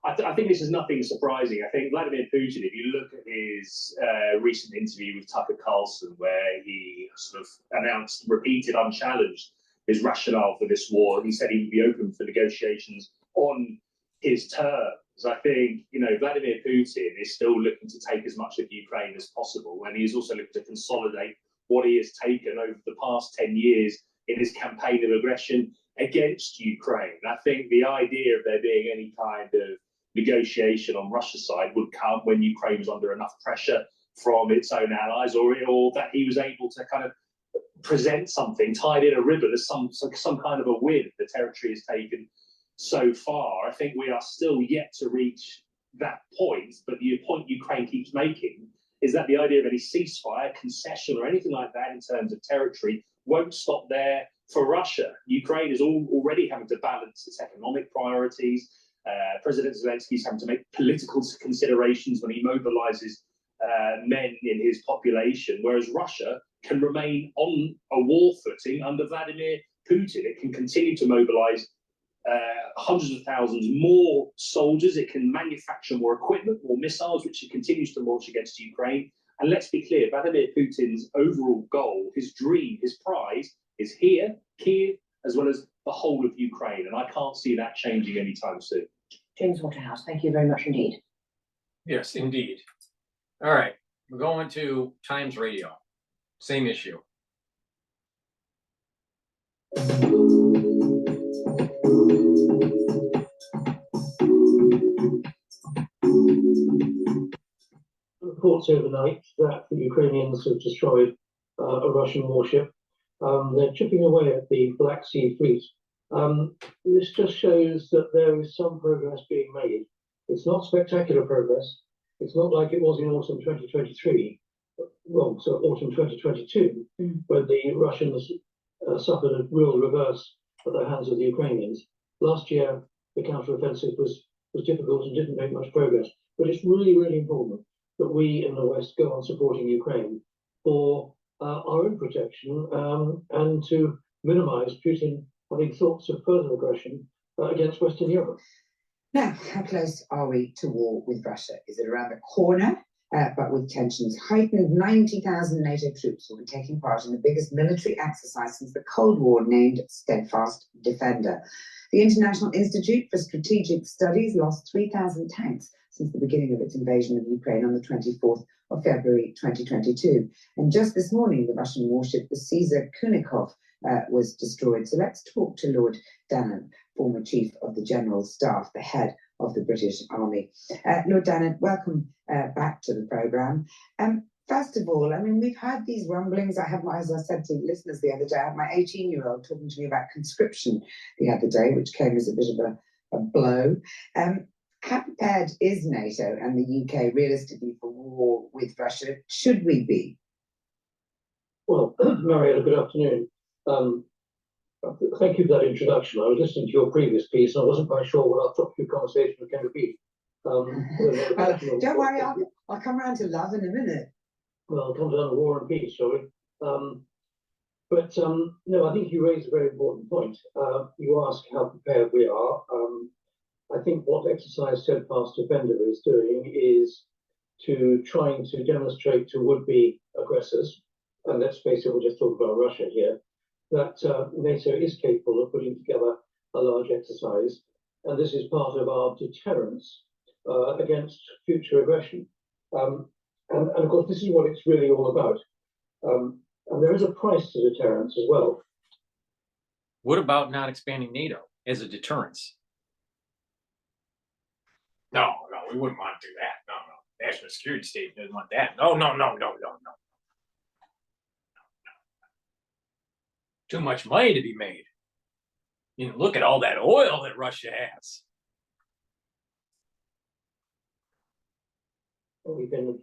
I think this is nothing surprising. I think Vladimir Putin, if you look at his recent interview with Tucker Carlson, where he sort of announced, repeated, unchallenged, his rationale for this war, he said he would be open for negotiations on his terms. I think, you know, Vladimir Putin is still looking to take as much of Ukraine as possible, and he's also looking to consolidate what he has taken over the past 10 years in his campaign of aggression against Ukraine. And I think the idea of there being any kind of negotiation on Russia's side would come when Ukraine was under enough pressure from its own allies, or that he was able to kind of present something tied in a ribbon as some kind of a win the territory has taken so far. I think we are still yet to reach that point, but the point Ukraine keeps making is that the idea of any ceasefire, concession, or anything like that in terms of territory won't stop there for Russia. Ukraine is already having to balance its economic priorities. President Zelensky is having to make political considerations when he mobilizes men in his population, whereas Russia can remain on a war footing under Vladimir Putin. It can continue to mobilize hundreds of thousands more soldiers. It can manufacture more equipment, more missiles, which it continues to launch against Ukraine. And let's be clear, Vladimir Putin's overall goal, his dream, his prize is here, Kiev, as well as the whole of Ukraine. And I can't see that changing anytime soon. James Waterhouse, thank you very much indeed. Yes, indeed. All right, we're going to Times Radio. Same issue. Reports overnight that the Ukrainians have destroyed a Russian warship. They're chipping away at the Black Sea Fleet. This just shows that there is some progress being made. It's not spectacular progress. It's not like it was in autumn 2023, well, so autumn 2022, when the Russians suffered a real reverse at the hands of the Ukrainians. Last year, the counteroffensive was difficult and didn't make much progress. But it's really, really important that we in the West go on supporting Ukraine for our own protection and to minimise Putin having thoughts of further aggression against Western Europe. Now, how close are we to war with Russia? Is it around the corner? But with tensions heightened, 90,000 NATO troops will be taking part in the biggest military exercise since the Cold War, named Steadfast Defender. The International Institute for Strategic Studies lost 3,000 tanks since the beginning of its invasion of Ukraine on the 24th of February 2022. And just this morning, the Russian warship, the Caesar Kunikov, was destroyed. So let's talk to Lord Bannon, former Chief of the General Staff, the head of the British Army. Lord Bannon, welcome back to the programme. First of all, I mean, we've had these rumblings. As I said to listeners the other day, I had my 18-year-old talking to me about conscription the other day, which came as a bit of a blow. How prepared is NATO and the UK realistically for war with Russia? Should we be? Well, Mariella, good afternoon. Thank you for that introduction. I was listening to your previous piece, and I wasn't quite sure what our topic of conversation was going to be. Don't worry, I'll come around to love in a minute. Well, I'll come down to war and peace, shall we? No, I think you raised a very important point. You ask how prepared we are. I think what Exercise Steadfast Defender is doing is trying to demonstrate to would-be aggressors, and let's face it, we'll just talk about Russia here, that NATO is capable of putting together a large exercise, and this is part of our deterrence against future aggression. And of course, this is what it's really all about. And there is a price to deterrence as well. What about not expanding NATO as a deterrence? No, we wouldn't want to do that. No. National security state doesn't want that. No. Too much money to be made. You know, look at all that oil that Russia has. Well, we've been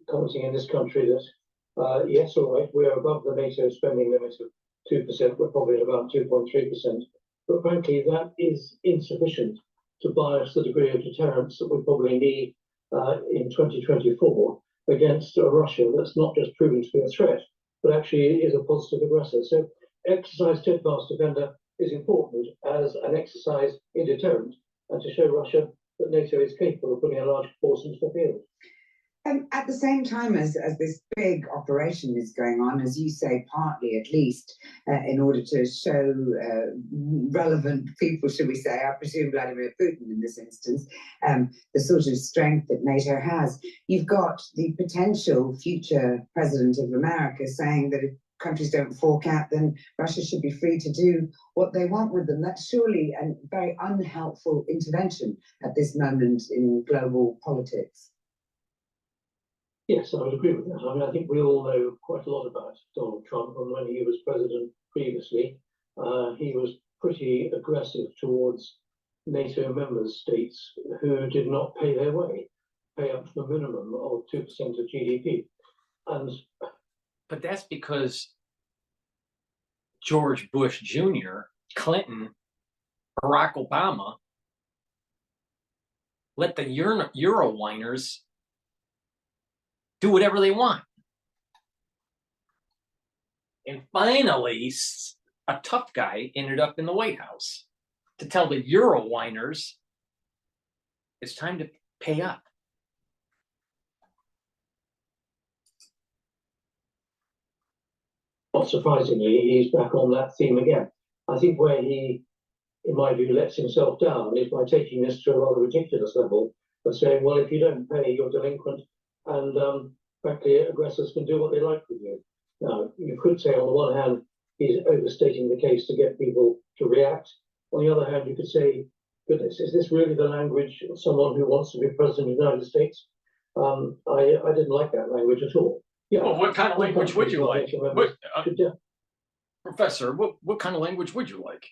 commenting in this country that, yes, all right, we're above the NATO spending limit of 2%. We're probably at about 2.3%. But frankly, that is insufficient to buy us the degree of deterrence that we probably need in 2024 against a Russia that's not just proven to be a threat, but actually is a positive aggressor. So Exercise Steadfast Defender is important as an exercise in deterrent and to show Russia that NATO is capable of putting a large force into the field. At the same time as this big operation is going on, as you say, partly at least, in order to show relevant people, should we say, I presume Vladimir Putin in this instance, the sort of strength that NATO has, you've got the potential future president of America saying that if countries don't fork out, then Russia should be free to do what they want with them. That's surely a very unhelpful intervention at this moment in global politics. Yes, I would agree with that. I mean, I think we all know quite a lot about Donald Trump, and when he was president previously, he was pretty aggressive towards NATO member states who did not pay their way, pay up to the minimum of 2% of GDP. But that's because George Bush Jr., Clinton, Barack Obama let the Euro whiners do whatever they want. And finally, a tough guy ended up in the White House to tell the Euro whiners it's time to pay up. Not surprisingly, he's back on that theme again. I think where he, in my view, lets himself down is by taking this to a rather ridiculous level of saying, well, if you don't pay, you're delinquent, and frankly, aggressors can do what they like with you. Now, you could say, on the one hand, he's overstating the case to get people to react. On the other hand, you could say, goodness, is this really the language of someone who wants to be president of the United States? I didn't like that language at all. Yeah. Well, what kind of language would you like? Professor, what kind of language would you like?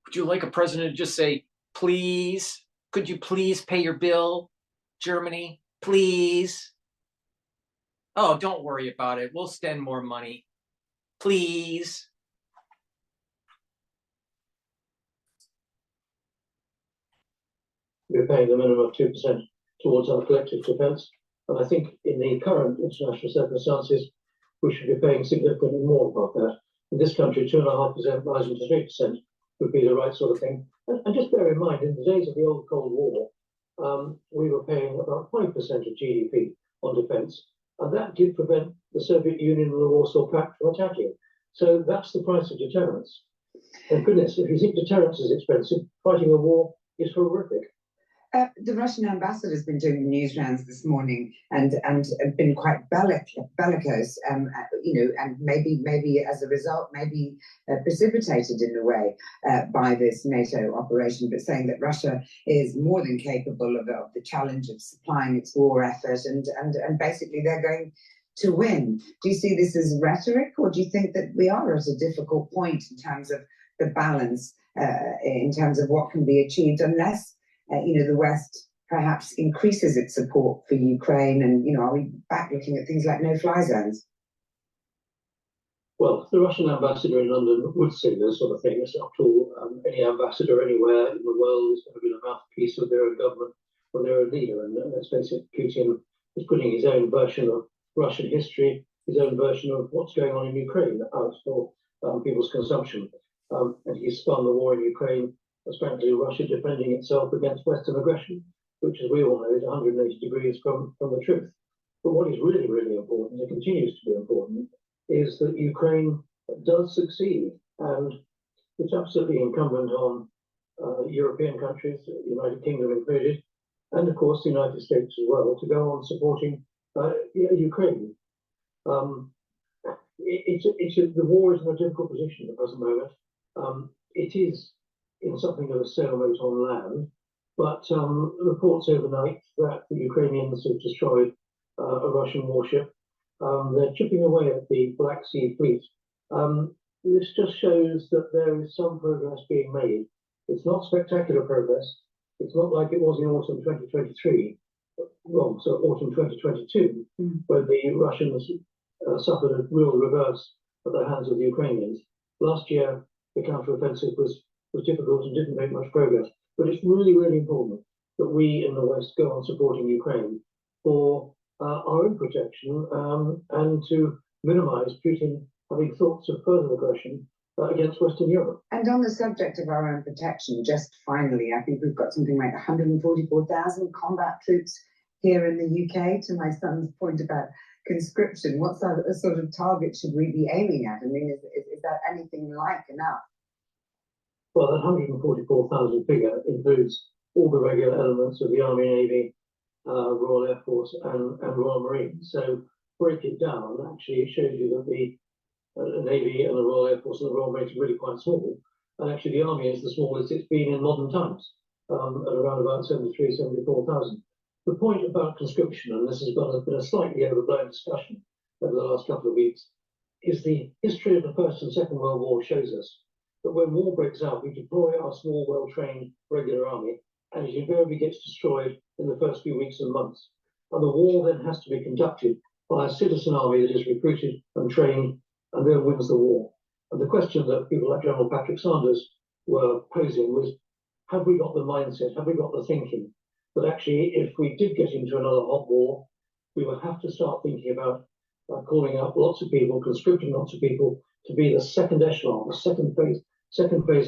Would you like a president to just say, please, could you please pay your bill? Germany, please. Oh, don't worry about it. We'll spend more money. Please. We're paying the minimum of 2% towards our collective defence. And I think in the current international circumstances, we should be paying significantly more about that. In this country, 2.5% rising to 3% would be the right sort of thing. And just bear in mind, in the days of the old Cold War, we were paying about 5% of GDP on defence, and that did prevent the Soviet Union and the Warsaw Pact from attacking. So that's the price of deterrence. And goodness, if you think deterrence is expensive, fighting a war is horrific. The Russian ambassador has been doing the news rounds this morning and been quite bellicose, and maybe as a result, precipitated in a way by this NATO operation, but saying that Russia is more than capable of the challenge of supplying its war effort, and basically they're going to win. Do you see this as rhetoric, or do you think that we are at a difficult point in terms of the balance, in terms of what can be achieved, unless the West perhaps increases its support for Ukraine, and are we back looking at things like no-fly zones? Well, the Russian ambassador in London would say this sort of thing. It's not all any ambassador anywhere in the world is going to be the mouthpiece of their own government or their own leader. And let's face it, Putin is putting his own version of Russian history, his own version of what's going on in Ukraine out for people's consumption. And he's spun the war in Ukraine as frankly Russia defending itself against Western aggression, which, as we all know, is 180 degrees from the truth. But what is really, really important, and continues to be important, is that Ukraine does succeed. And it's absolutely incumbent on European countries, the United Kingdom included, and of course the United States as well, to go on supporting Ukraine. The war is in a difficult position at the present moment. It is in something of a stalemate on land, but reports overnight that the Ukrainians have destroyed a Russian warship. They're chipping away at the Black Sea Fleet. This just shows that there is some progress being made. It's not spectacular progress. It's not like it was in autumn 2023, autumn 2022, when the Russians suffered a real reverse at the hands of the Ukrainians. Last year, the counteroffensive was difficult and didn't make much progress. But it's really, really important that we in the West go on supporting Ukraine for our own protection and to minimize Putin having thoughts of further aggression against Western Europe. And on the subject of our own protection, just finally, I think we've got something like 144,000 combat troops here in the UK. To my son's point about conscription, what sort of target should we be aiming at? I mean, is that anything like enough? Well, that 144,000 figure includes all the regular elements of the Army, Navy, Royal Air Force and Royal Marines. So break it down, actually it shows you that the Navy and the Royal Air Force and the Royal Marines are really quite small. And actually the Army is the smallest it's been in modern times, at around about 73, 74,000. The point about conscription, and this has been a slightly overblown discussion over the last couple of weeks, is the history of the First and Second World War shows us that when war breaks out, we deploy our small, well-trained regular army, and it invariably gets destroyed in the first few weeks and months. And the war then has to be conducted by a citizen army that is recruited and trained and then wins the war. And the question that people like General Patrick Sanders were posing was, have we got the mindset, have we got the thinking that actually if we did get into another hot war, we would have to start thinking about calling out lots of people, conscripting lots of people to be the second echelon, the second phase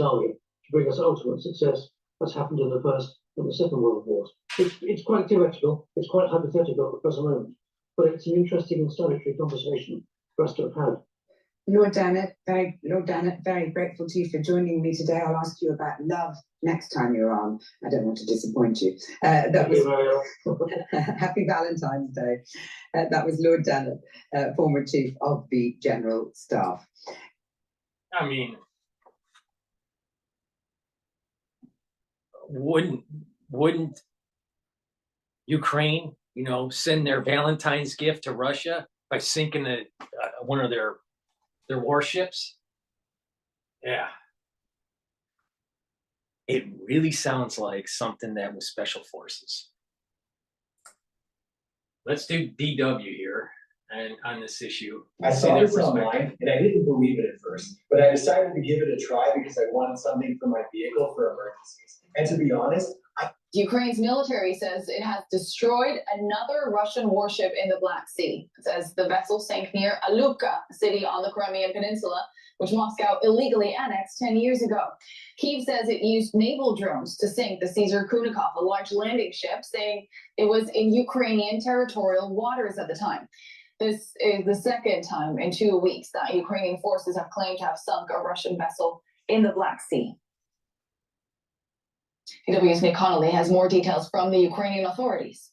army to bring us ultimate success, as happened in the First and the Second World Wars. It's quite theoretical, it's quite hypothetical at the present moment, but it's an interesting and salutary conversation for us to have had. Lord Dannett, very grateful to you for joining me today. I'll ask you about love next time you're on. I don't want to disappoint you. Happy Valentine's Day. That was Lord Dannett, former Chief of the General Staff. I mean, wouldn't Ukraine, send their Valentine's gift to Russia by sinking one of their warships? Yeah. It really sounds like something that was Special Forces. Let's do DW here and on this issue. I saw this online and I didn't believe it at first, but I decided to give it a try because I wanted something for my vehicle for emergencies. And to be honest, Ukraine's military says it has destroyed another Russian warship in the Black Sea. It says the vessel sank near Alupka, a city on the Crimean Peninsula, which Moscow illegally annexed 10 years ago. Kyiv says it used naval drones to sink the Caesar Kunikov, a large landing ship, saying it was in Ukrainian territorial waters at the time. This is the second time in 2 weeks that Ukrainian forces have claimed to have sunk a Russian vessel in the Black Sea. DW's Nick Connolly has more details from the Ukrainian authorities.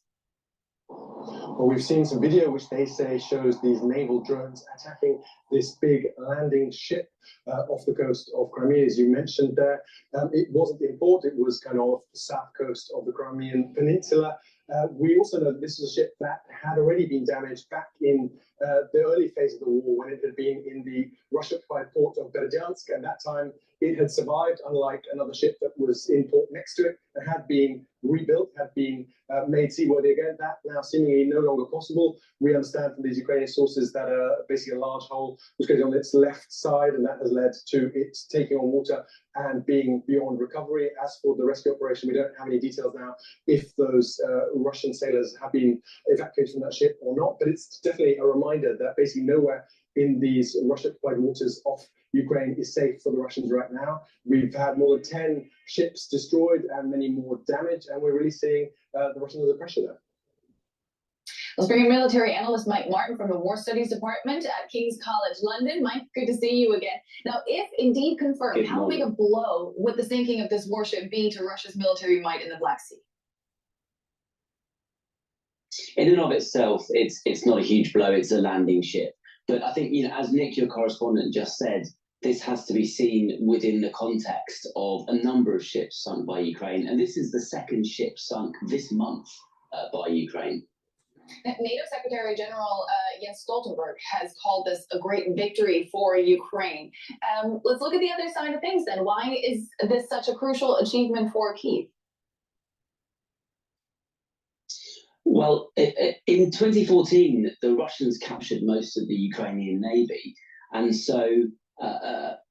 Well, we've seen some video which they say shows these naval drones attacking this big landing ship off the coast of Crimea, as you mentioned there. It wasn't in port, it was kind of off the south coast of the Crimean Peninsula. We also know that this is a ship that had already been damaged back in the early phase of the war when it had been in the Russian-occupied port of Berdiansk. At that time, it had survived, unlike another ship that was in port next to it and had been rebuilt, had been made seaworthy again. That now seemingly no longer possible. We understand from these Ukrainian sources that basically a large hole was going on its left side, and that has led to it taking on water and being beyond recovery. As for the rescue operation, we don't have any details now if those Russian sailors have been evacuated from that ship or not, but it's definitely a reminder that basically nowhere in these Russian-occupied waters off Ukraine is safe for the Russians right now. We've had more than 10 ships destroyed and many more damaged, and we're really seeing the Russians under pressure there. Let's bring in military analyst Mike Martin from the War Studies Department at King's College London. Mike, good to see you again. Now, if indeed confirmed, how big a blow would the sinking of this warship be to Russia's military might in the Black Sea? In and of itself, it's not a huge blow. It's a landing ship. But I think, as Nick, your correspondent, just said, this has to be seen within the context of a number of ships sunk by Ukraine. And this is the second ship sunk this month by Ukraine. NATO Secretary General Jens Stoltenberg has called this a great victory for Ukraine. Let's look at the other side of things then. Why is this such a crucial achievement for Kyiv? Well, in 2014, the Russians captured most of the Ukrainian navy. And so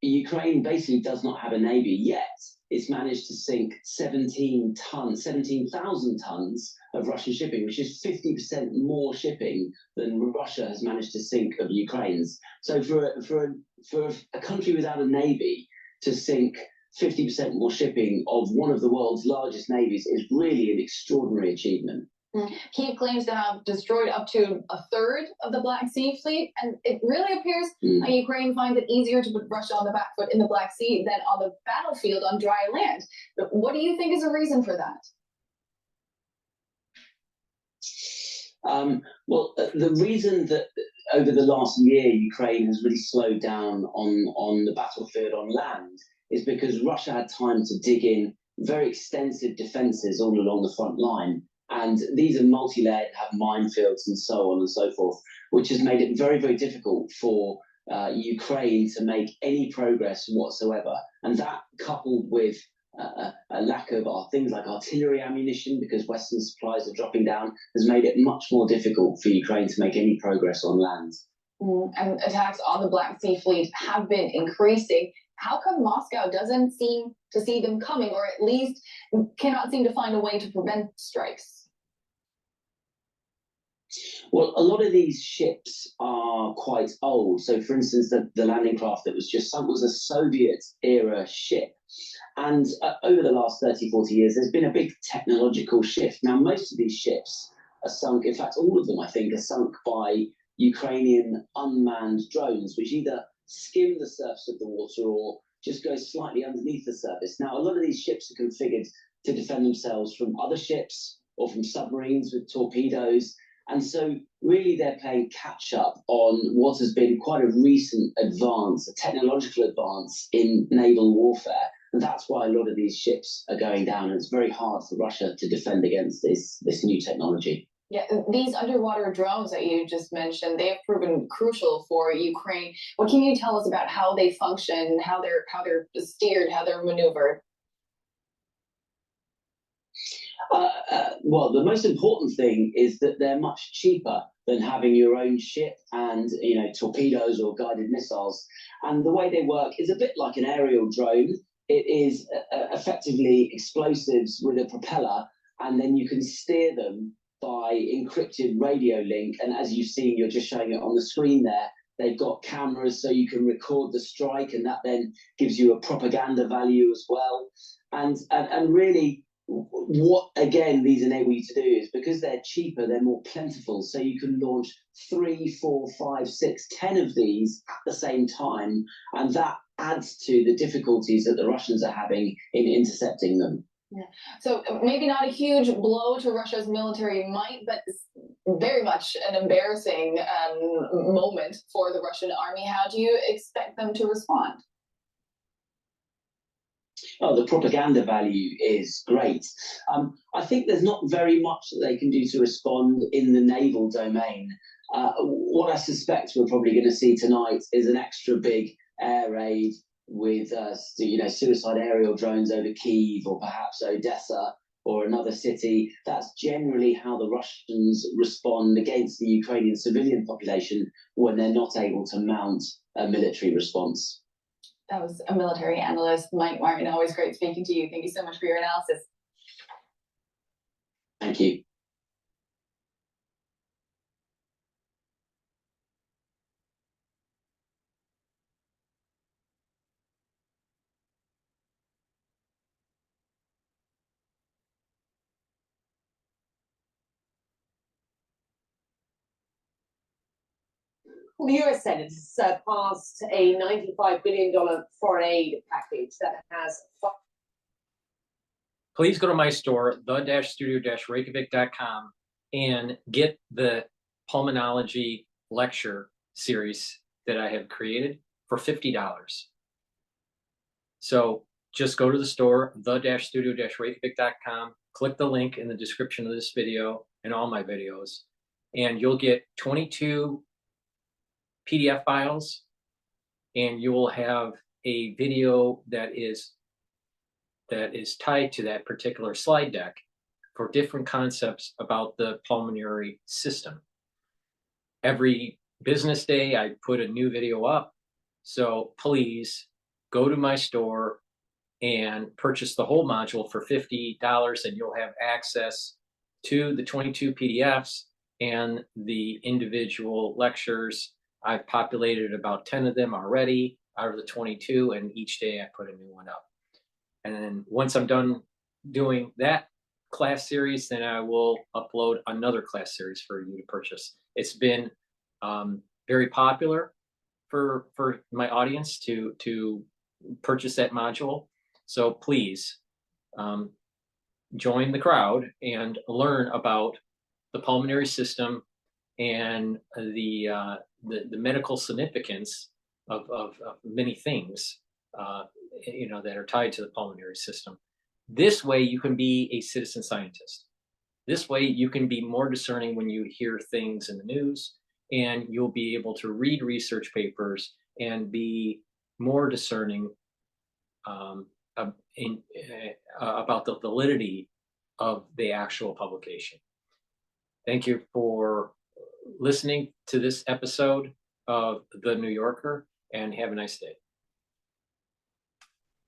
Ukraine basically does not have a navy yet. It's managed to sink 17,000 tons of Russian shipping, which is 50% more shipping than Russia has managed to sink of Ukraine's. So for a country without a navy to sink 50% more shipping of one of the world's largest navies is really an extraordinary achievement. Kyiv claims to have destroyed up to a third of the Black Sea fleet, and it really appears that Ukraine finds it easier to put Russia on the back foot in the Black Sea than on the battlefield on dry land. But what do you think is a reason for that? Well, the reason that over the last year Ukraine has really slowed down on the battlefield on land is because Russia had time to dig in very extensive defences all along the front line. And these are multi-layered, have minefields and so on and so forth, which has made it very, very difficult for Ukraine to make any progress whatsoever. And that, coupled with a lack of things like artillery ammunition, because Western supplies are dropping down, has made it much more difficult for Ukraine to make any progress on land. And attacks on the Black Sea fleet have been increasing. How come Moscow doesn't seem to see them coming, or at least cannot seem to find a way to prevent strikes? Well, a lot of these ships are quite old. So, for instance, the landing craft that was just sunk was a Soviet-era ship. And over the last 30, 40 years, there's been a big technological shift. Now, most of these ships are sunk, in fact, all of them, I think, are sunk by Ukrainian unmanned drones, which either skim the surface of the water or just go slightly underneath the surface. Now, a lot of these ships are configured to defend themselves from other ships or from submarines with torpedoes. And so really they're playing catch up on what has been quite a recent advance, a technological advance in naval warfare. And that's why a lot of these ships are going down. And it's very hard for Russia to defend against this new technology. Yeah, these underwater drones that you just mentioned, they have proven crucial for Ukraine. What can you tell us about how they function, how they're steered, how they're maneuvered? Well, the most important thing is that they're much cheaper than having your own ship and, torpedoes or guided missiles. And the way they work is a bit like an aerial drone. it is effectively explosives with a propeller, and then you can steer them by encrypted radio link. And as you've seen, you're just showing it on the screen there. They've got cameras so you can record the strike, and that then gives you a propaganda value as well. And really, what again these enable you to do is, because they're cheaper, they're more plentiful. So you can launch 3, 4, 5, 6, 10 of these at the same time, and that adds to the difficulties that the Russians are having in intercepting them. Yeah. So maybe not a huge blow to Russia's military might, but very much an embarrassing moment for the Russian army. How do you expect them to respond? Oh, the propaganda value is great. I think there's not very much that they can do to respond in the naval domain. What I suspect we're probably going to see tonight is an extra big air raid with suicide aerial drones over Kyiv or perhaps Odessa or another city. That's generally how the Russians respond against the Ukrainian civilian population when they're not able to mount a military response. That was a military analyst, Mike Martin. Always great speaking to you. Thank you so much for your analysis. Thank you. Well, the US Senate has passed a $95 billion foreign aid package that has... Please go to my store, the-studio-reykjavik.com, and get the pulmonology lecture series that I have created for $50. So just go to the store, the-studio-reykjavik.com, click the link in the description of this video and all my videos, and you'll get 22 PDF files, and you will have a video that is tied to that particular slide deck for different concepts about the pulmonary system. Every business day, I put a new video up. So please go to my store and purchase the whole module for $50, and you'll have access to the 22 PDFs and the individual lectures. I've populated about 10 of them already out of the 22, and each day I put a new one up. And then once I'm done doing that class series, then I will upload another class series for you to purchase. It's been very popular for my audience to purchase that module. So please join the crowd and learn about the pulmonary system and the medical significance of many things that are tied to the pulmonary system. This way you can be a citizen scientist. This way you can be more discerning when you hear things in the news, and you'll be able to read research papers and be more discerning about the validity of the actual publication. Thank you for listening to this episode of The New Yorker, and have a nice day.